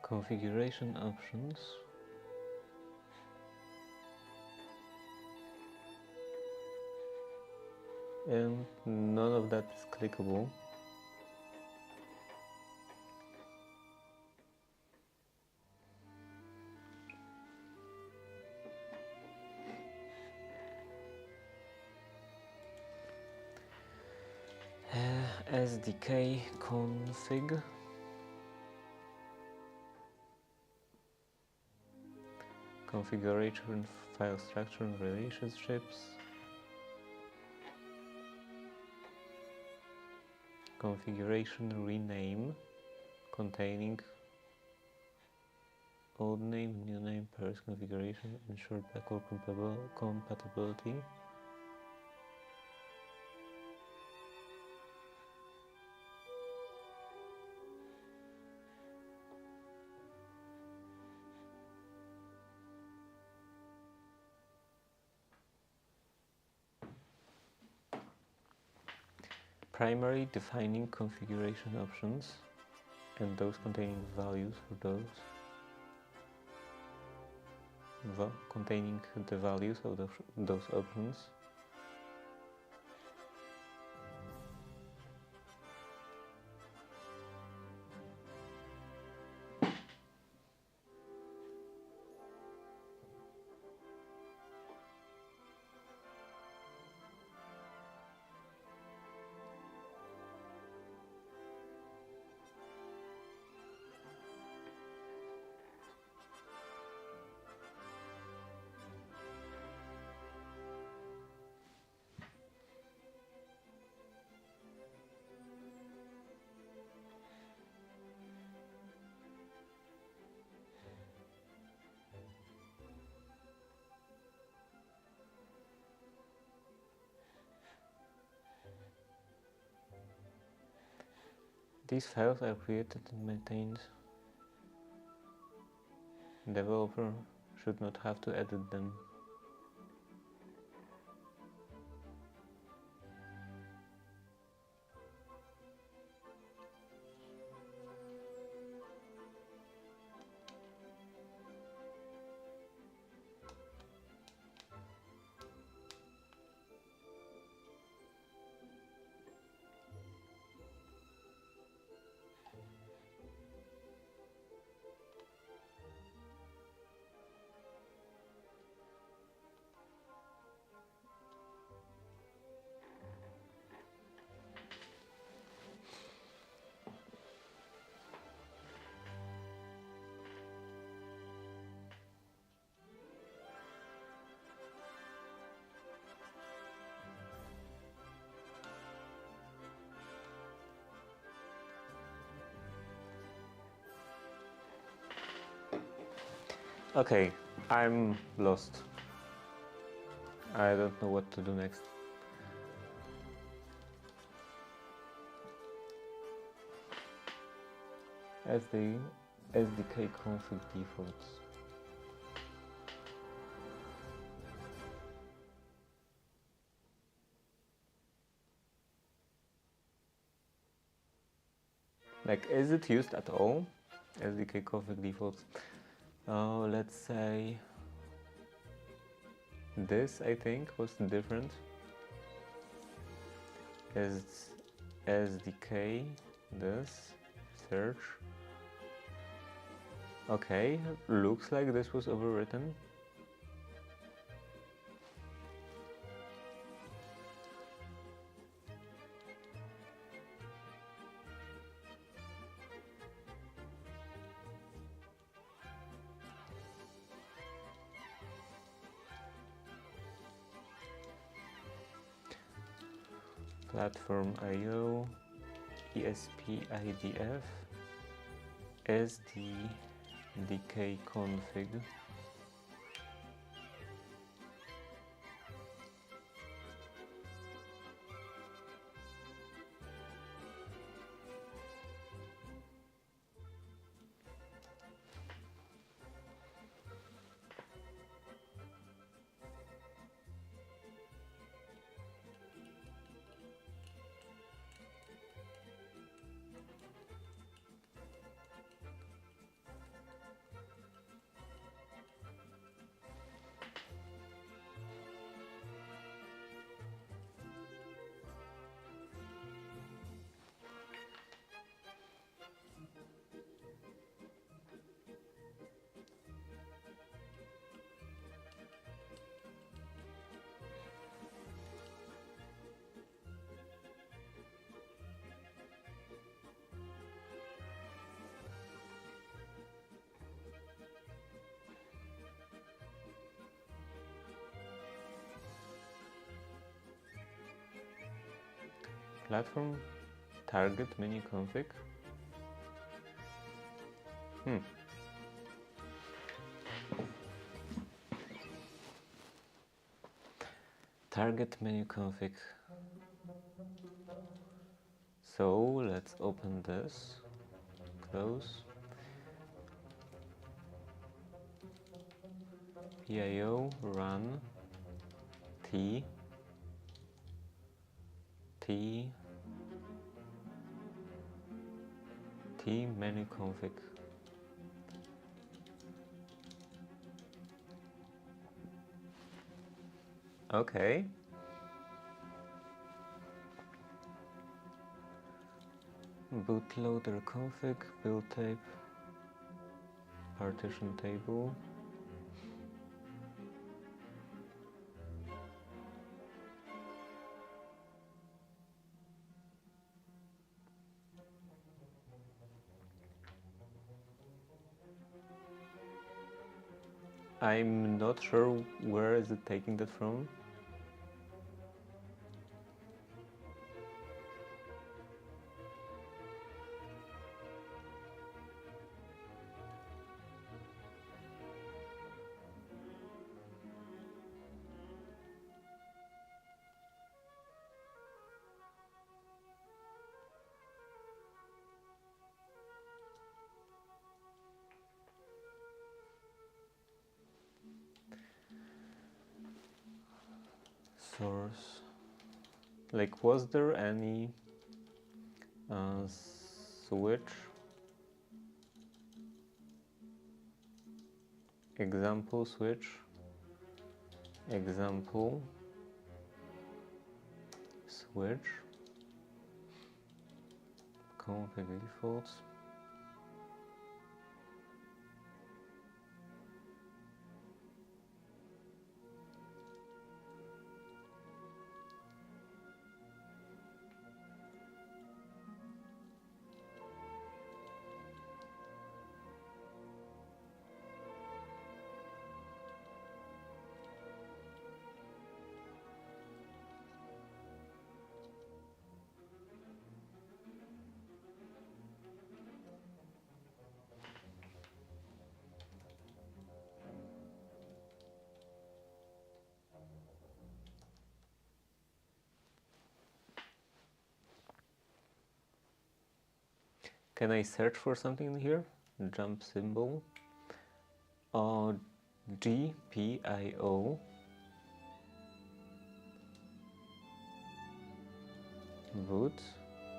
Configuration options. And none of that is clickable. SDK config. Configuration, file structure and relationships. Configuration rename containing old name, new name, pairs configuration, ensure backward compatibility. Primary defining configuration options and those containing values for those. Containing the values of those options. These files are created and maintained. Developer should not have to edit them. Okay, I'm lost. I don't know what to do next. SDK config defaults. Like, is it used at all? SDK config defaults. Let's say this, I think, was different. Is SDK, this, search. Okay, looks like this was overwritten. Platform IO, ESP-IDF, SDK config. Platform target menu config. Target menu config. So let's open this, close. PIO run T menu config. Okay. Bootloader config, build type, partition table. I'm not sure where is it taking that from. Source. Like, was there any switch? Example switch. Example switch. Config defaults. Can I search for something in here? Jump symbol. GPIO. Boot.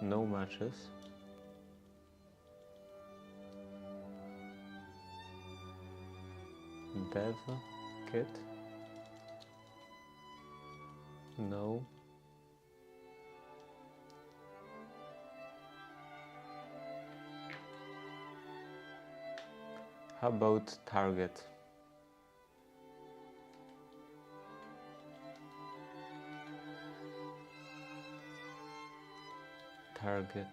No matches. Dev kit. No. How about target? Target.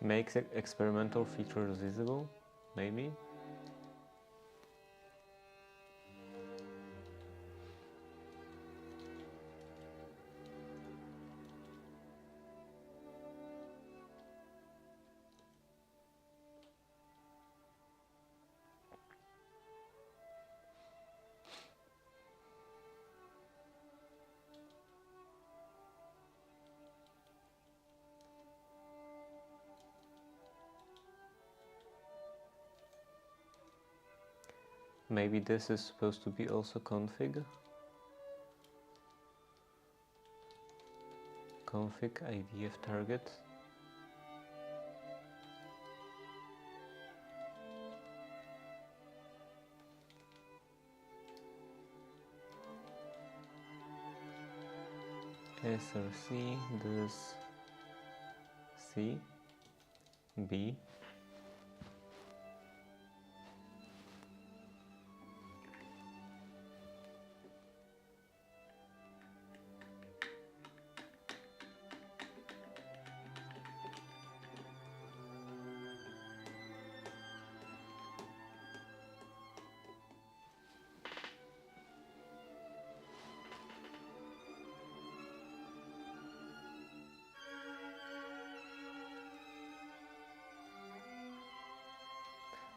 Makes experimental features visible, maybe? Maybe this is supposed to be also config. Config IDF target. SRC, this C, B.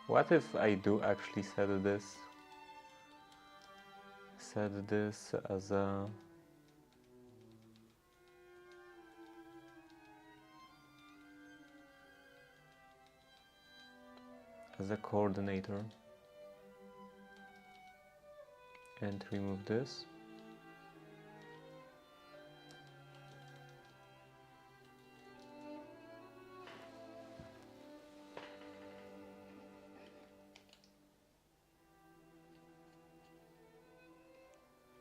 What if I do actually set this as a coordinator and remove this?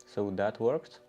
So that worked.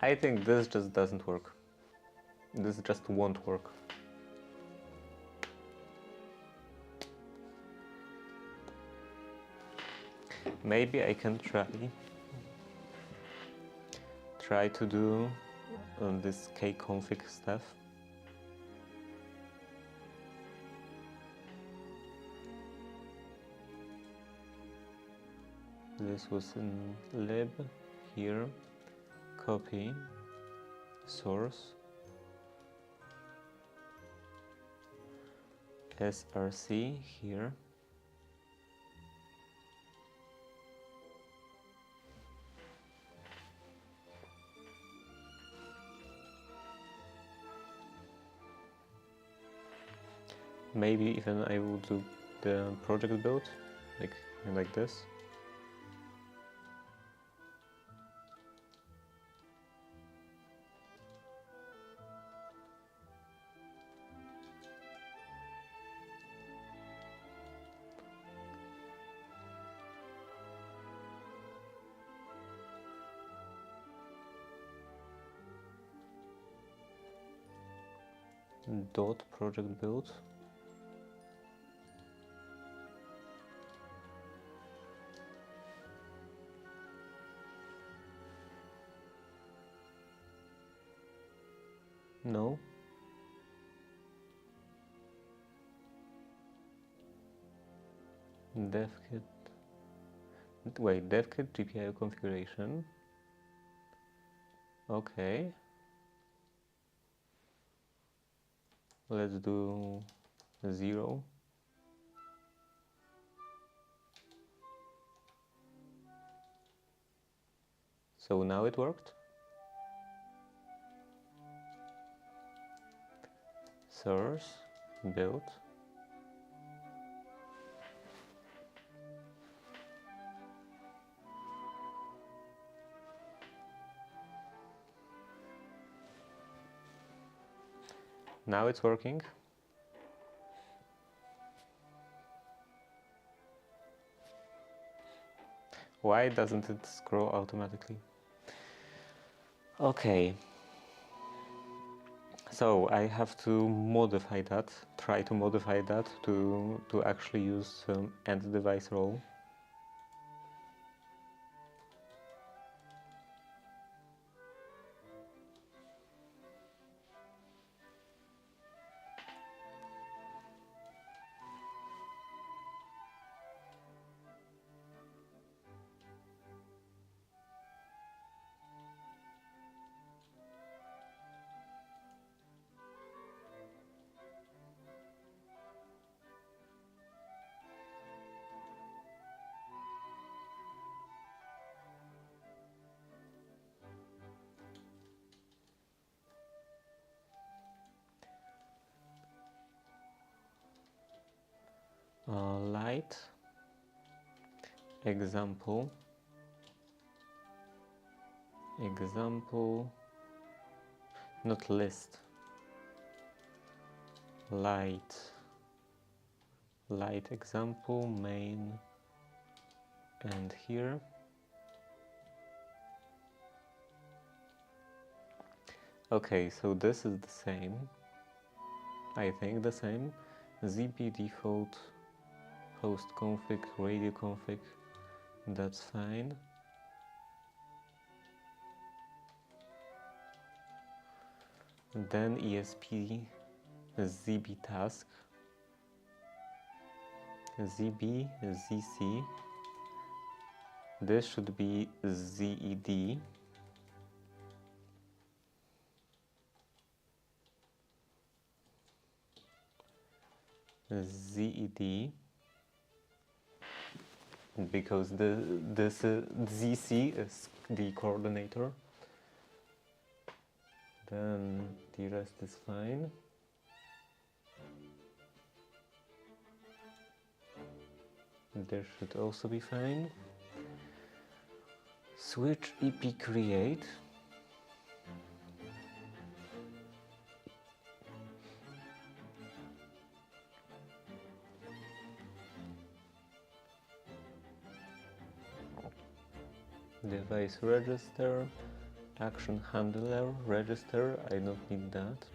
I think this just doesn't work. This just won't work. Maybe I can try to do this kconfig stuff. This was in lib, here, copy, source, src, here, maybe even I will do the project build, like this. Dot project build. No. Devkit. Wait, devkit GPIO configuration. Okay. Let's do 0. So now it worked. Source, build. Now it's working. Why doesn't it scroll automatically? Okay. So I have to modify that, try to modify that to actually use end device role. Light, example, not list, light example, main, and here. Okay, so this is the same, I think the same, Zigbee default, host config, radio config, that's fine. Then ESP Zigbee task, Zigbee ZC, this should be ZED, ZED, because this ZC is the coordinator. Then the rest is fine. There should also be fine. Switch EP create. Device register, action handler register, I don't need that.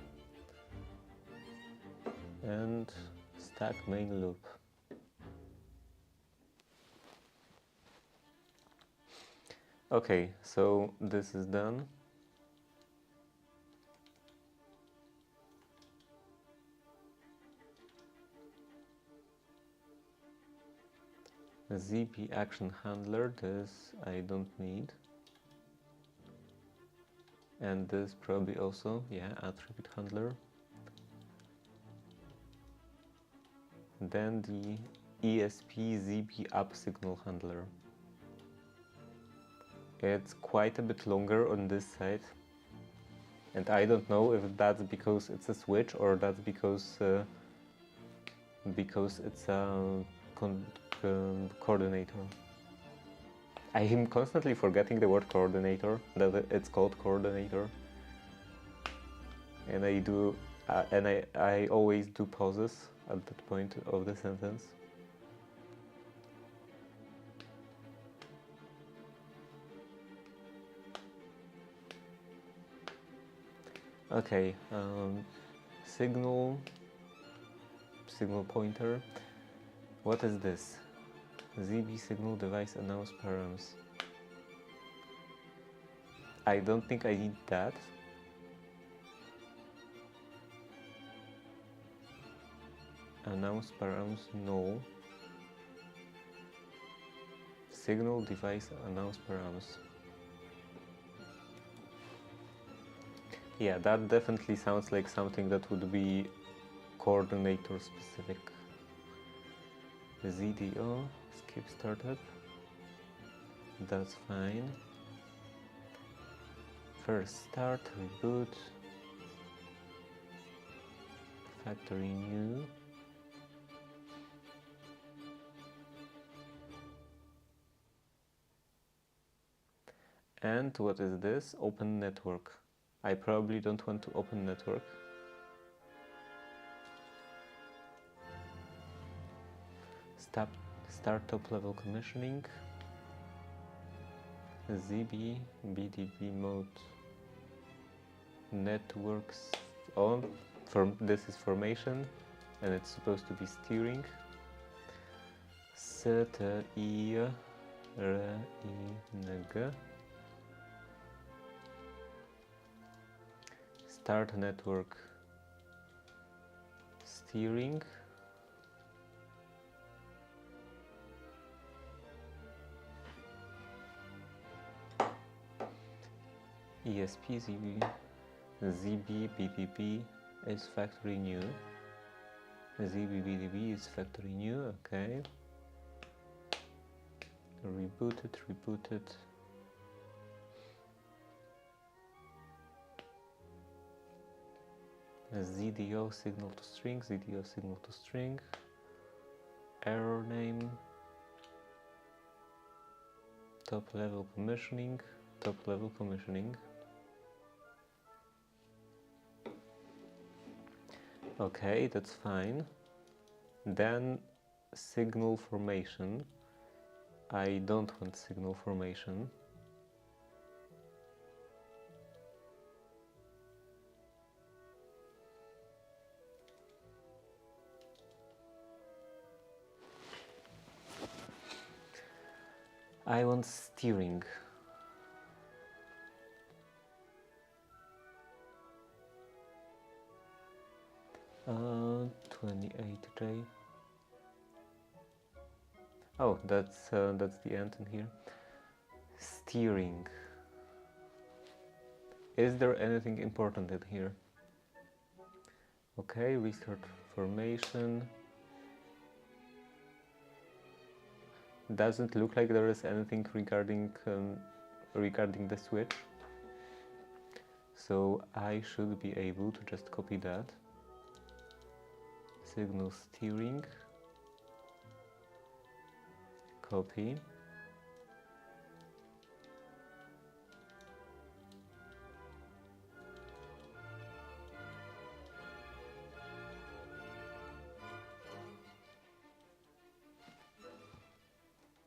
And stack main loop. Okay, so this is done. Zigbee action handler, this I don't need. And this probably also, yeah, attribute handler. Then the ESP Zigbee up signal handler. It's quite a bit longer on this side. And I don't know if that's because it's a switch or that's because it's a coordinator. I am constantly forgetting the word coordinator, that it's called coordinator. And I always do pauses at that point of the sentence. Okay, signal pointer. What is this? Zigbee signal device announce params. I don't think I need that. Announce params, no. Signal device announce params. Yeah, that definitely sounds like something that would be coordinator specific. ZDO, skip startup. That's fine. First start, reboot. Factory new. And what is this? Open network. I probably don't want to open network. Start top level commissioning. Zigbee BDB mode. Networks on. This is formation, and it's supposed to be steering. Set I Start network steering. ESP Zigbee BDB is factory new. Zigbee BDB is factory new, okay. Reboot it. ZDO signal to string, error name, top level commissioning. Okay, that's fine. Then signal formation. I don't want signal formation. I want steering. Uh, 28J. Oh, that's the end in here. Steering. Is there anything important in here? Okay, restart formation. Doesn't look like there is anything regarding the switch. So I should be able to just copy that. Signal steering. Copy.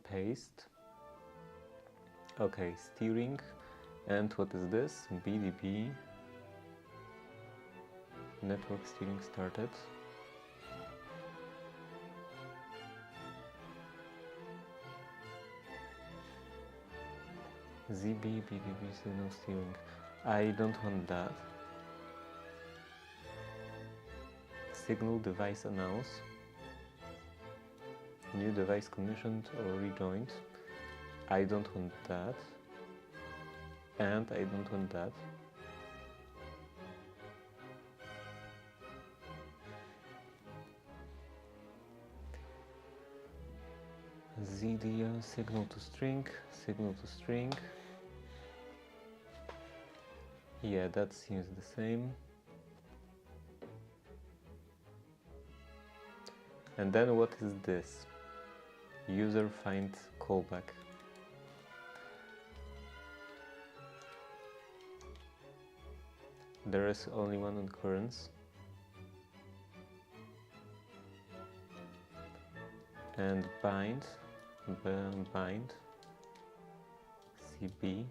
Paste. Okay, steering. And what is this? BDB. Network steering started. Zigbee BDB signal steering. I don't want that. Signal device announce. New device commissioned or rejoined. I don't want that. And I don't want that. ZDO, signal to string, signal to string. Yeah, that seems the same. And then what is this? User find callback. There is only one occurrence. And bind CB.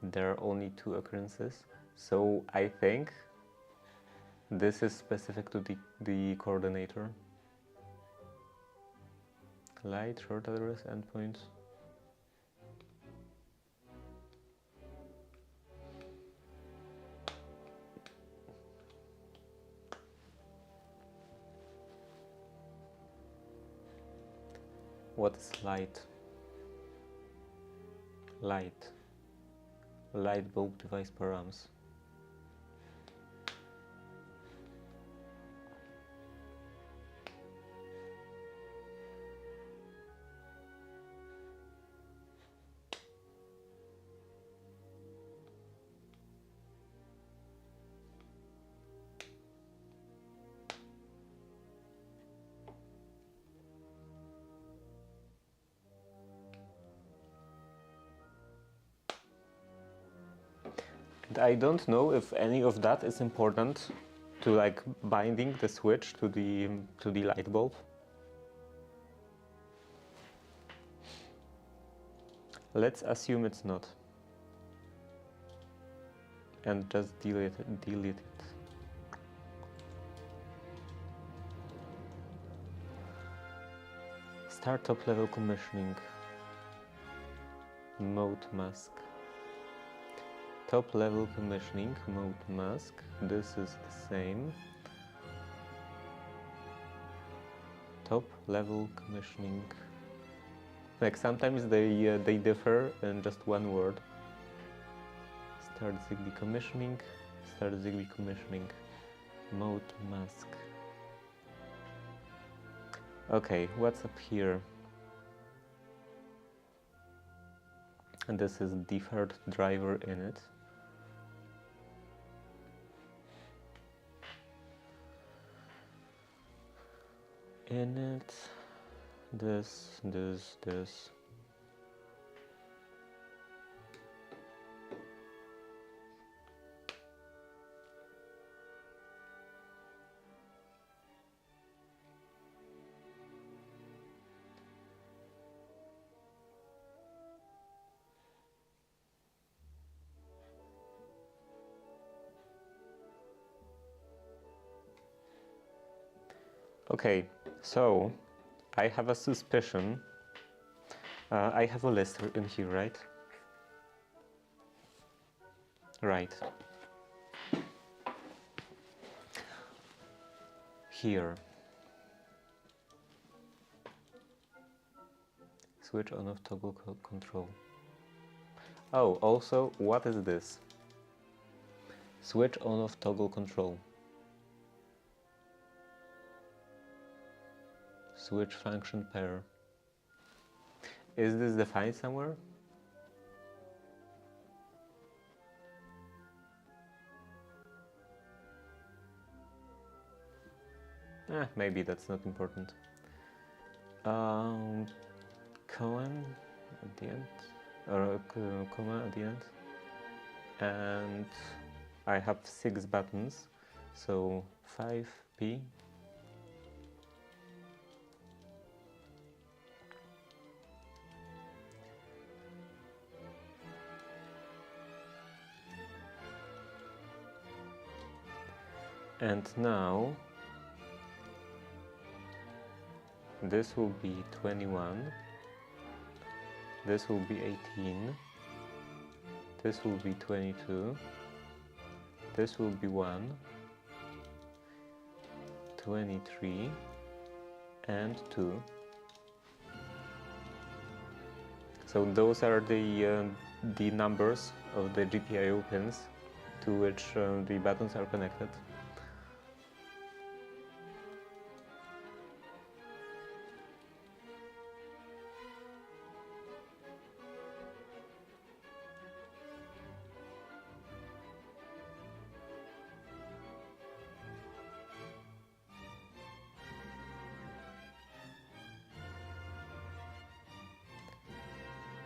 There are only two occurrences, so I think this is specific to the coordinator. Light, short address, endpoint. What is light? Light. Light bulb device params. I don't know if any of that is important to like binding the switch to the light bulb. Let's assume it's not. And just delete it. Start top level commissioning. Mode mask. Top level commissioning, mode mask. This is the same. Top level commissioning. Like sometimes they differ in just one word. Start Zigbee commissioning. Start Zigbee commissioning. Mode mask. Okay, what's up here? And this is deferred driver in it. In it, this. Okay, so I have a suspicion. I have a list in here, right? Right. Here. Switch on off toggle control. Oh, also, what is this? Switch on off toggle control. Switch function pair. Is this defined somewhere? Maybe that's not important. Colon at the end, or comma at the end, and I have 6 buttons, so 5p. And now this will be 21, this will be 18, this will be 22, this will be 1, 23, and 2. So those are the numbers of the GPIO pins to which the buttons are connected.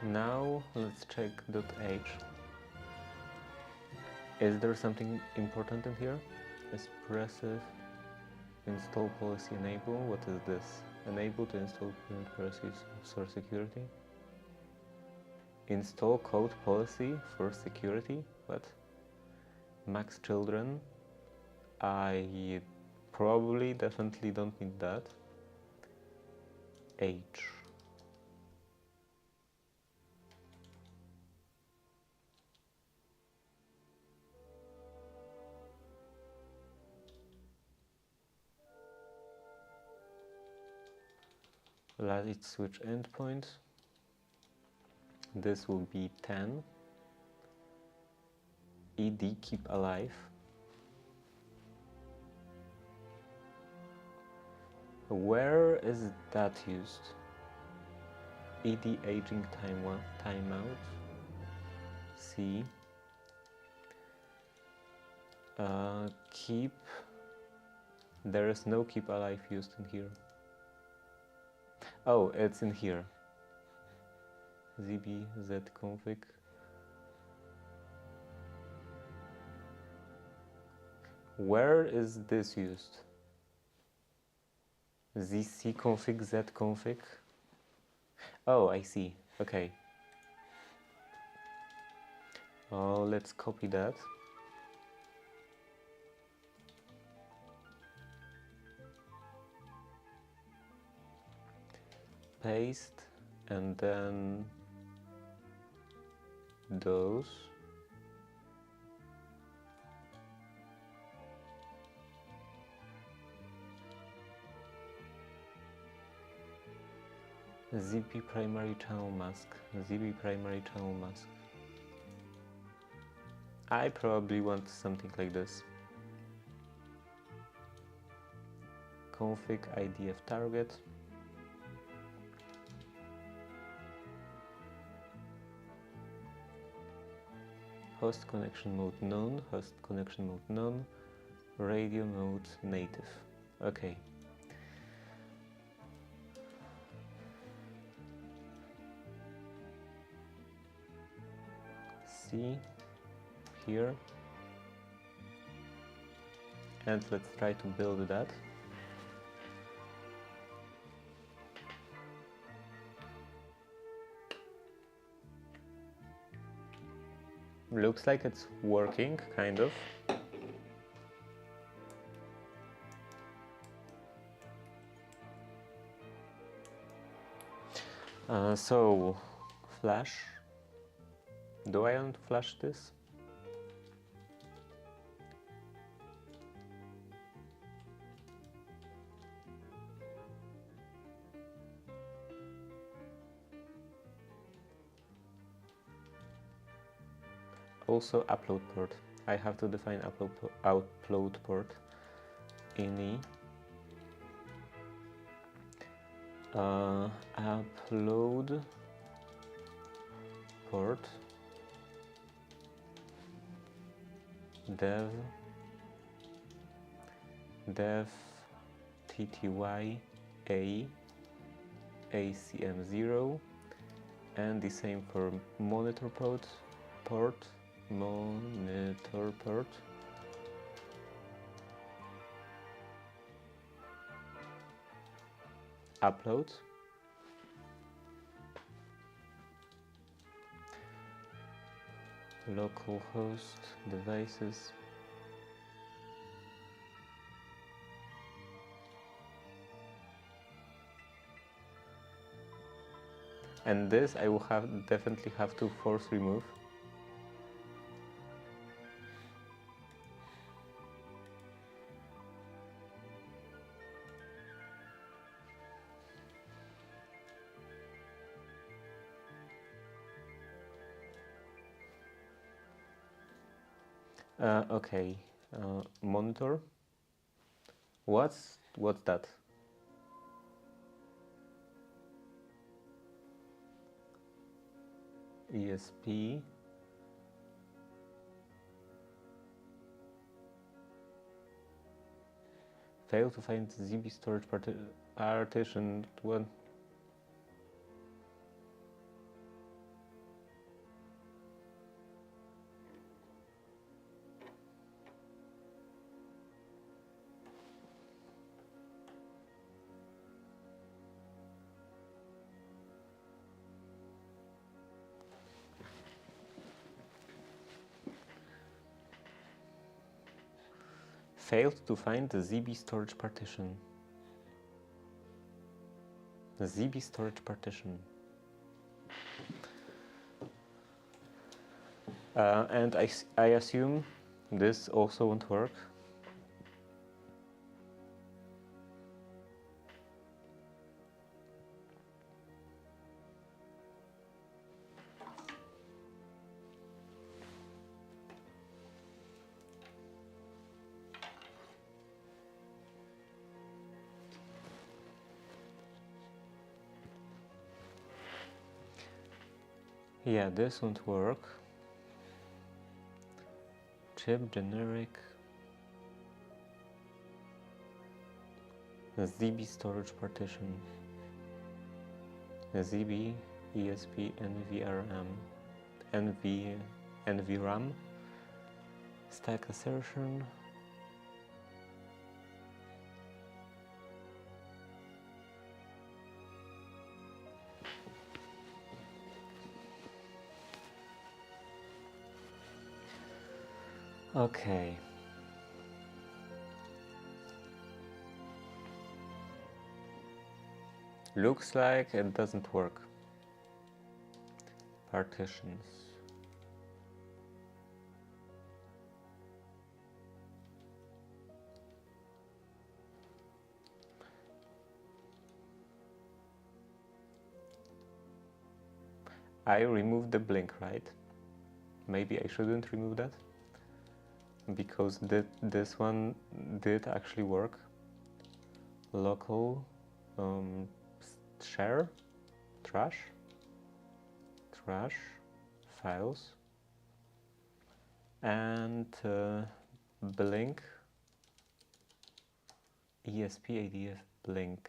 Now let's check .h. Is there something important in here? Expressive install policy enable. What is this? Enable to install current policies for security. Install code policy for security. What? Max children. I probably definitely don't need that. H. Light switch endpoint. This will be 10. ED keep alive. Where is that used? ED aging timeout. C. Keep. There is no keep alive used in here. Oh, it's in here. Zigbee zconfig. Where is this used? zcconfig, zconfig. Oh, I see. Okay. Oh, let's copy that. Paste, and then those. Zigbee primary channel mask. Zigbee primary channel mask. I probably want something like this. Config IDF target. Host connection mode none, host connection mode none, radio mode native. Okay. C here. And let's try to build that. Looks like it's working, kind of. So, flash. Do I want to flash this? Also upload port. I have to define upload port. Ini. Upload port. Dev tty a acm0, and the same for monitor port. Monitor port. Upload. Localhost devices. And this I will definitely have to force remove. Okay, monitor. What's that? ESP. Failed to find Zigbee storage partition. One. Failed to find the Zigbee storage partition. The Zigbee storage partition. And I assume this also won't work. Yeah, this won't work. Chip generic. Zigbee storage partition. Zigbee, ESP, NVRAM. Stack assertion. Okay. Looks like it doesn't work. Partitions. I removed the blink, right? Maybe I shouldn't remove that, because this one did actually work. Local share trash files and blink ESP-IDF blink.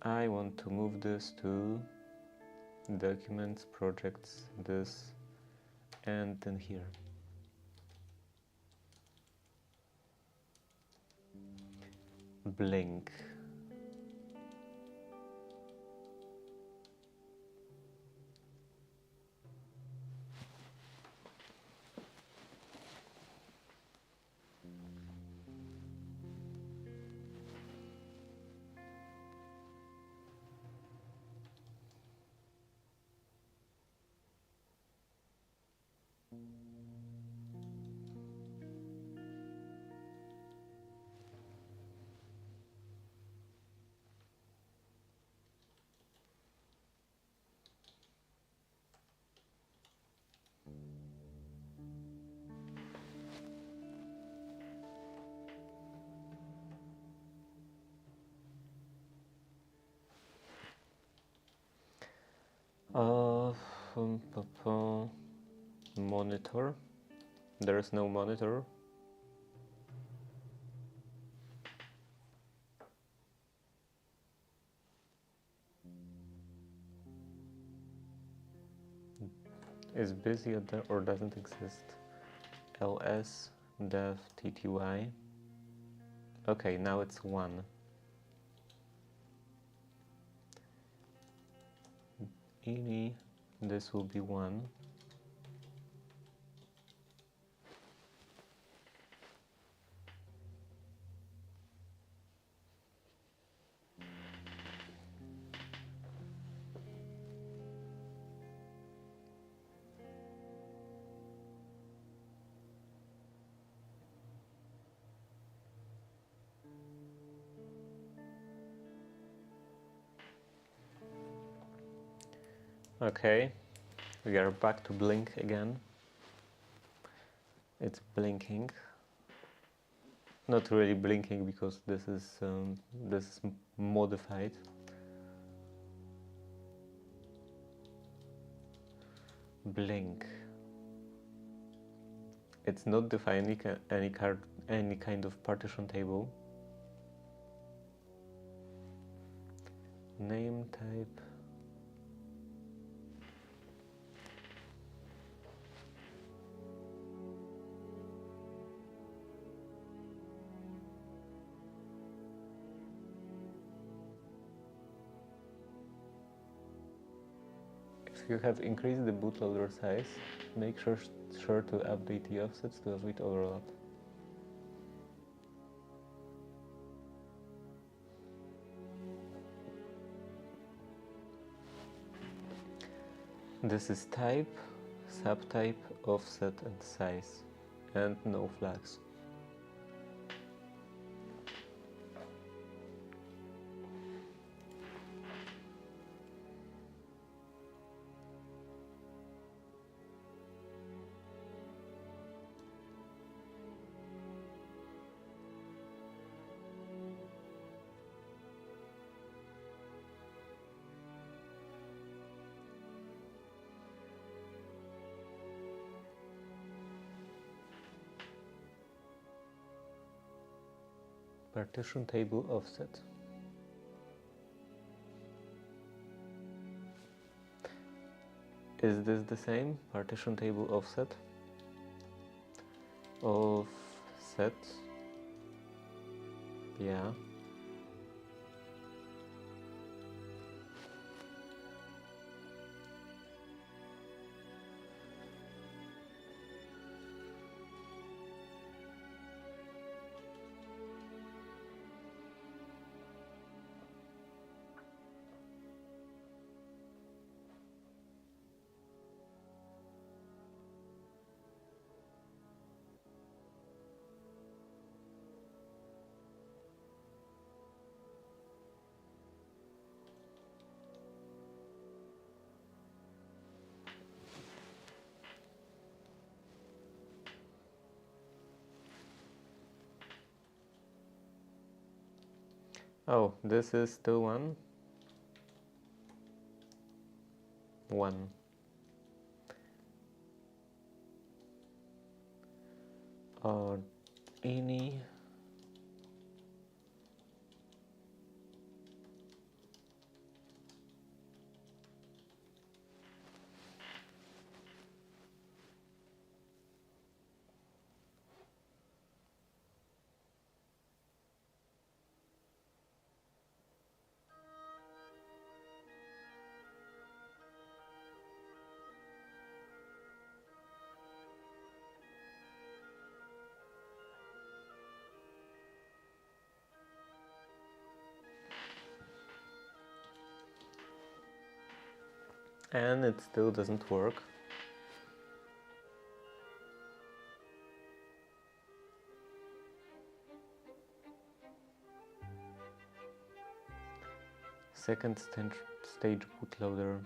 I want to move this to documents, projects, this, and then here. Blink. Monitor. There is no monitor. Is busy or doesn't exist. ls dev tty. Okay, now it's 1. ini, this will be 1. Okay, we are back to blink again. It's blinking. Not really blinking because this is modified. Blink. It's not defining any kind of partition table. Name type. If you have increased the bootloader size, make sure to update the offsets to avoid overlap. This is type, subtype, offset and size, and no flags. Partition table offset. Is this the same? Partition table offset? Offset. Yeah. Oh, this is still one. Or any and it still doesn't work. Second stage bootloader.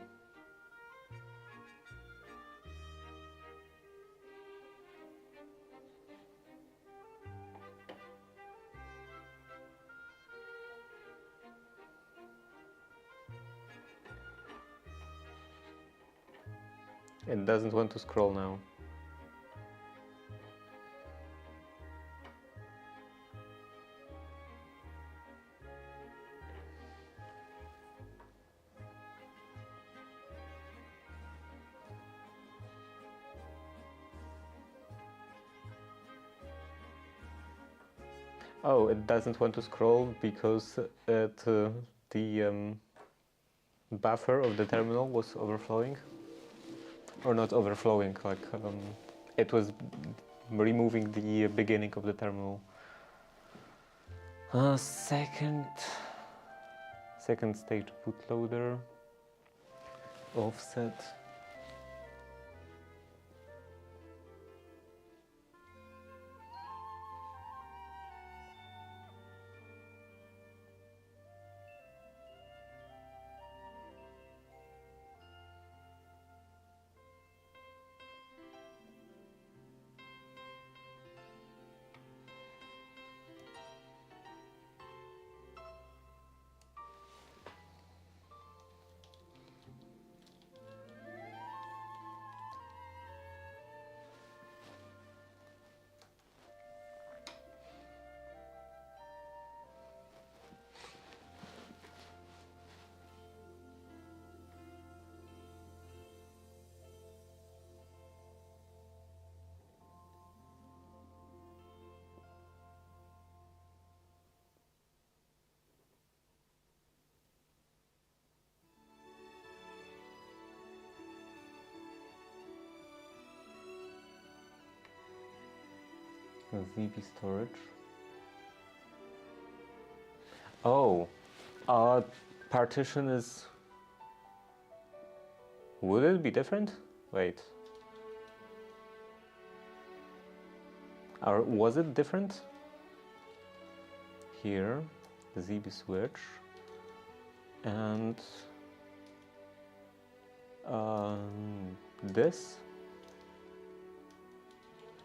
It doesn't want to scroll now. Oh, it doesn't want to scroll because the buffer of the terminal was overflowing. Or not overflowing, like it was removing the beginning of the terminal. Second stage bootloader. Offset. Zigbee storage. Oh, partition is... Would it be different? Wait. Or was it different? Here, Zigbee switch, and this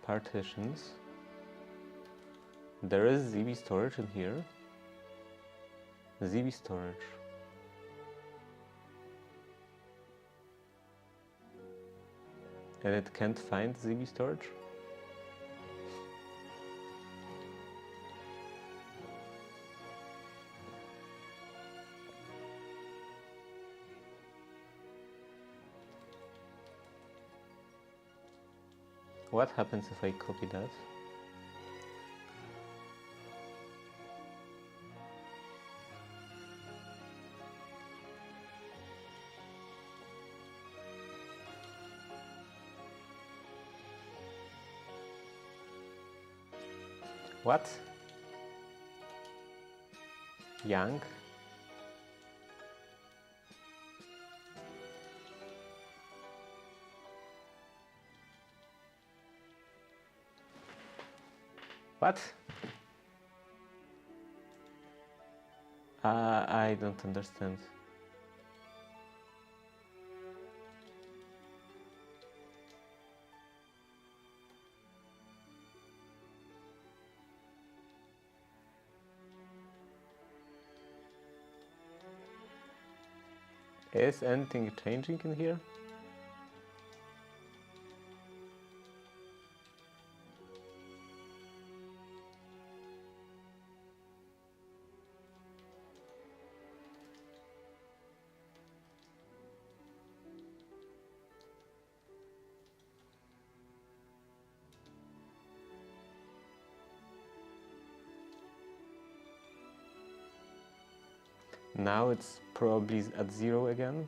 partitions. There is Zigbee storage in here. Zigbee storage. And it can't find Zigbee storage? What happens if I copy that? What? Yang? What? I don't understand. Is anything changing in here? Now it's probably at 0 again.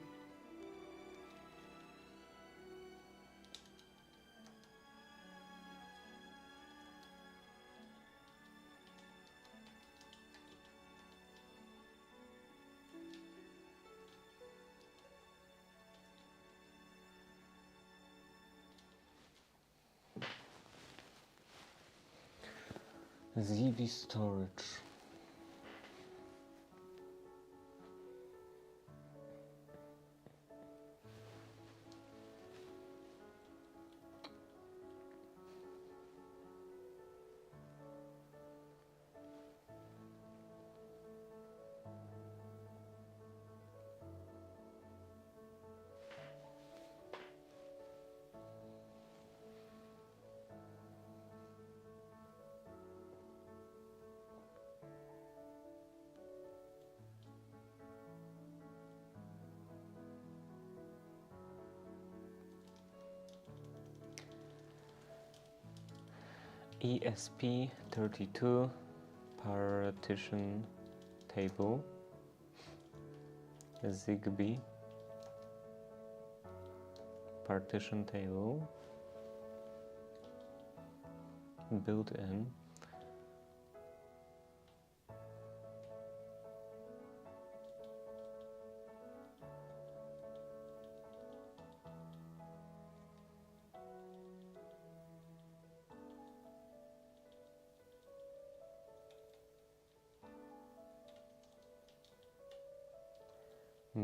Zigbee storage. ESP32 partition table, Zigbee partition table, built in.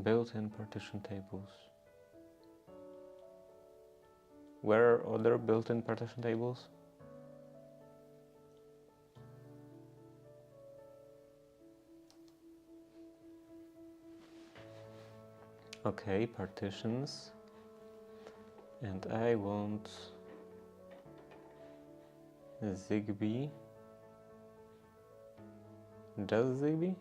Built-in partition tables. Where are other built-in partition tables? Okay, partitions. And I want Zigbee. Just Zigbee?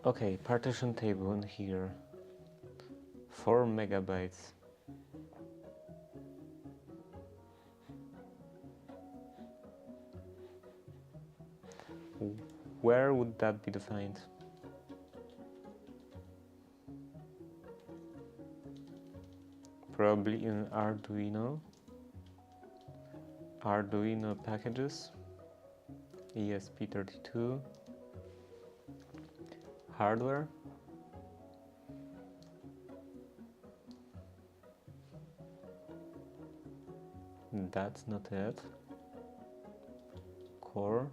Okay, partition table in here. 4 megabytes. Where would that be defined? Probably in Arduino. Arduino packages. ESP32. Hardware. That's not it. Core.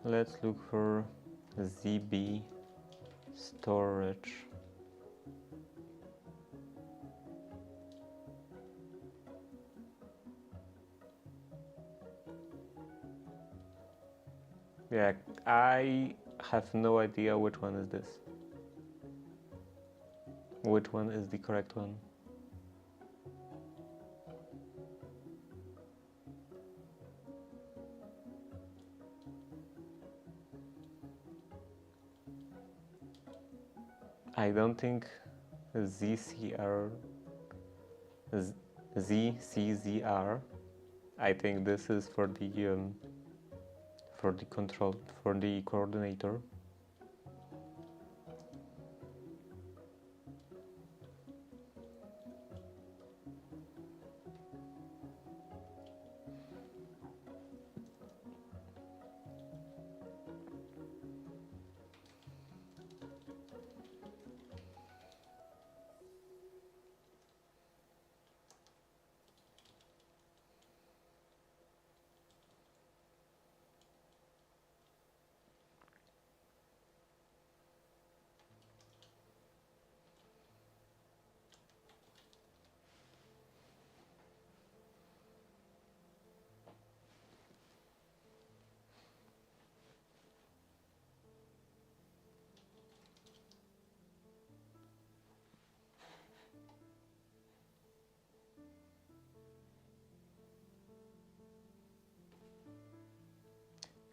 Let's look for Zigbee storage. Yeah, I have no idea which one is this. Which one is the correct one? I don't think ZCR, ZCZR. I think this is for the control, for the coordinator.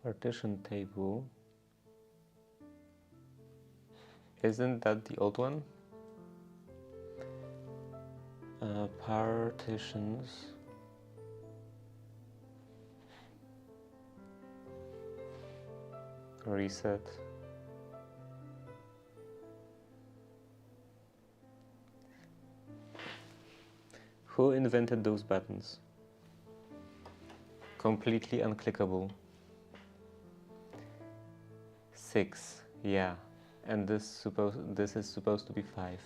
Partition table. Isn't that the old one? Partitions. Reset. Who invented those buttons? Completely unclickable. 6, yeah. And this is supposed to be 5.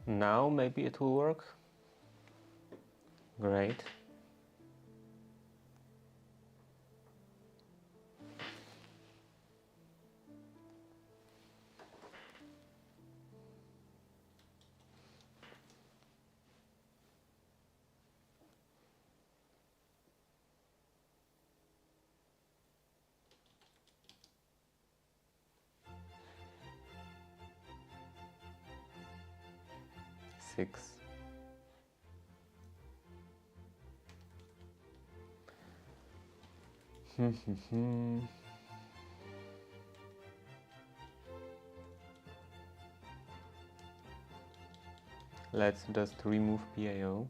Now maybe it will work. Great. Six. Let's just remove PIO.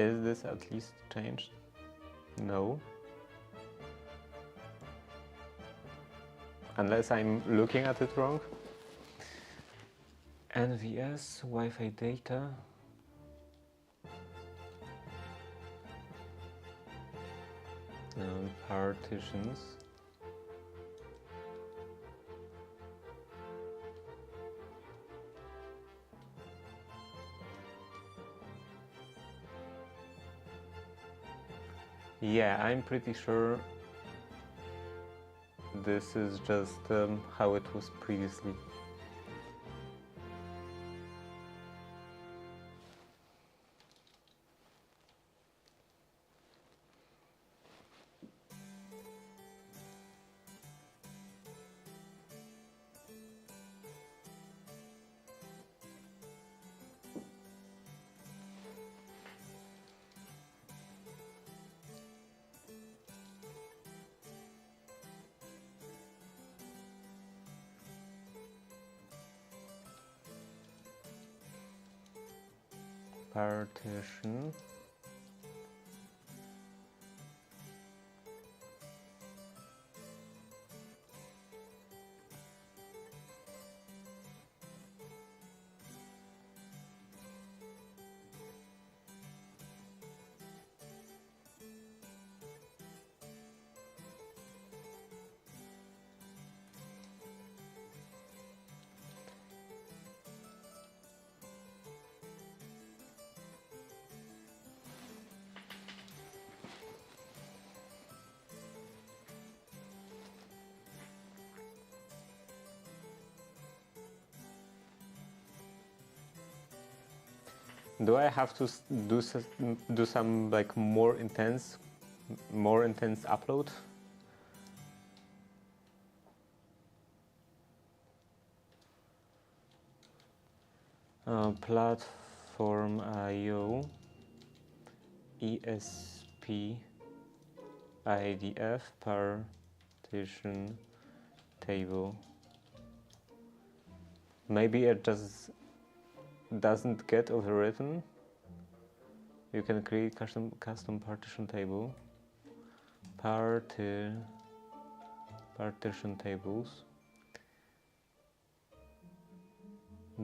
Is this at least changed? No. Unless I'm looking at it wrong. NVS, Wi-Fi data. Partitions. Yeah, I'm pretty sure this is just how it was previously. Partition. Do I have to do some like more intense upload? Platform IO ESP-IDF partition table. Maybe it just doesn't get overwritten. You can create custom partition table. Partition tables.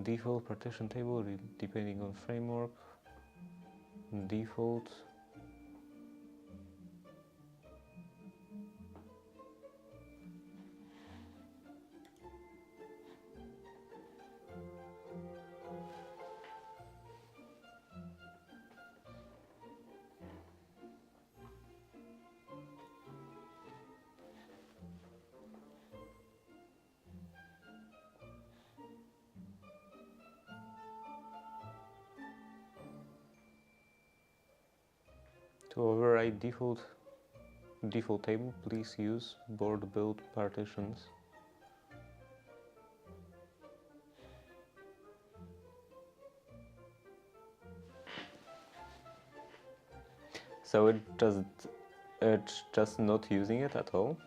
Default partition table depending on framework. Default. To override default table, please use board build partitions. So it's just not using it at all.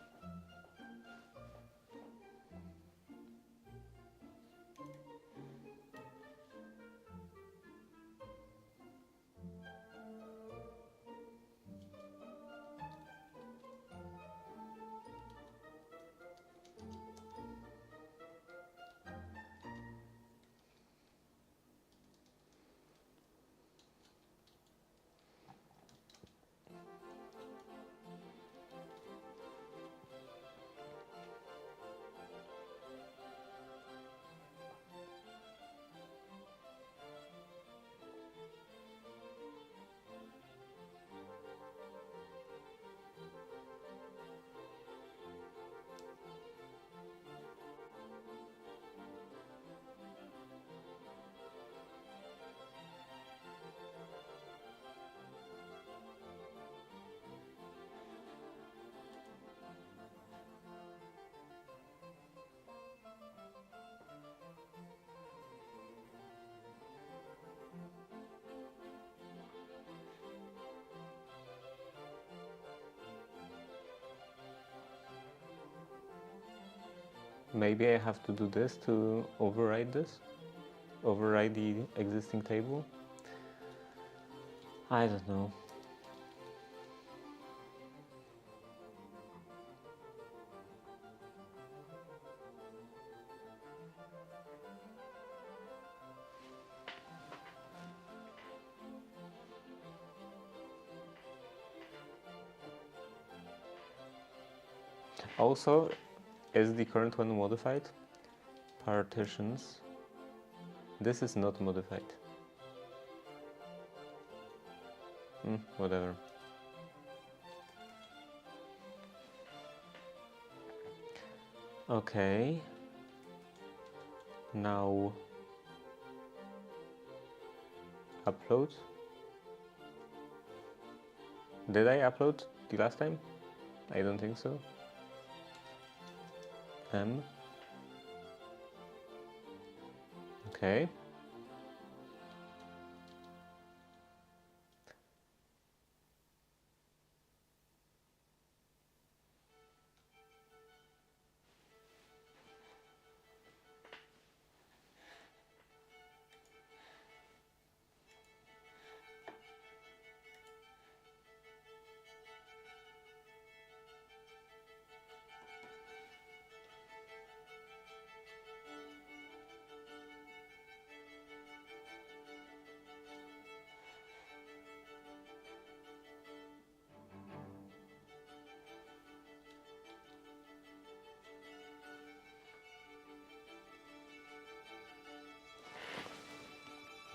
Maybe I have to do this to override the existing table. I don't know. Also, is the current one modified? Partitions. This is not modified. Whatever. Okay. Now upload. Did I upload the last time? I don't think so. M. Okay.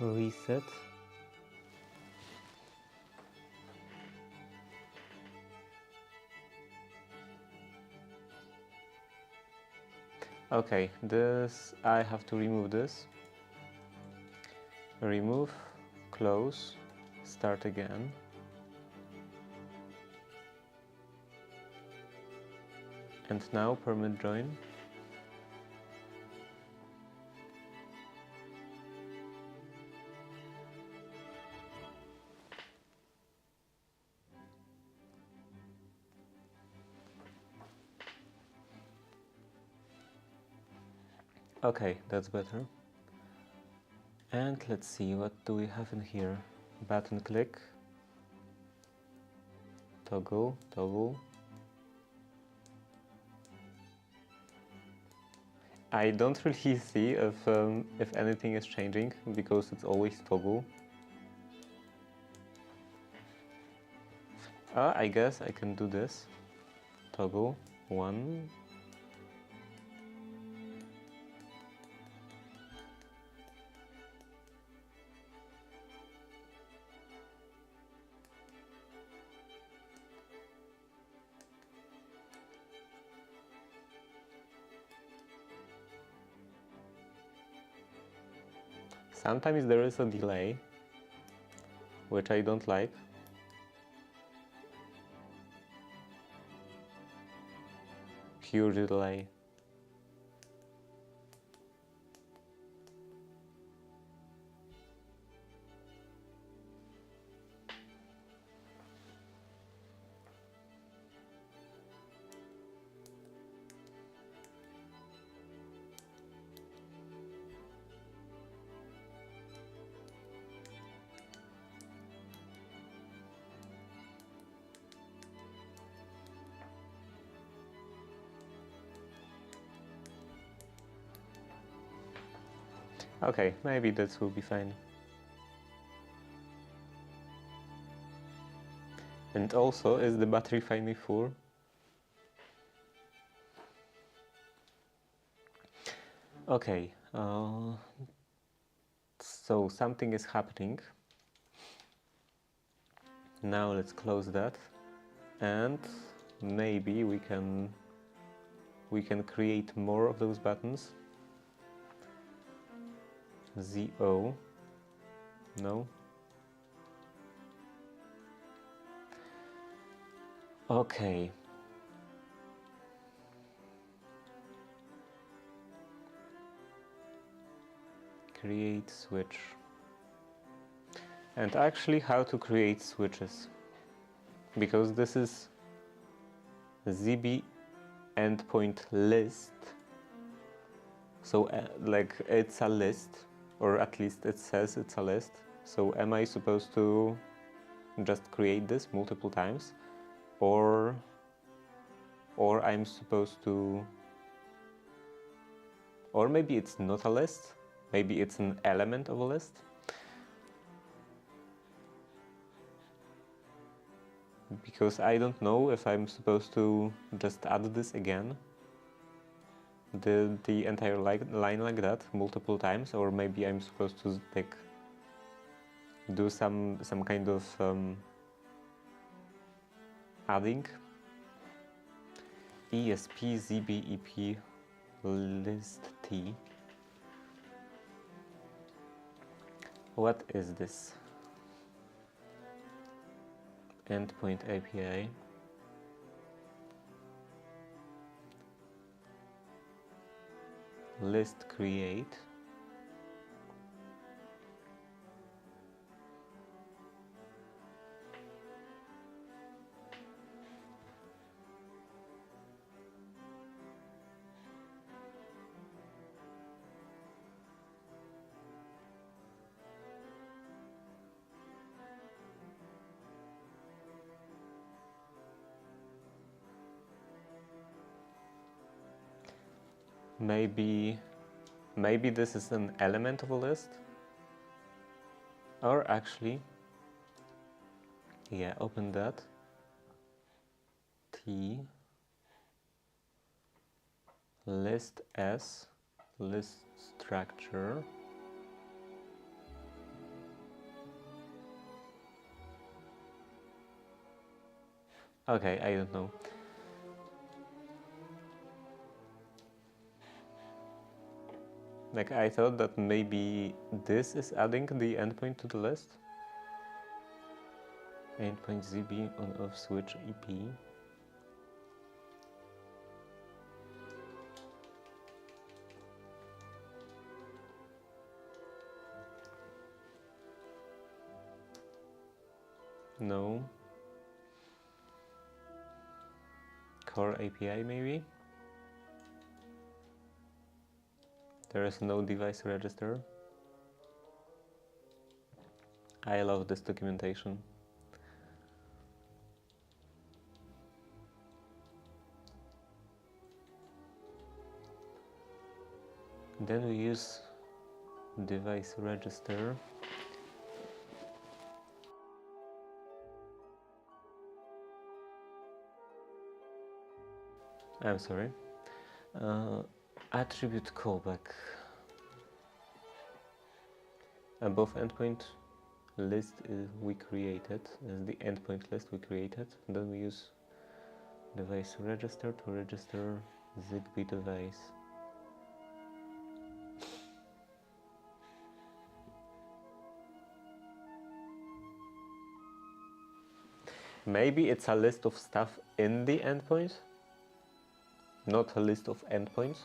Reset. Okay, this, I have to remove this. Remove, close, start again. And now permit join. Okay, that's better. And let's see, what do we have in here? Button click, toggle, toggle. I don't really see if anything is changing, because it's always toggle. I guess I can do this. Toggle, 1. Sometimes there is a delay, which I don't like. Huge delay. Okay, maybe this will be fine. And also, is the battery finally full? Okay, so something is happening. Now let's close that, and maybe we can create more of those buttons. ZO. No. Okay. Create switch. And actually how to create switches. Because this is Zigbee endpoint list. So like it's a list, or at least it says it's a list. So am I supposed to just create this multiple times, or I'm supposed to, or maybe it's not a list, maybe it's an element of a list. Because I don't know if I'm supposed to just add this again, the entire line like that multiple times, or maybe I'm supposed to like do some kind of adding. ESP Zigbee EP list T. What is this? Endpoint API. List create. Maybe this is an element of a list, or actually, yeah, open that. T list S list structure. Okay, I don't know. Like, I thought that maybe this is adding the endpoint to the list. Endpoint Zigbee on off switch EP. No. Core API maybe? There is no device register. I love this documentation. Then we use device register. I'm sorry. Attribute callback. Above endpoint list we created, is the endpoint list we created. And then we use device register to register Zigbee device. Maybe it's a list of stuff in the endpoint, not a list of endpoints.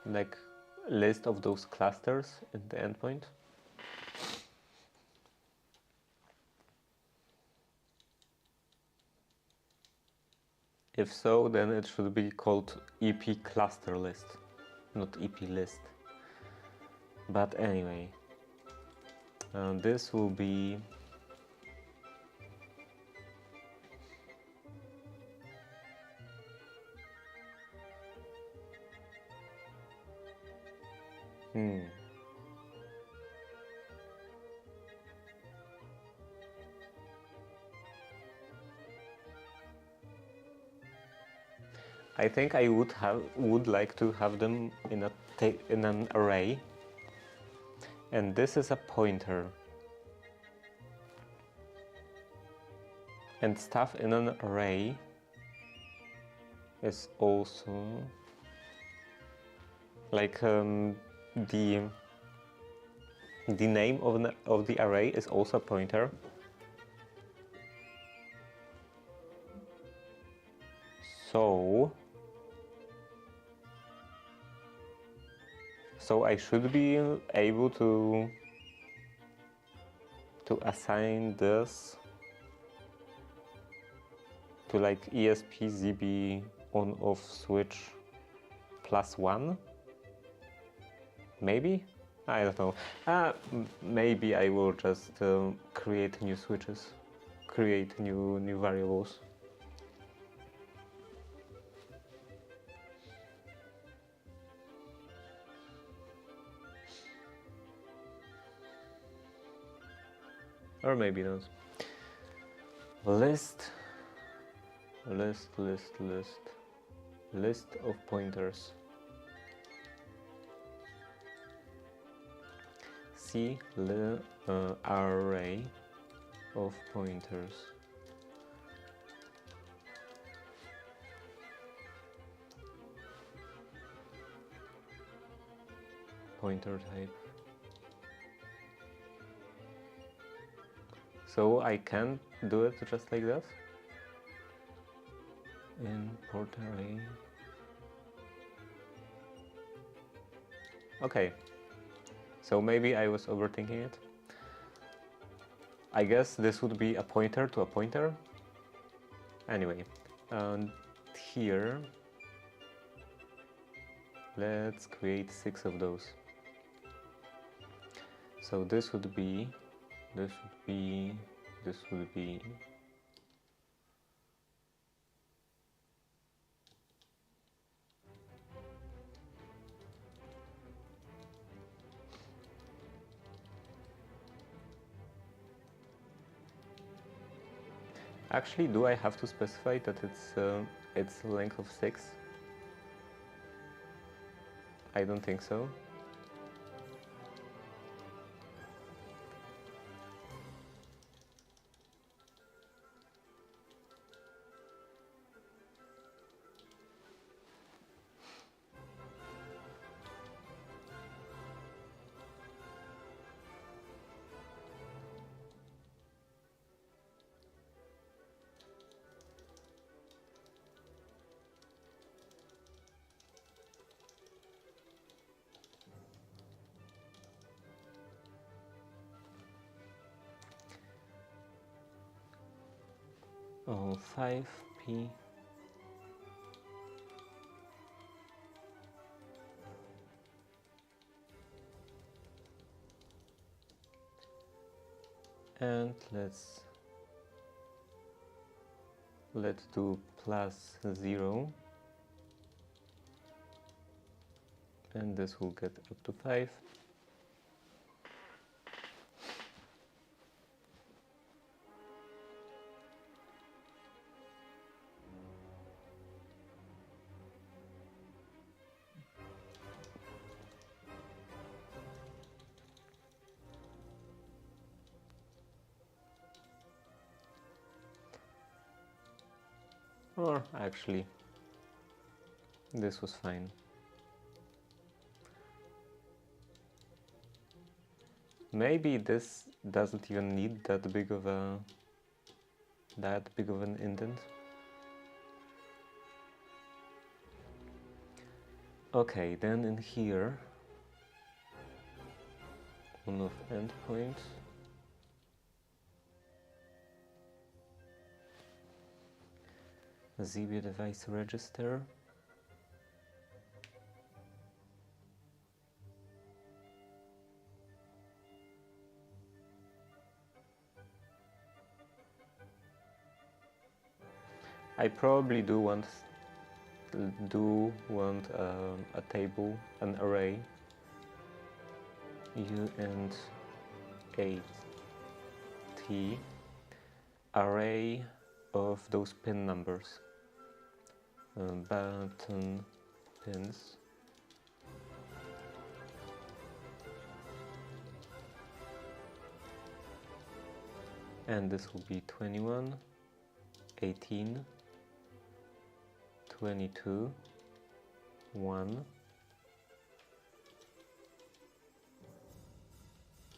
Like list of those clusters in the endpoint. If so, then it should be called EP cluster list, not EP list. But anyway, this will be I think I would like to have them in an array, and this is a pointer, and stuff in an array is also like the name of the array is also a pointer. So So I should be able to assign this to like ESP Zigbee on off switch +1. Maybe? I don't know. Maybe I will just create new switches, create new variables. Or maybe not. List of pointers. See the array of pointers. Pointer type. So I can do it just like that. Import array. Okay. So maybe I was overthinking it. I guess this would be a pointer to a pointer. Anyway, and here let's create 6 of those. So this would be. Actually, do I have to specify that it's length of 6? I don't think so. Oh, 5p. And let's do +0, and this will get up to 5. Or actually, this was fine. Maybe this doesn't even need that big of an indent. Okay, then in here, one of endpoints. Zigbee device register. I probably do want a table, an array, U and 8T, array of those pin numbers, button pins. And this will be 21, 18, 22, 1,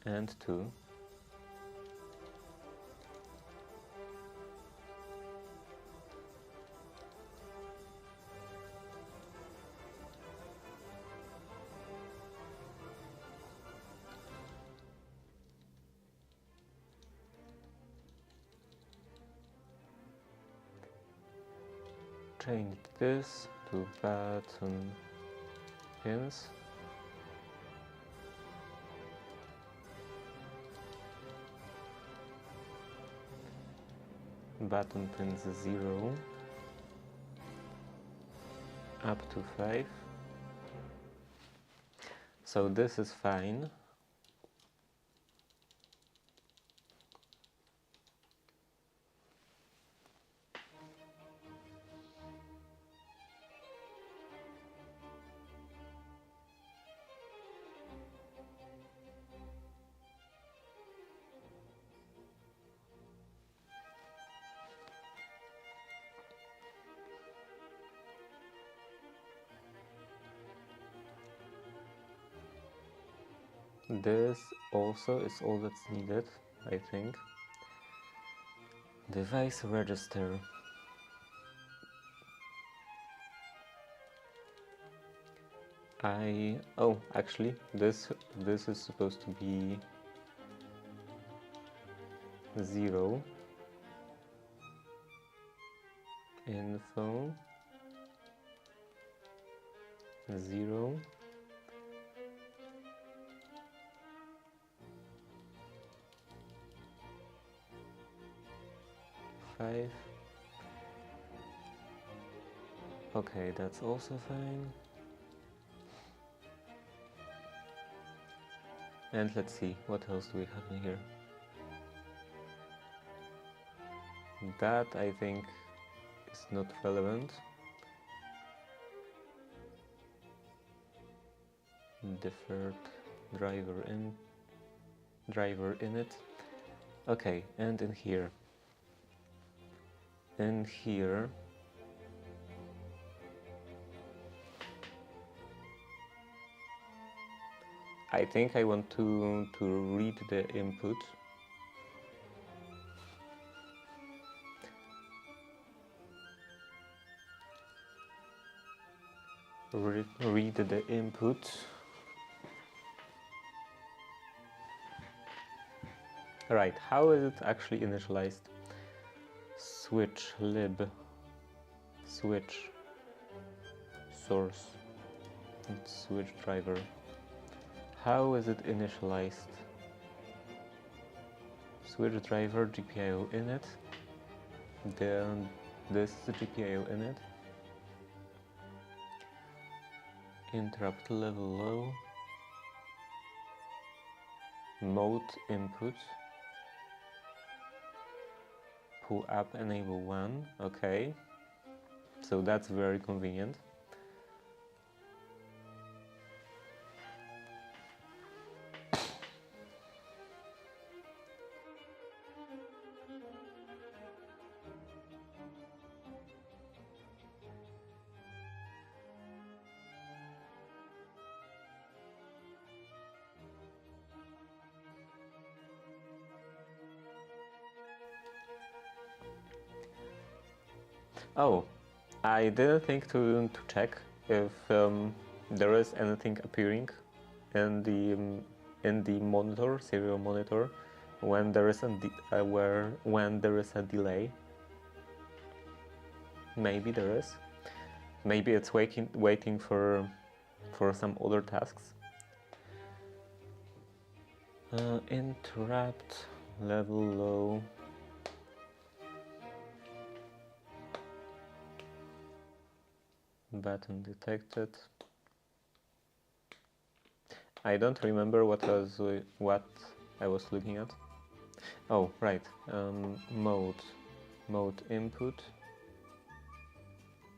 and 2. change this to button pins. Button pins 0 up to 5. So this is fine. This also is all that's needed, I think. Device register. Actually, this is supposed to be 0. Info 0. 5. Okay, that's also fine. And let's see, what else do we have in here? That, I think, is not relevant. Deferred driver init. Okay, and in here. In here, I think I want to read the input. Read the input. Right, how is it actually initialized? Switch lib switch source and switch driver. How is it initialized? Switch driver GPIO init. Then this is the GPIO init. Interrupt level low. Mode input. Pull up enable 1. Okay. So that's very convenient. Oh, I didn't think to check if there is anything appearing in the monitor, serial monitor, when there is when there is a delay. Maybe there is. Maybe it's waiting for some other tasks. Interrupt level low. Button detected. I don't remember what I was looking at. Oh, right. Mode input.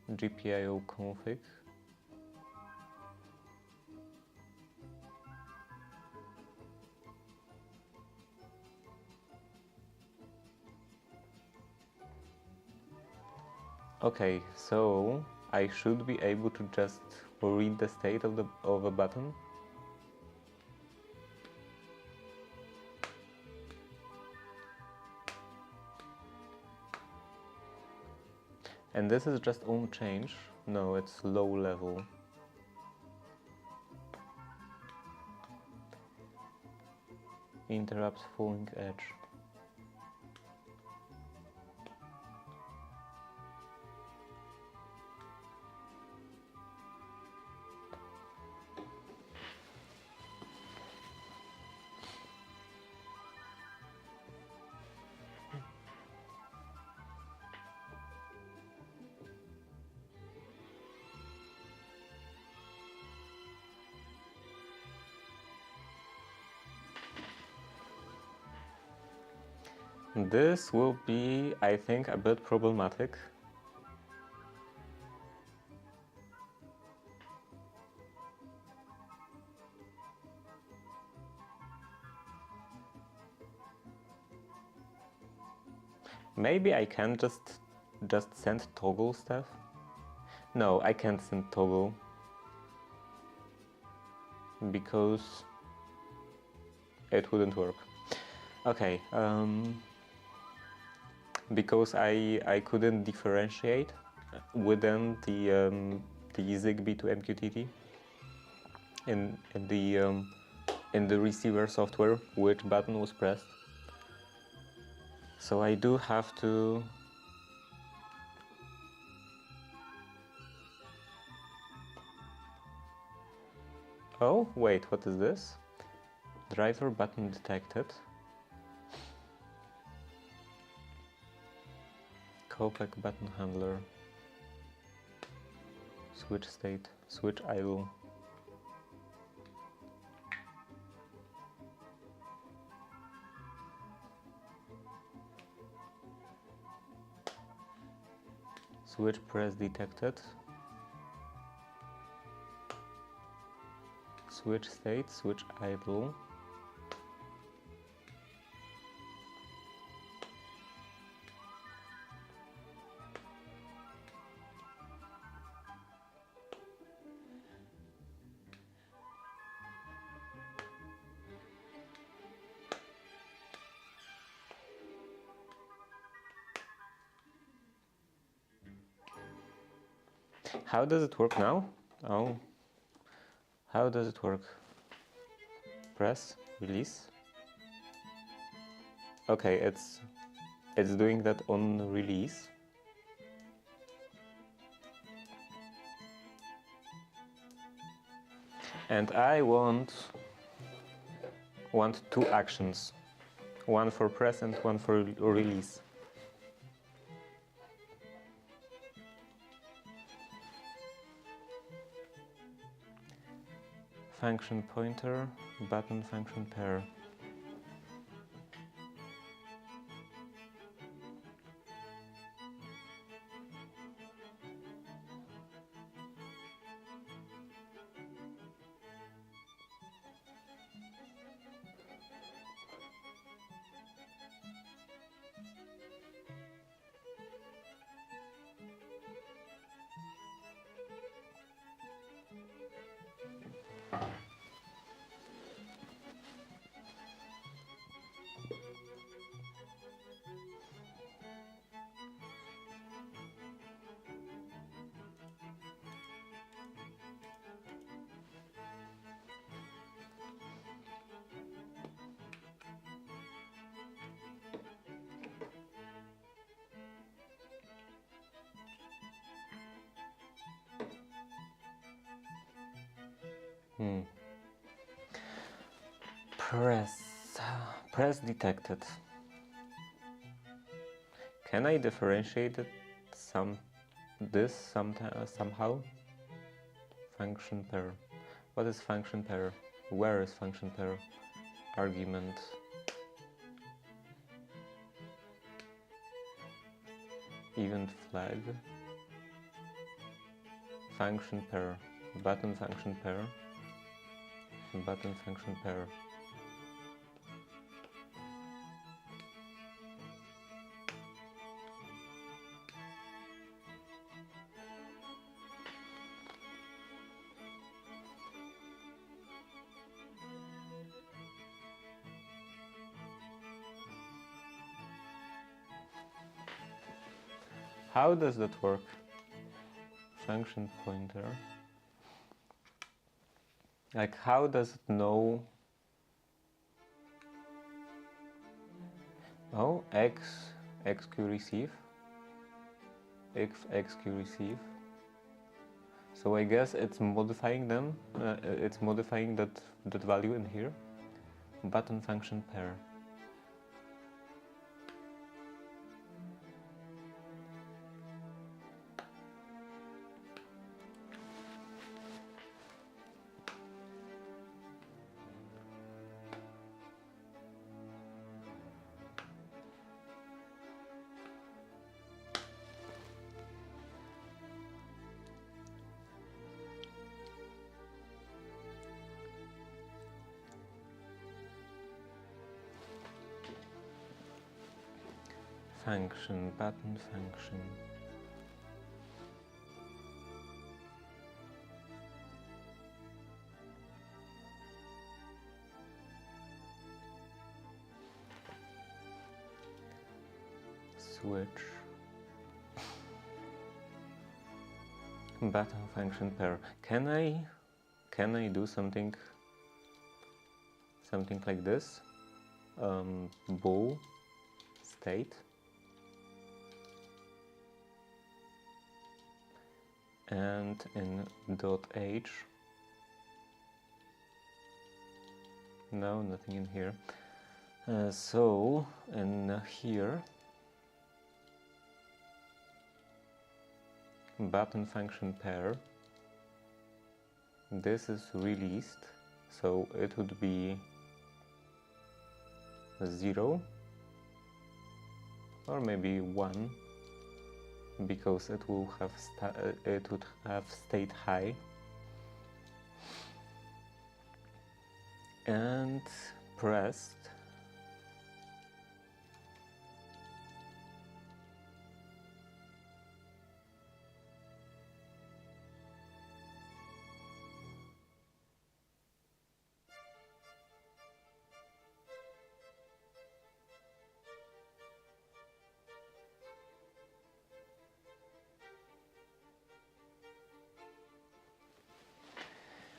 GPIO config. Okay, so I should be able to just read the state of a button. And this is just on change. No, it's low level. Interrupt falling edge. This will be, I think, a bit problematic. Maybe I can just send toggle stuff. No, I can't send toggle because it wouldn't work. Okay, because I couldn't differentiate within the Zigbee to MQTT in the receiver software which button was pressed. So I do have to oh wait, what is this? Driver button detected. Copec button handler. Switch state, switch idle. Switch press detected. Switch state, switch idle. How does it work now? Oh, how does it work? Press, release. Okay, it's doing that on release. And I want two actions, one for press and one for release. Function pointer, button function pair. Press detected. Can I differentiate it somehow? Function pair. What is function pair? Where is function pair? Argument. Event flag. Function pair. Button function pair. Button function pair. How does that work? Function pointer. Like, how does it know? Oh, xq receive. xq receive. So I guess it's modifying them. It's modifying that value in here. Button function pair. function, button function. Switch. Button function pair. Can I do something like this? Bool state and in .h. No, nothing in here. So in here, button function pair, this is released, so it would be 0 or maybe 1, because it would have stayed high, and pressed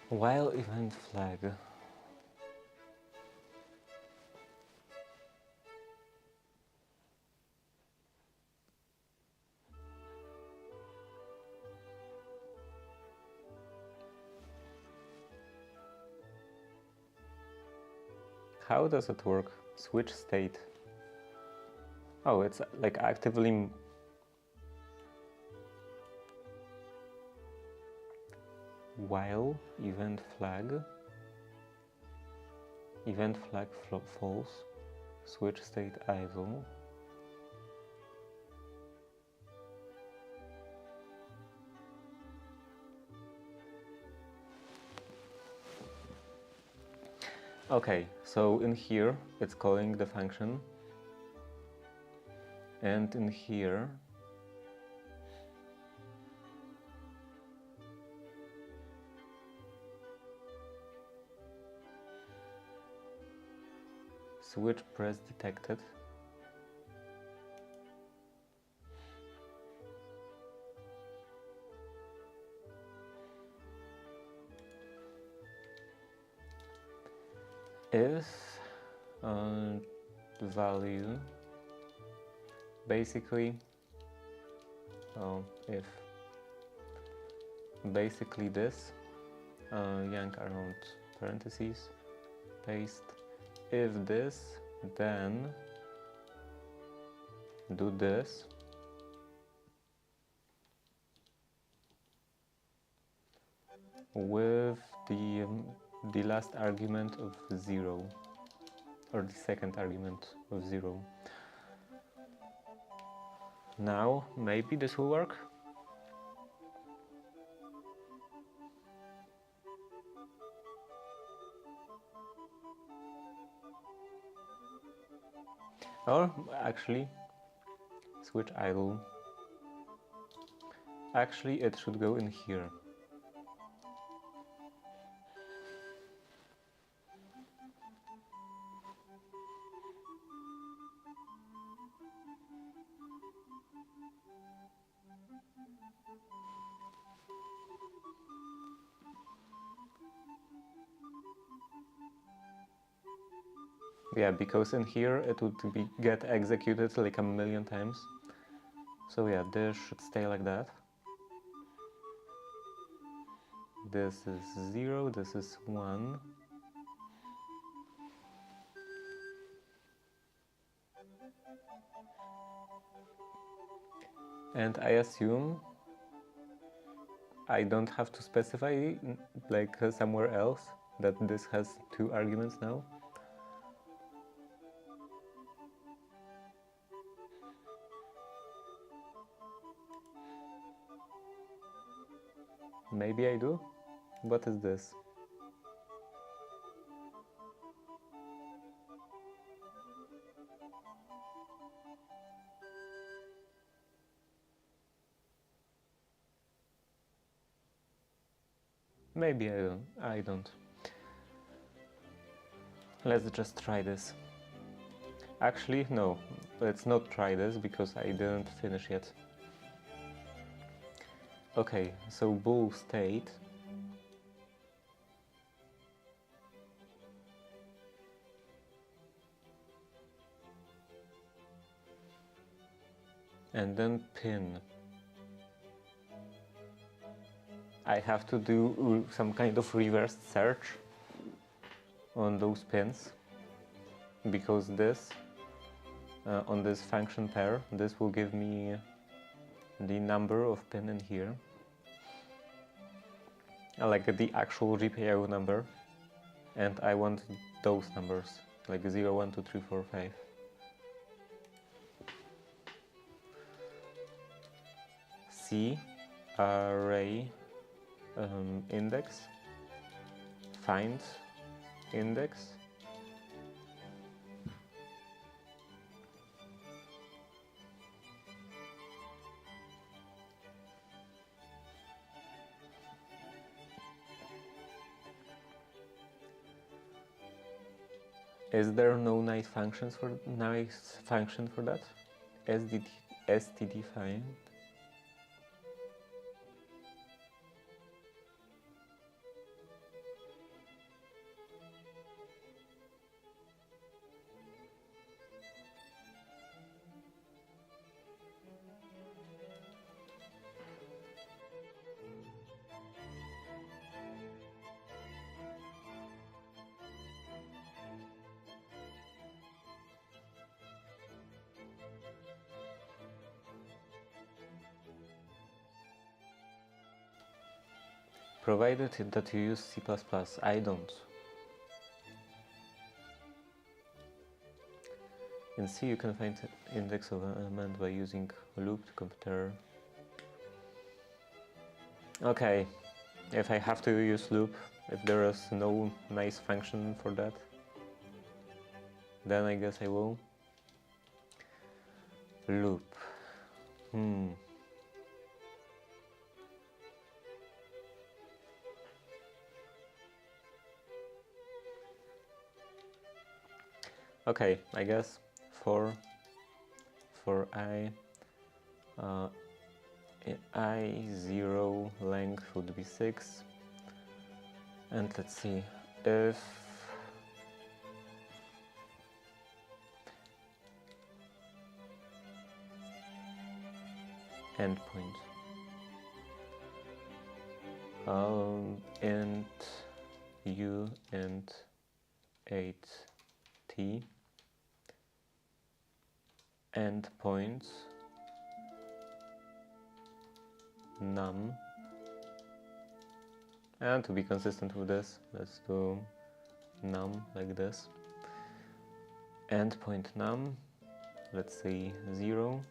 while event flag. How does it work? Switch state. Oh, it's like actively while event flag false, switch state idle. Okay, so in here it's calling the function, and in here switch press detected. If value basically if basically this yank around parentheses, paste. If this, then do this. With the last argument of 0, or the second argument of 0. Now maybe this will work. Or actually, switch idle. Actually, it should go in here. Yeah, because in here it would get executed like a million times. So yeah, this should stay like that. This is 0, this is 1. And I assume I don't have to specify like somewhere else that this has 2 arguments now. Maybe I do? What is this? Maybe I don't. Let's just try this. Actually, no, let's not try this because I didn't finish yet. Okay, so bool state and then pin. I have to do some kind of reverse search on those pins, because this, on this function pair, this will give me the number of pin in here, like the actual GPIO number, and I want those numbers, like 0, 1, 2, 3, 4, 5. C array index, find index, is there no nice function for that? STD find. Provided that you use C++, I don't. In C you can find index of an element by using loop to compare. Okay, if I have to use loop, if there is no nice function for that, then I guess I will. Loop. Okay, I guess for I0 length would be 6, and let's see, if endpoint int u and 8t endpoints num, and to be consistent with this, let's do num like this. Endpoint num, let's say 0,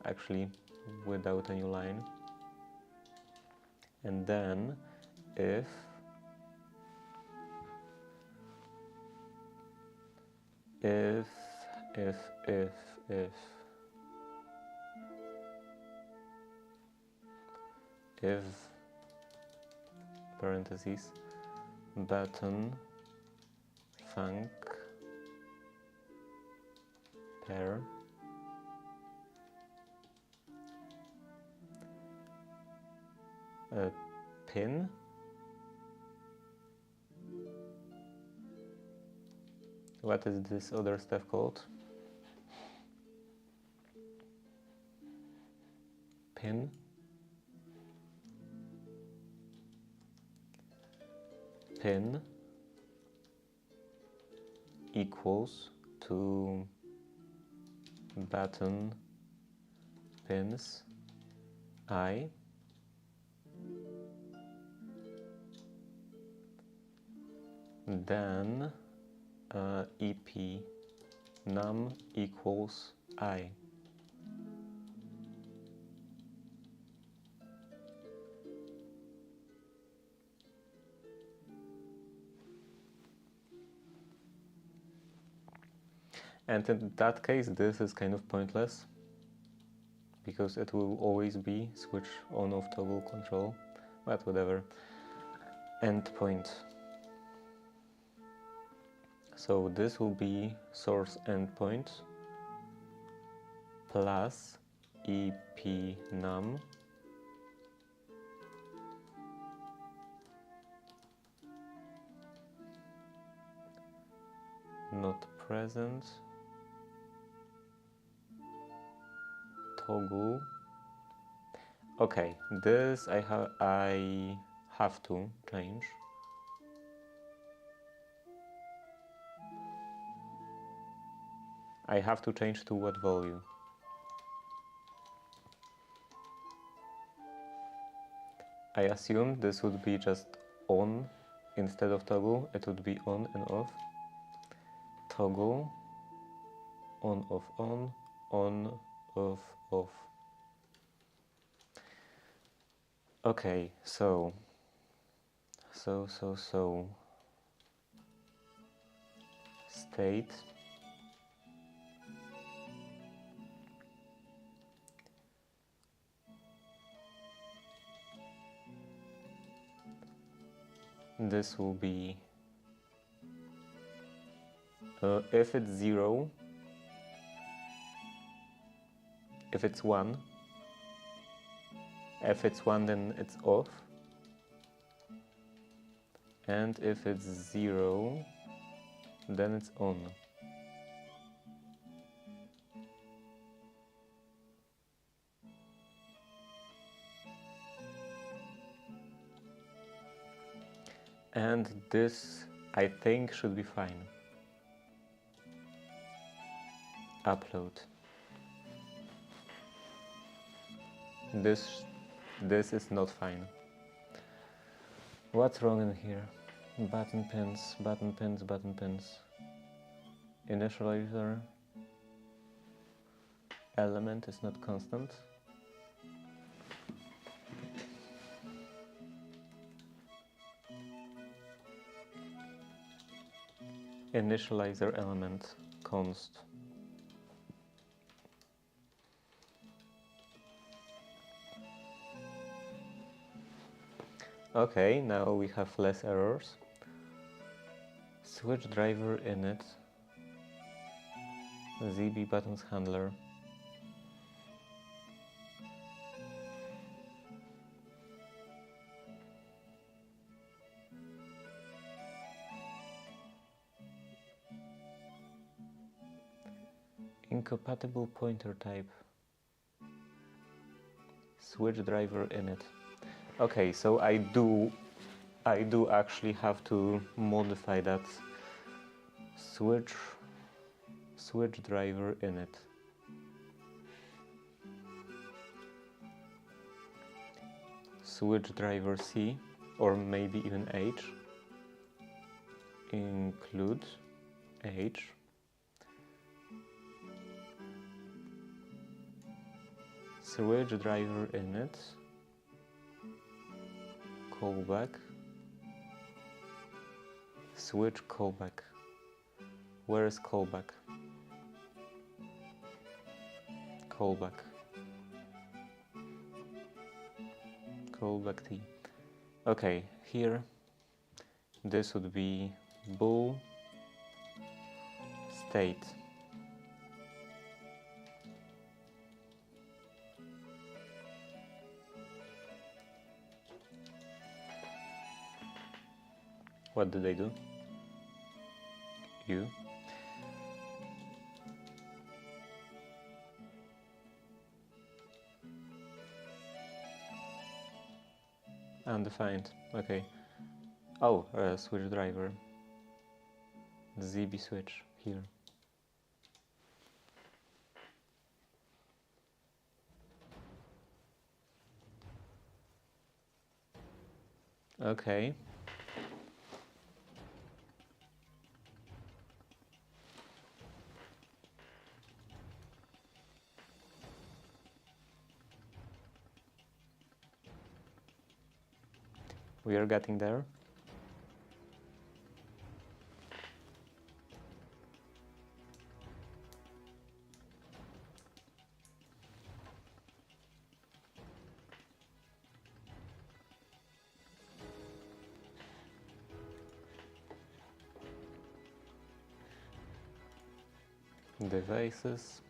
actually without a new line, and then if parentheses button func pair pin what is this other stuff called? Pin equals to button pins I then EP num equals I. And in that case, this is kind of pointless, because it will always be switch on-off toggle control, but whatever. endpoint. So this will be source endpoint plus ep-num not present toggle. Okay, this I have to change. I have to change to what value? I assume this would be just on instead of toggle. It would be on and off. Toggle on off on off off. Okay, so state this will be if it's 0, if it's 1, if it's 1 then it's off, and if it's 0 then it's on. And this I think should be fine. Upload. This is not fine. What's wrong in here? Button pins, button pins, button pins. Initializer element is not constant. Initializer element const. Okay, now we have less errors. Switch driver init, Zigbee buttons handler. Incompatible pointer type. Switch driver init. Okay, so I do actually have to modify that. Switch driver init. Switch driver C, or maybe even H. Include H. Switch driver init. Callback. Switch callback. Where is callback? Callback. Callback T. Okay, here this would be bool state. What do they do? You. Undefined. Okay. Oh, switch driver. Zigbee switch here. Okay. We are getting there. devices.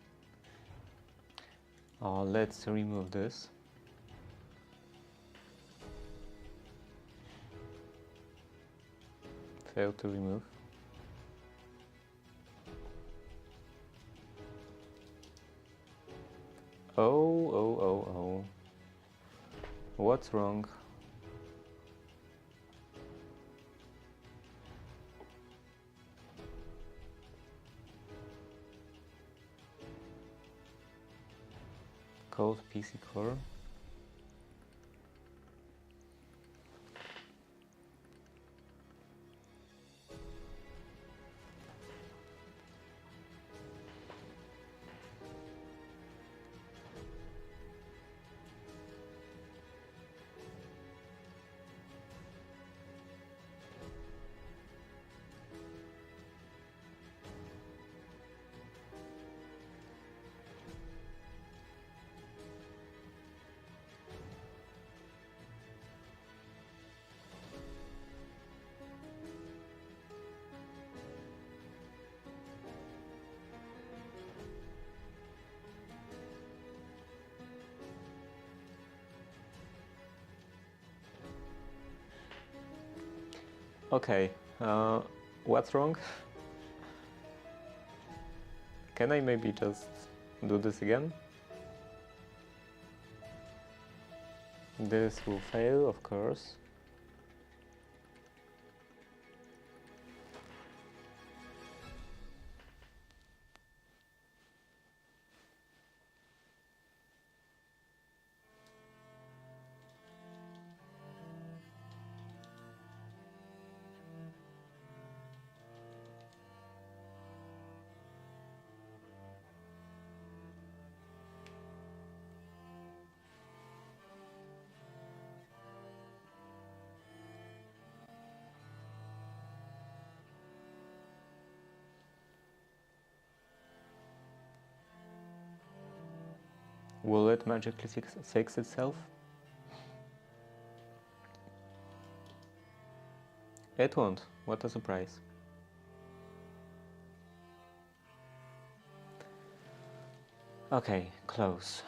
Let's remove this. Failed to remove. Oh. What's wrong? Cold PC core. Okay, what's wrong? Can I maybe just do this again? This will fail, of course. Will it magically fix itself? It won't. What a surprise. Okay, close.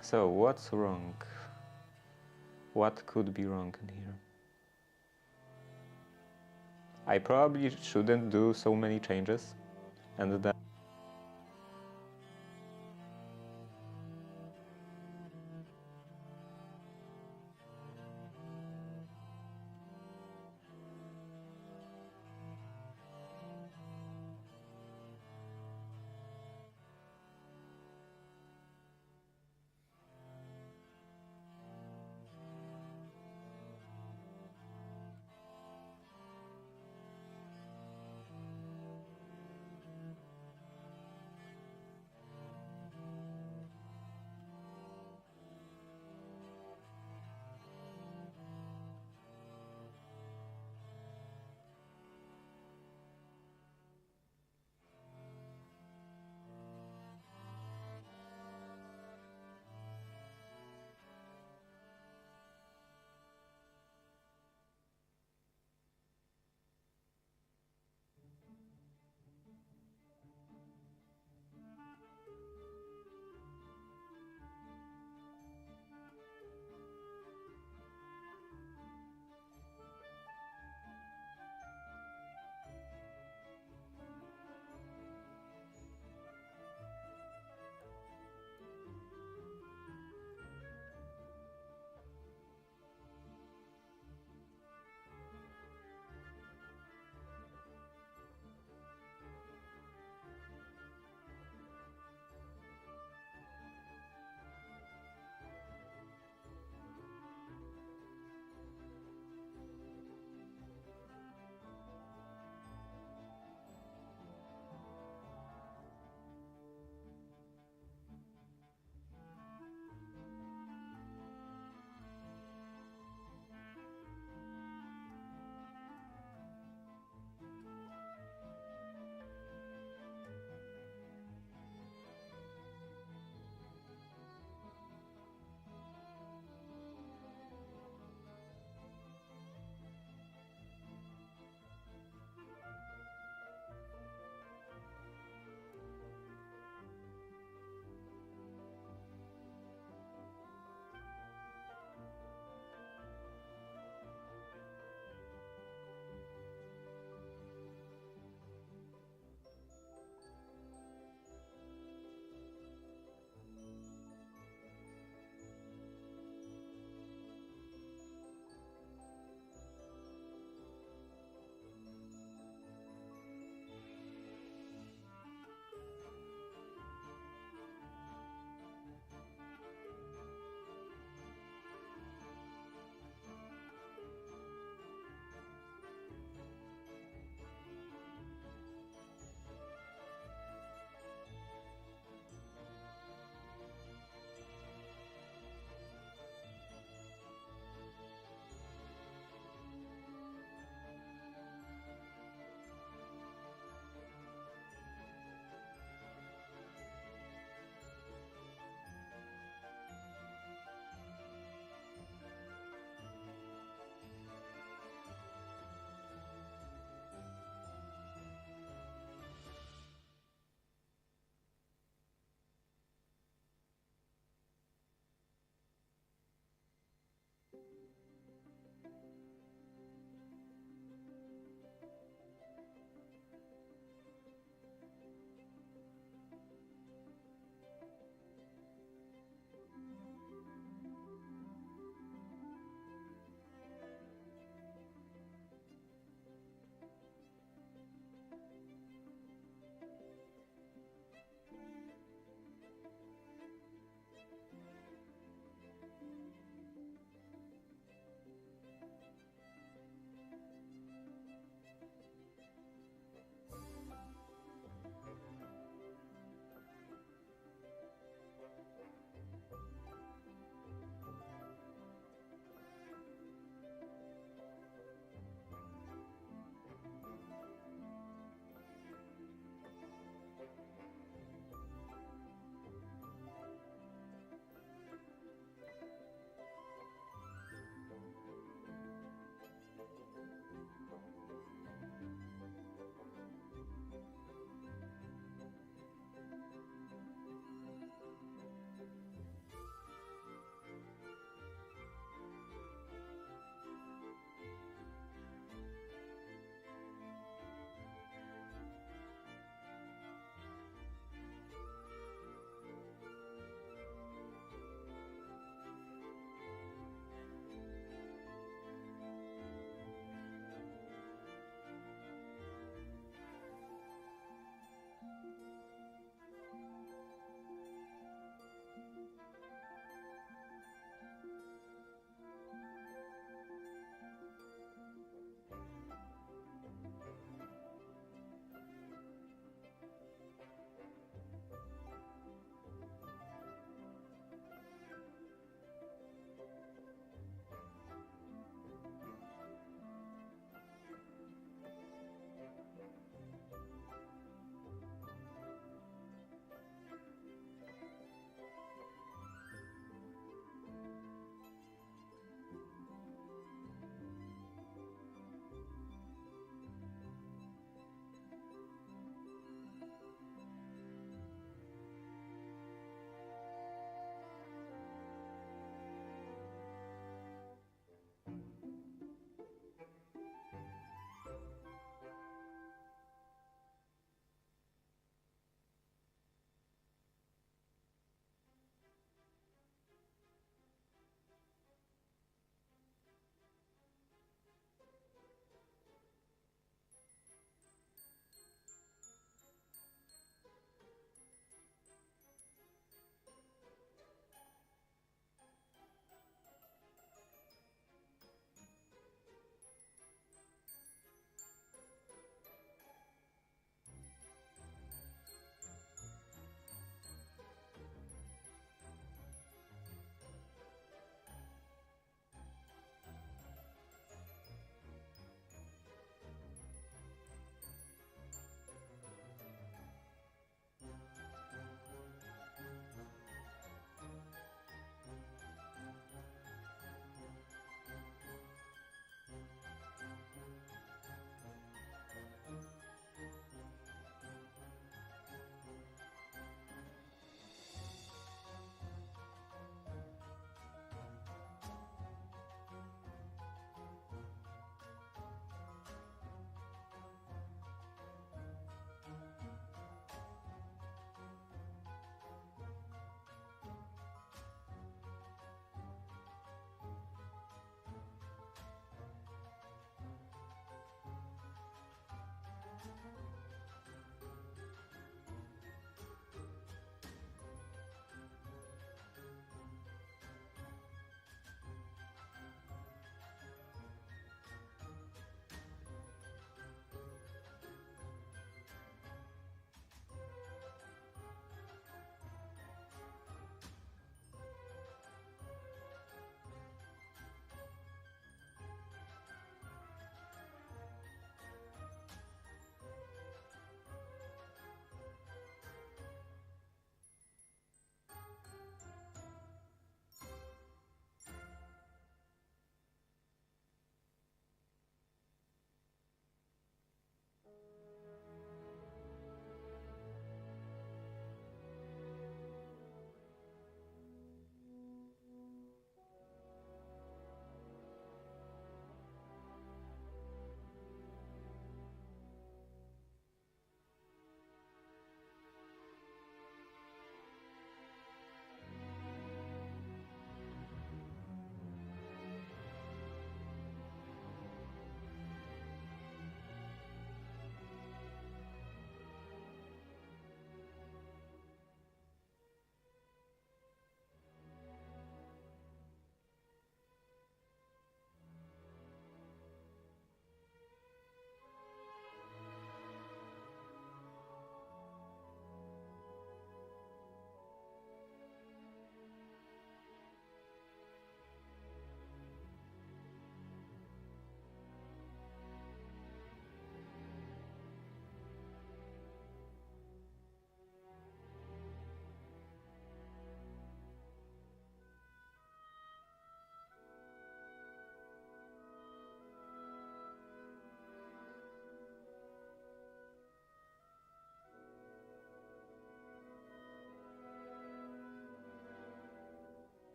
So, what's wrong? What could be wrong in here? I probably shouldn't do so many changes, and then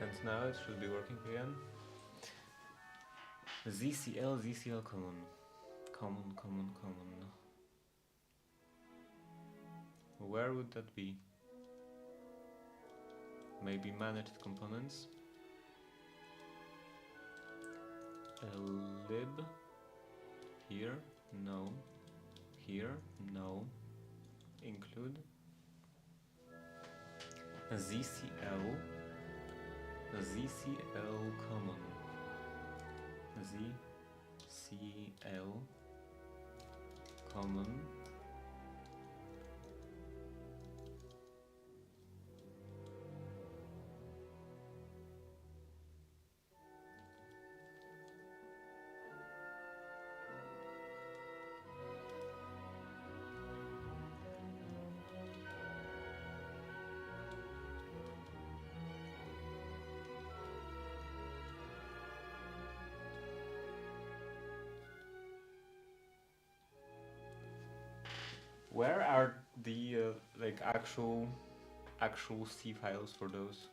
And now it should be working again. ZCL common. Common. Where would that be? Maybe managed components? Lib? Here? No. Here? No. Include? ZCL common. ZCL common. Where are the like actual C files for those?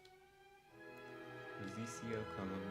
ZCL common.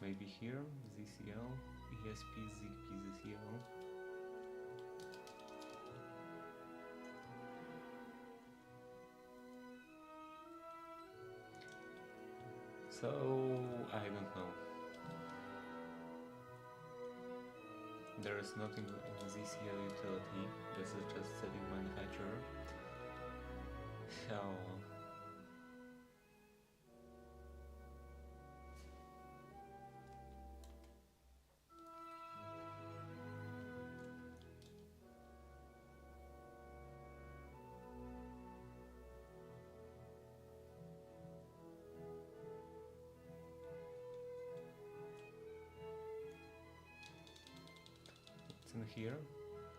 Maybe here, ZCL, ESP, Zigbee, ZCL. So, I don't know. There is nothing in the ZCL utility, this is just setting manufacturer. So, in here,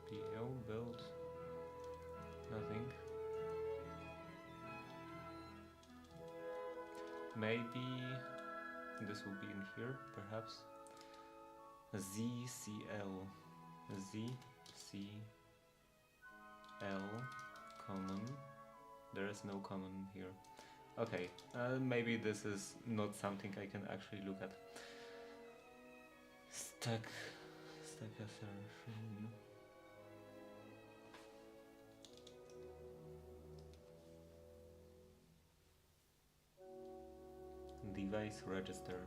PO, build, nothing. Maybe this will be in here, perhaps. ZCL common. There is no common here. Okay, maybe this is not something I can actually look at. Stack assertion. Device register.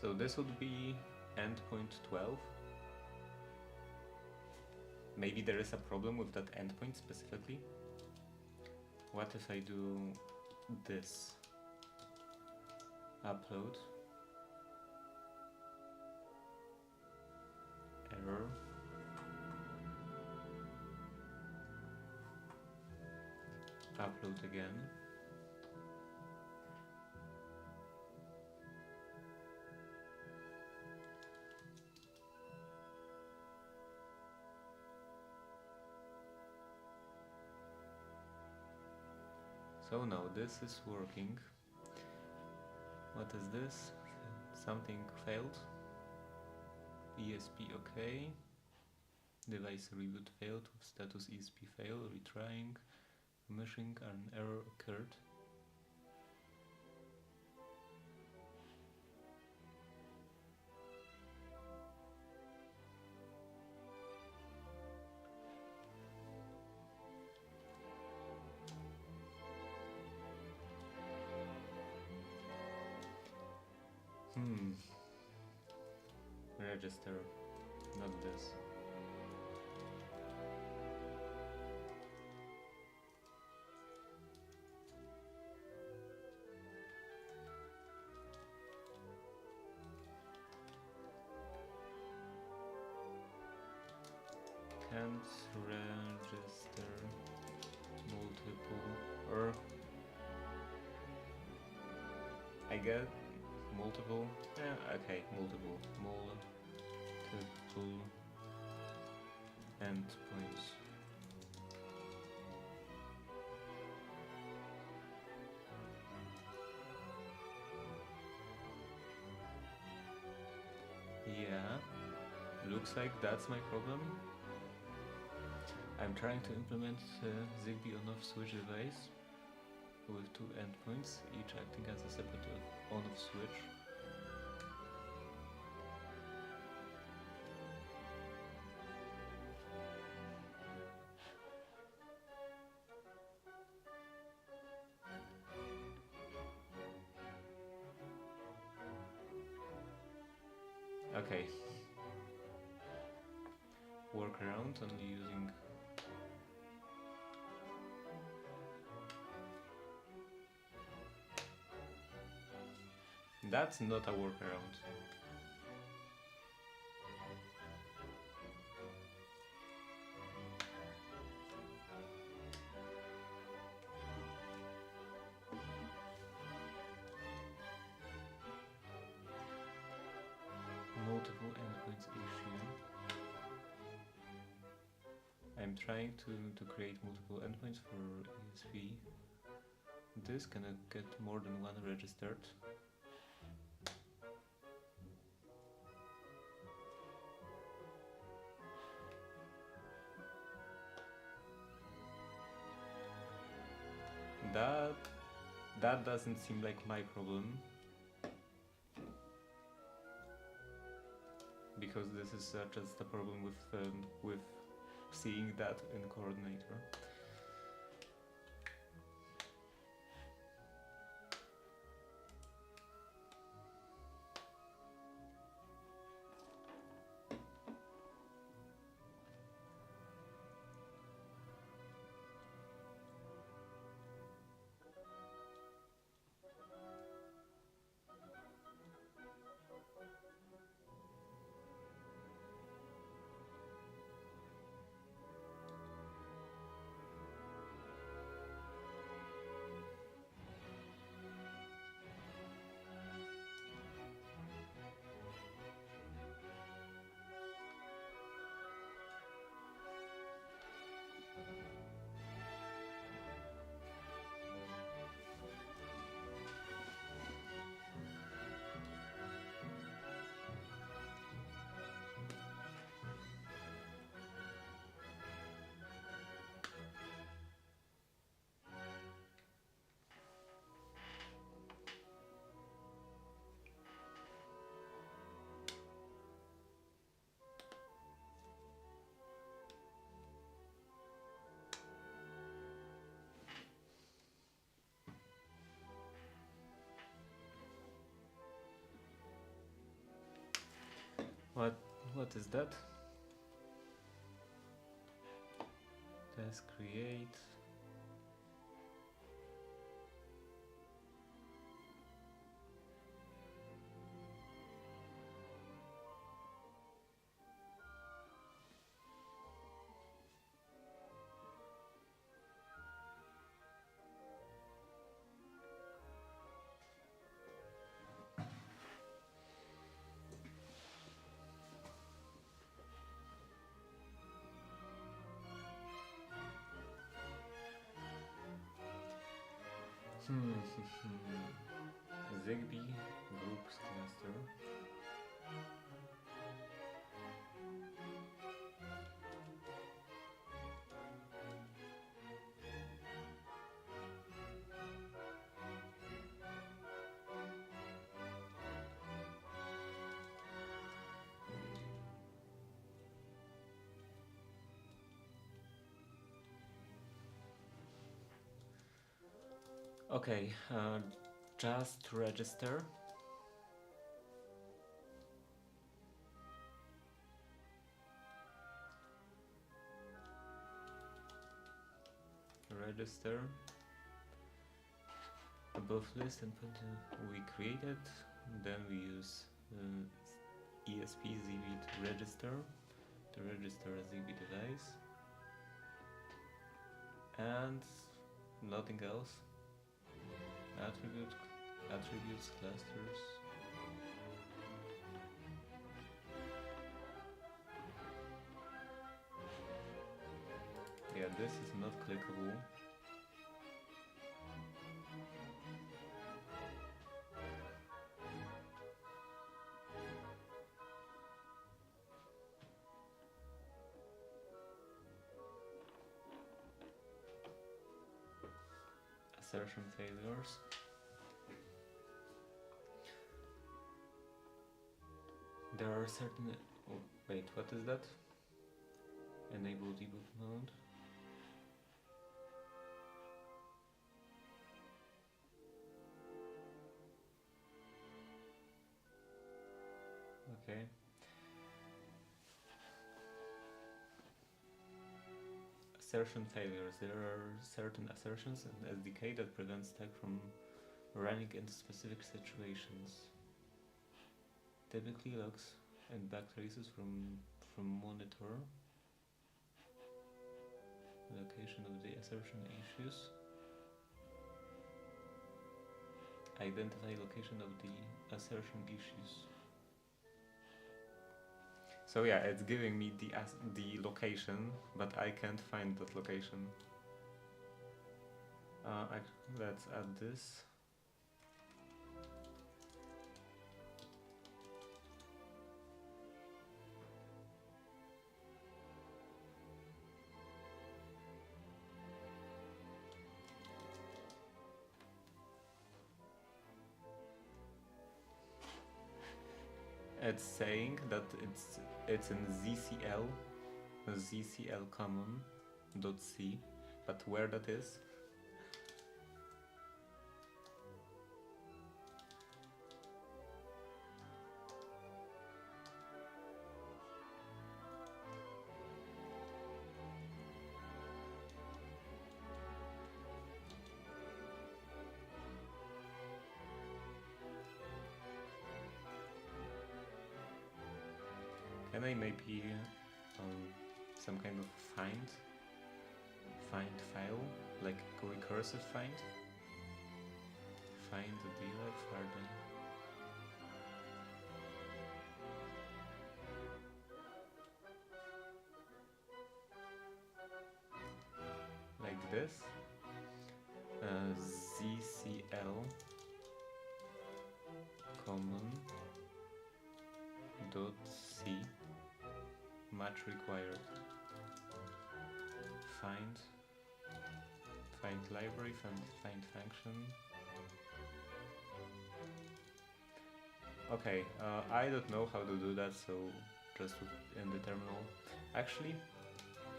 So this would be endpoint 12. Maybe there is a problem with that endpoint specifically. What if I do this? Upload. Error. Upload again. So now this is working. What is this? Something failed. ESP OK. Device reboot failed with status ESP fail, retrying. Meshing, an error occurred. Register, not this. Can't register multiple, or I get multiple, okay, multiple endpoints. Yeah, looks like that's my problem. I'm trying to implement Zigbee on-off switch device with two endpoints, each acting as a separate on-off switch. Okay. Workaround only using that's not a workaround. Multiple endpoints issue. I'm trying to create multiple endpoints for ESP. This cannot get more than one registered. That doesn't seem like my problem, because this is just a problem with seeing that in coordinator. What is that? Let's create. Zigbee groups cluster. Okay, just register. register above list and put we created. Then we use ESP-Zigbee to register a Zigbee device, and nothing else. Attributes, clusters. Yeah, this is not clickable. Assertion failures. There are certain... Oh, wait, what is that? Enable debug mode. Okay. Assertion failures. There are certain assertions in SDK that prevent stack from running in specific situations. Typically logs and backtraces from monitor location of the assertion issues. Identify location of the assertion issues. So yeah, it's giving me the location, but I can't find that location. Let's add this. It's saying that it's in ZCL common.c, but where that is? Can I maybe some kind of find file, like recursive find the dealer further? Like this? ZCL common dot C match required. Find library, find function. Okay, I don't know how to do that, so just in the terminal. Actually,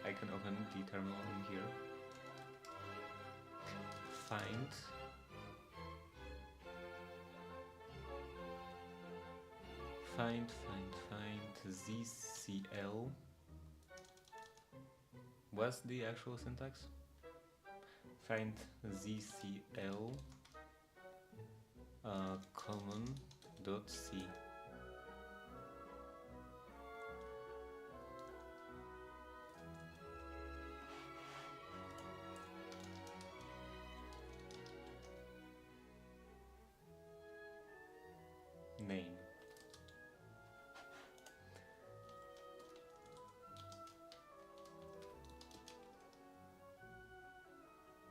I can open the terminal in here. Find ZCL. What's the actual syntax? Find ZCL common.c. Name.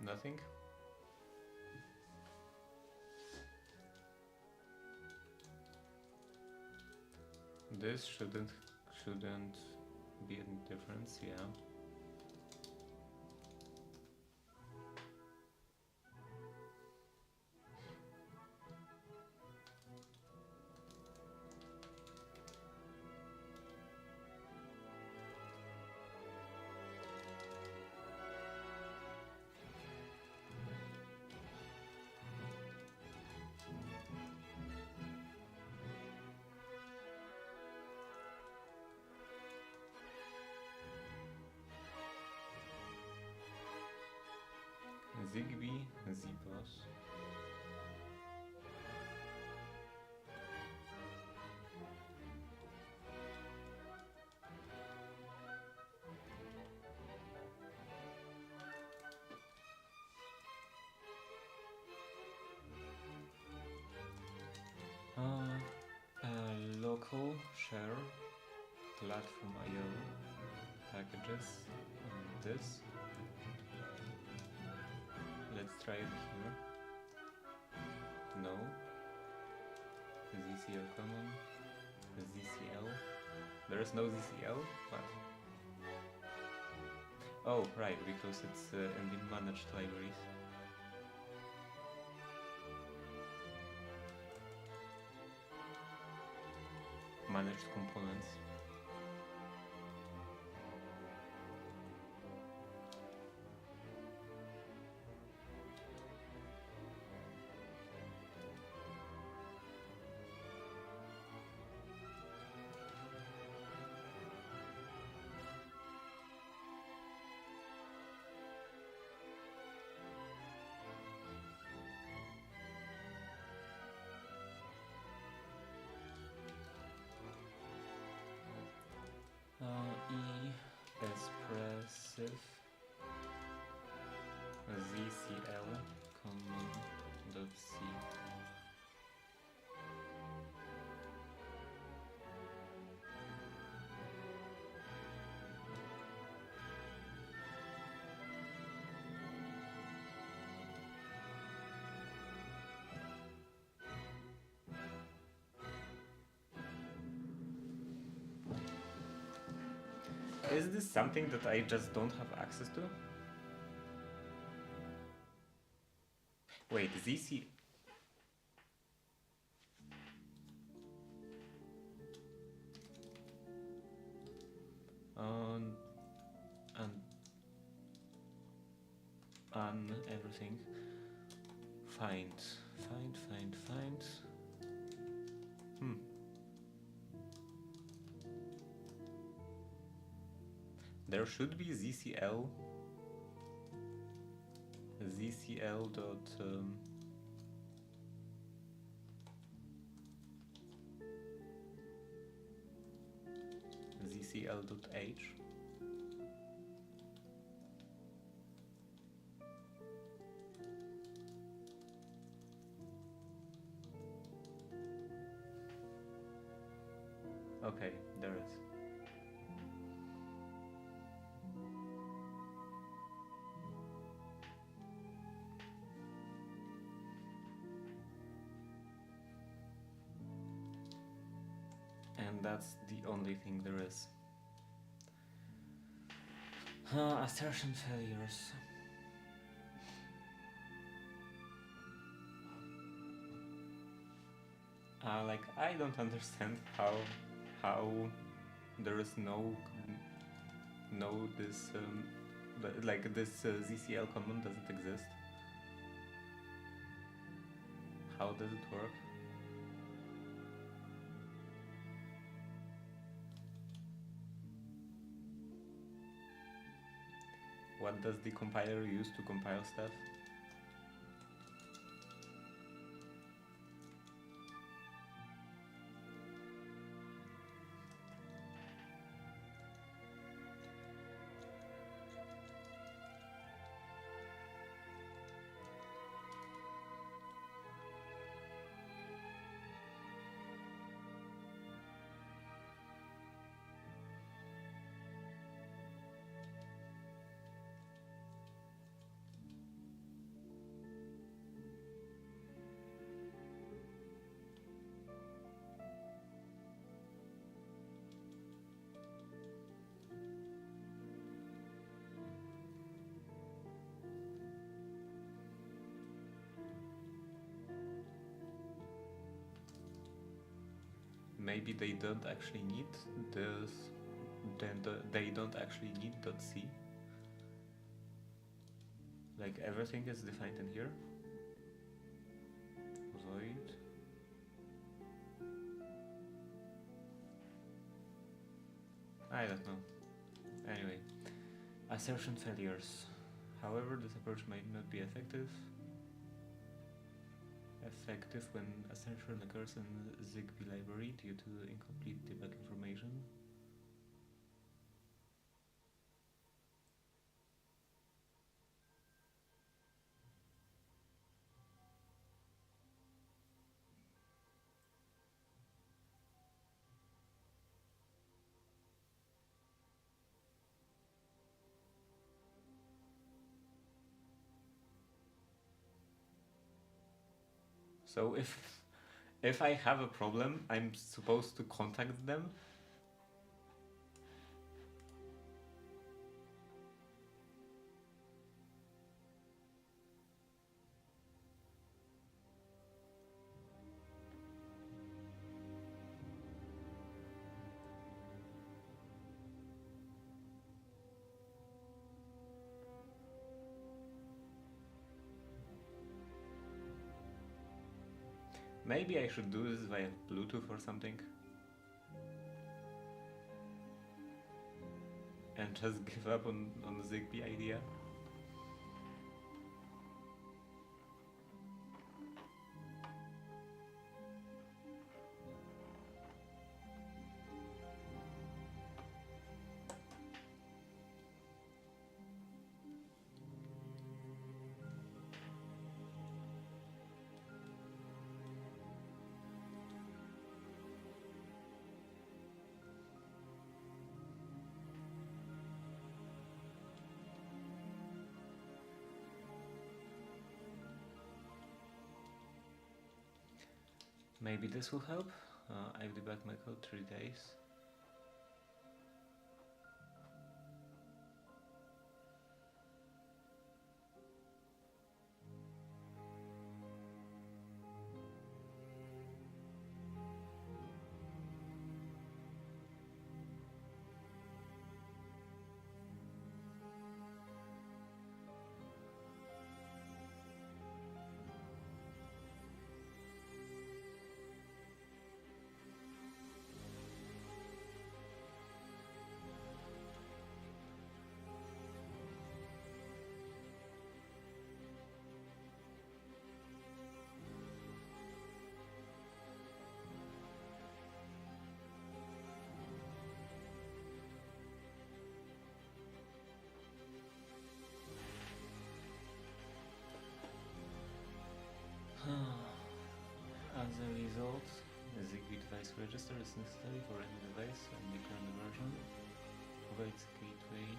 Nothing. This shouldn't be any difference, yeah. Zigbee, Z+. Local share platform IO packages and this. Let's try it here. No. ZCL common. ZCL. There is no ZCL? What? Oh, right, because it's in the managed libraries. Managed components. Expressive ZCL common.c. Is this something that I just don't have access to? Wait, ZC... everything. Find. There should be ZCL dot ZCL dot H. Okay, there is. And that's the only thing there is. Assertion failures. Like, I don't understand how there is no this like this ZCL command doesn't exist. How does it work? What does the compiler use to compile stuff? Maybe they don't actually need this, then they don't actually need .c. Like everything is defined in here. Void. I don't know. Anyway, assertion failures. However, this approach might not be effective when assertion occurs in Zigbee library due to incomplete debug information. So if I have a problem, I'm supposed to contact them? Maybe I should do this via Bluetooth or something. And just give up on the Zigbee idea. Maybe this will help. I've debugged my code 3 days. As a result, the Zigbee device register is necessary for any device and the current version provides gateway.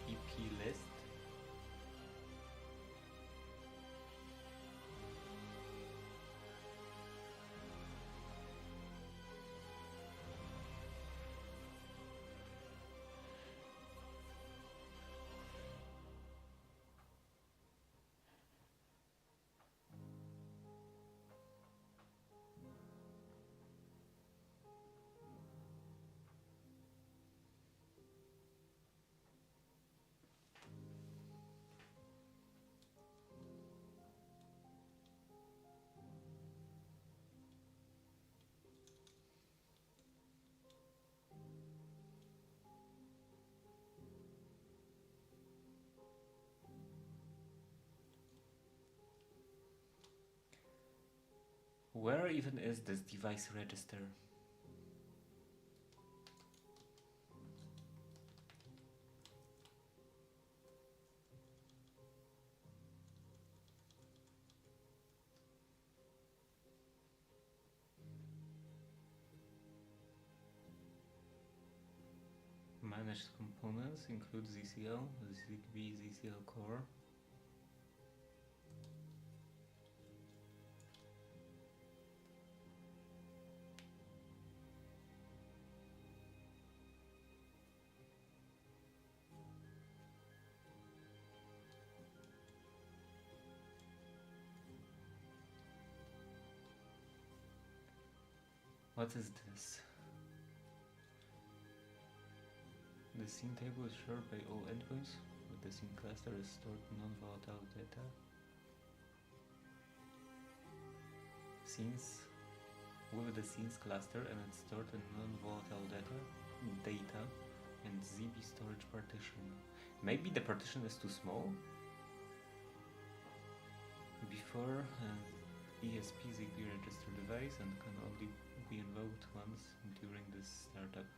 EP list. Where even is this device register? Managed components include ZCL, Zigbee ZCL core. What is this? The scene table is shared by all endpoints, but the scene cluster is stored non-volatile data. scenes with the scenes cluster and it's stored in non-volatile data and Zigbee storage partition. Maybe the partition is too small? Before ESP Zigbee register device and can only be invoked once during this startup.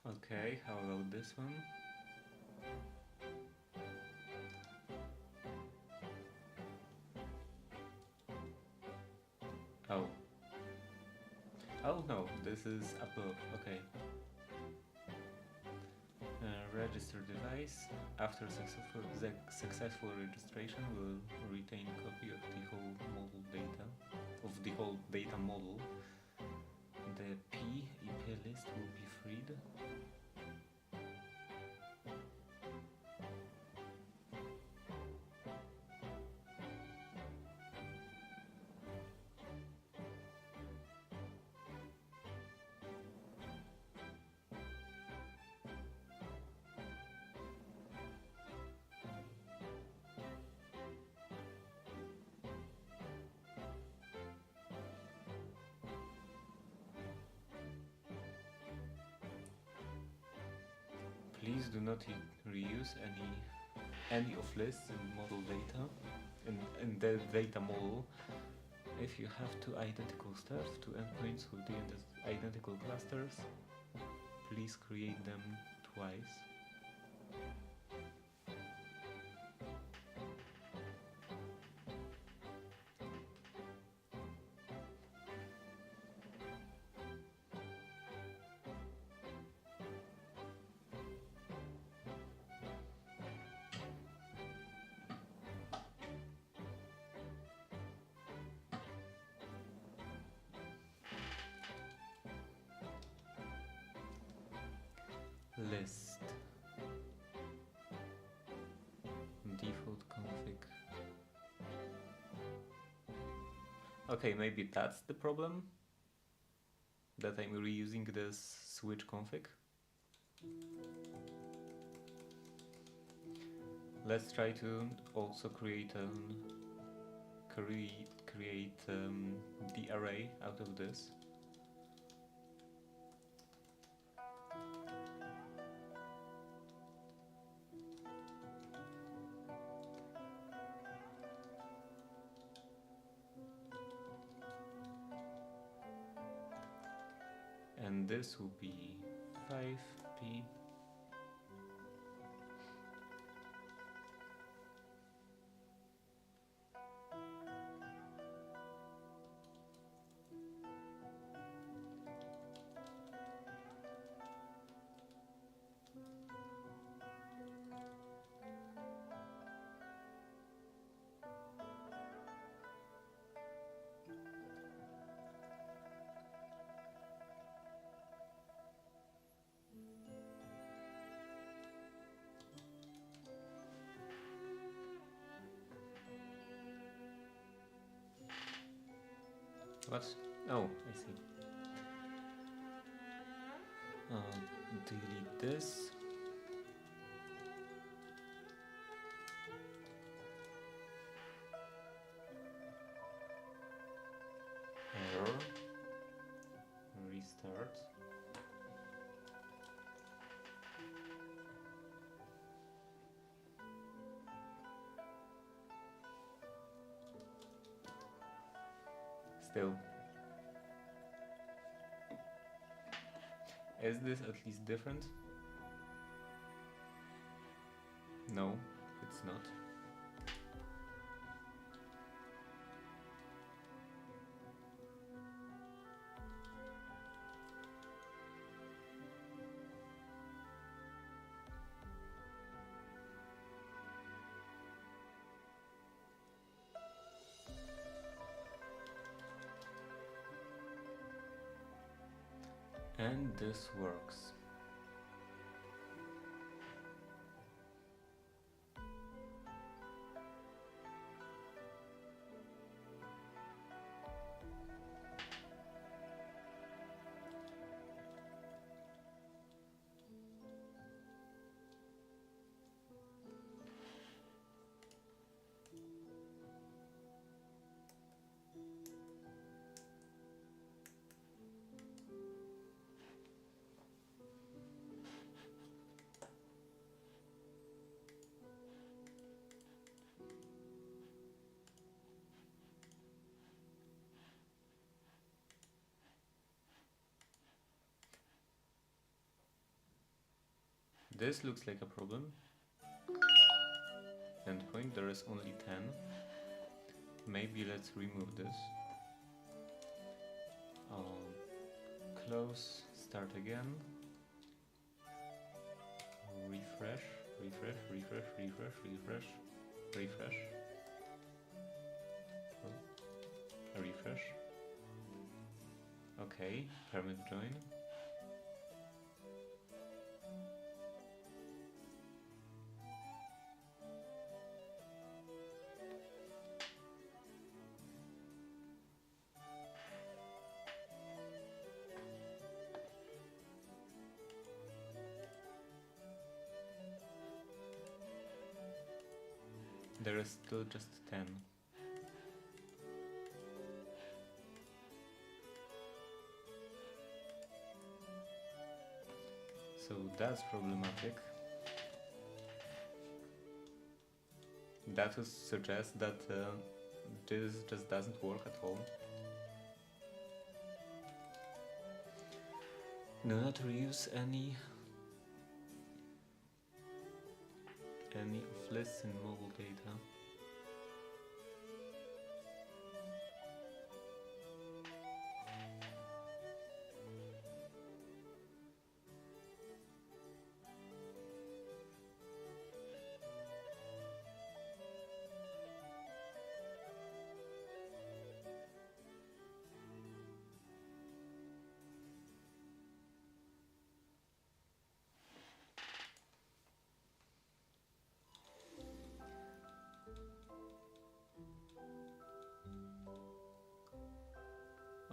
Okay, how about this one? Oh. Oh no, this is above, okay. Register device. After successful registration will retain copy of the whole model data, of the whole data model. The P EP list will be freed. Please do not reuse any of lists in model data, in the data model. If you have two identical stuff, two endpoints with the identical clusters, please create them twice. List default config. Okay, maybe that's the problem, that I'm reusing this switch config. Let's try to also create the array out of this. And this will be 5p. What? Oh, I see. Delete this. Error. Restart. Still. Is this at least different? No, it's not. And this works. This looks like a problem. Endpoint, there is only 10. Maybe let's remove this. Close, start again. Refresh, refresh, refresh, refresh, refresh, refresh. Refresh. Okay, permit join. There is still just 10. So that's problematic. That would suggest that this just doesn't work at all. Do not reuse any of lists in mobile data.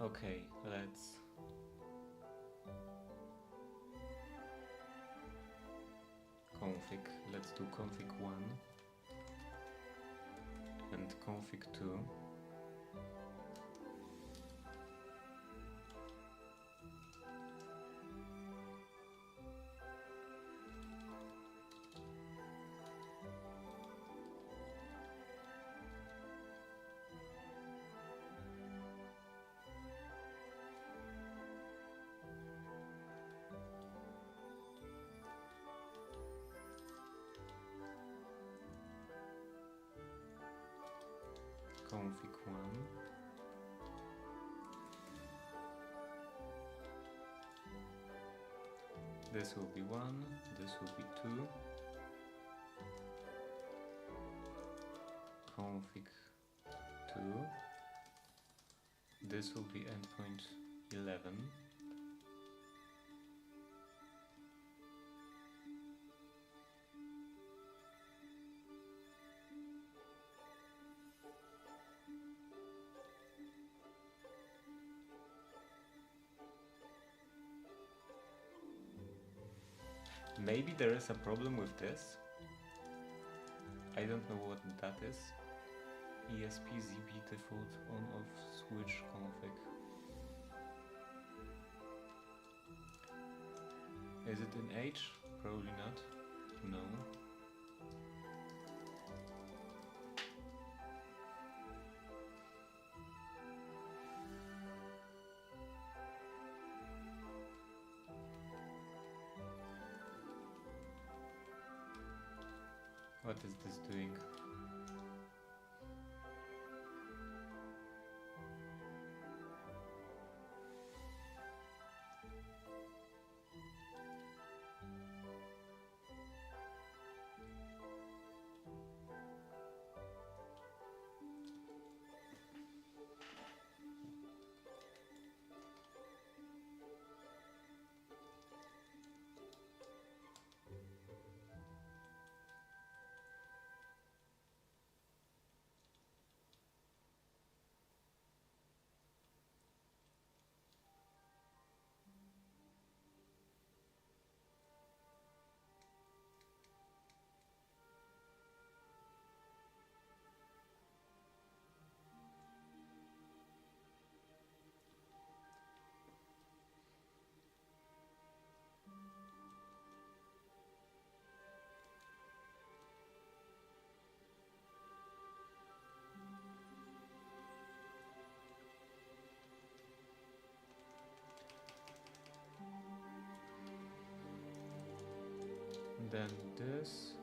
Okay, let's config. Let's do config 1 and config 2. Config 1. This will be 1, this will be 2. Config 2. This will be endpoint 11. Maybe there is a problem with this. I don't know what that is. ESP Zigbee default on off switch config. Is it in H? Probably not. No. What is this doing? Then this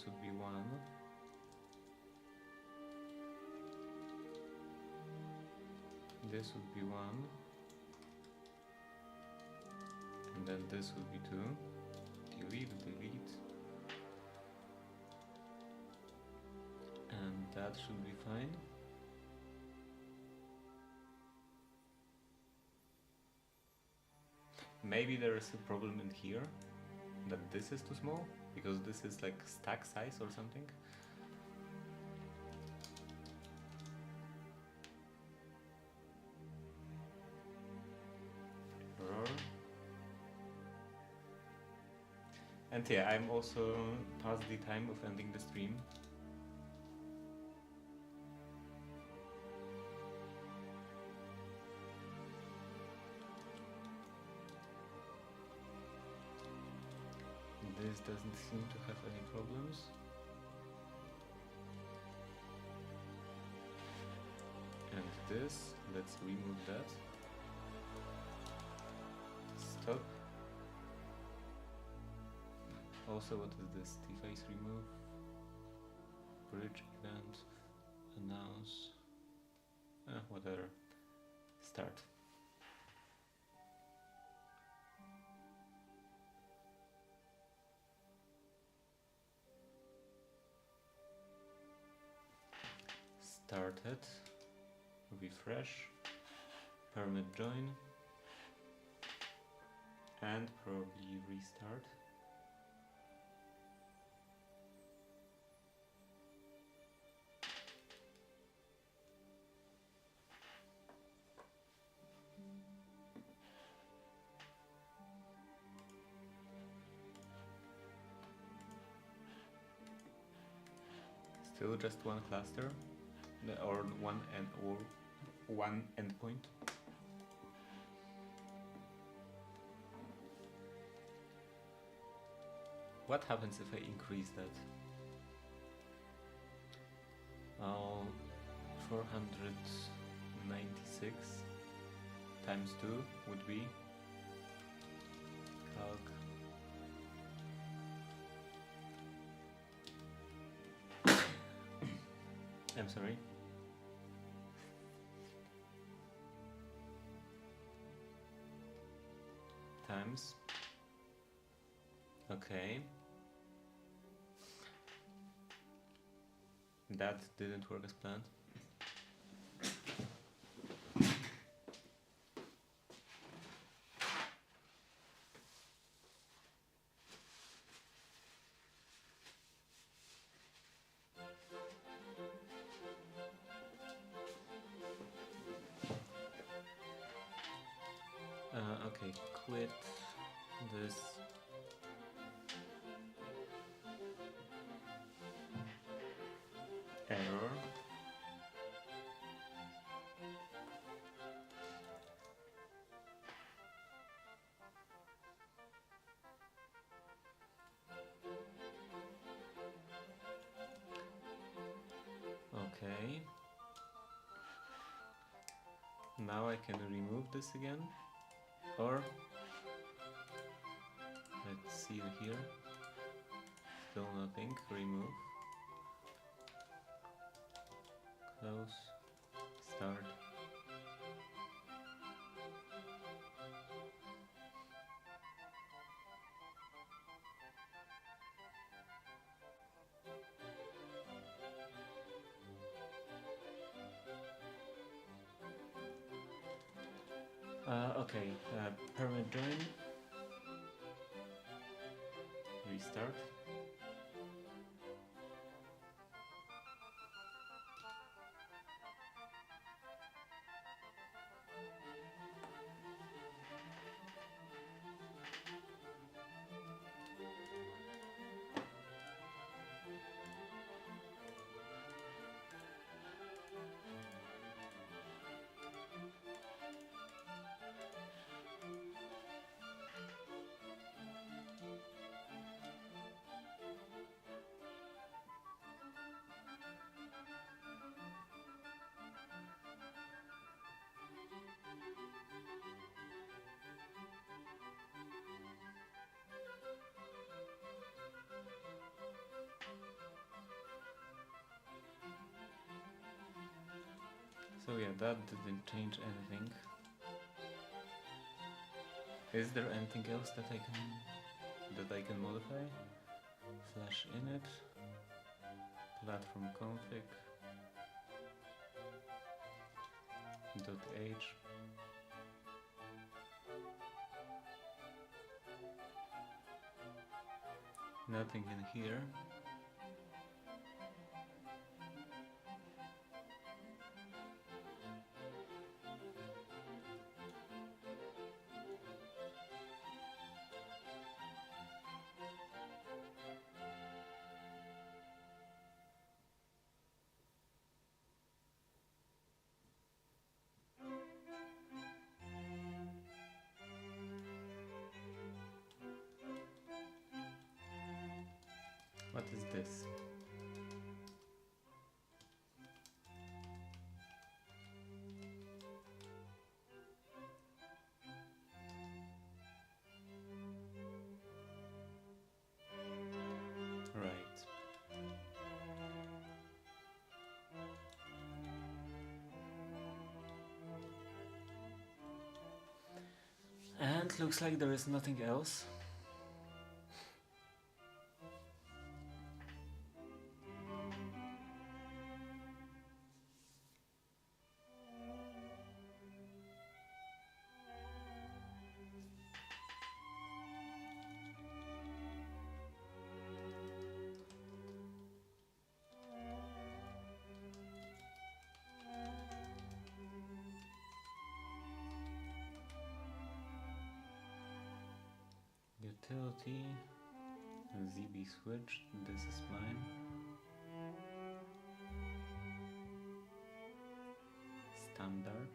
would be 1. This would be 1. And then this would be 2. Delete. And that should be fine. Maybe there is a problem in here, that this is too small, because this is like stack size or something. Error. And yeah, I'm also past the time of ending the stream. This doesn't seem to have any problems. And this, let's remove that. Stop. Also, what is this? Device remove, bridge event, announce, whatever. Start. Started, refresh, permit join, and probably restart. Still just one cluster. Or one endpoint. What happens if I increase that? 496 times 2 would be calc. I'm sorry. Times. Okay. That didn't work as planned. Okay, quit this. Error. Okay. Now I can remove this again. Or let's see here. Still nothing. Remove. Close. Start. Okay, permit join. Restart. So yeah, that didn't change anything. Is there anything else that I can modify? Flash init, platform config, .h. Nothing in here. What is this? Right. And looks like there is nothing else. Utility, Zigbee switch, this is mine. Standard.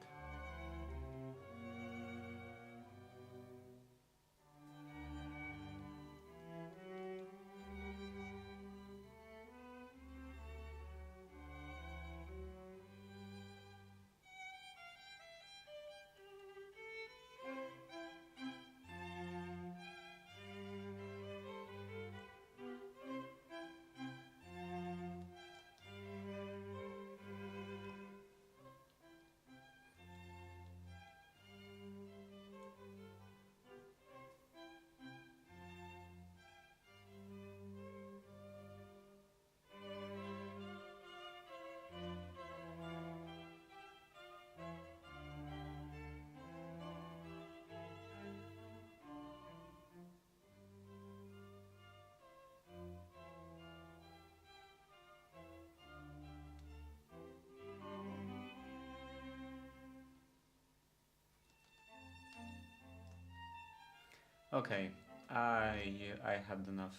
Okay, I had enough.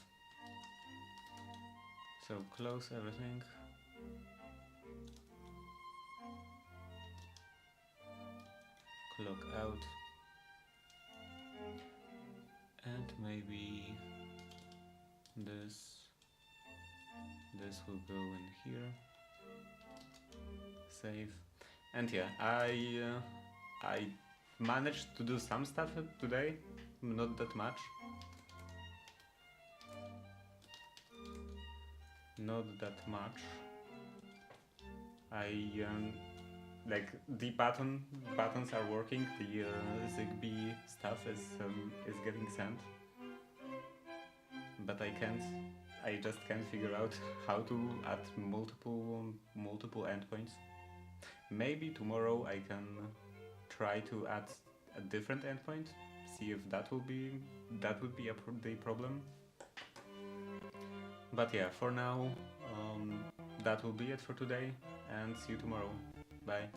So close everything. Clock out. And maybe this will go in here. Save. And yeah, I managed to do some stuff today, not that much. Not that much. Like the buttons are working. The Zigbee stuff is getting sent, but I just can't figure out how to add multiple endpoints. Maybe tomorrow I can try to add a different endpoint, see if that would be the problem. But yeah, for now, that will be it for today, and see you tomorrow. Bye.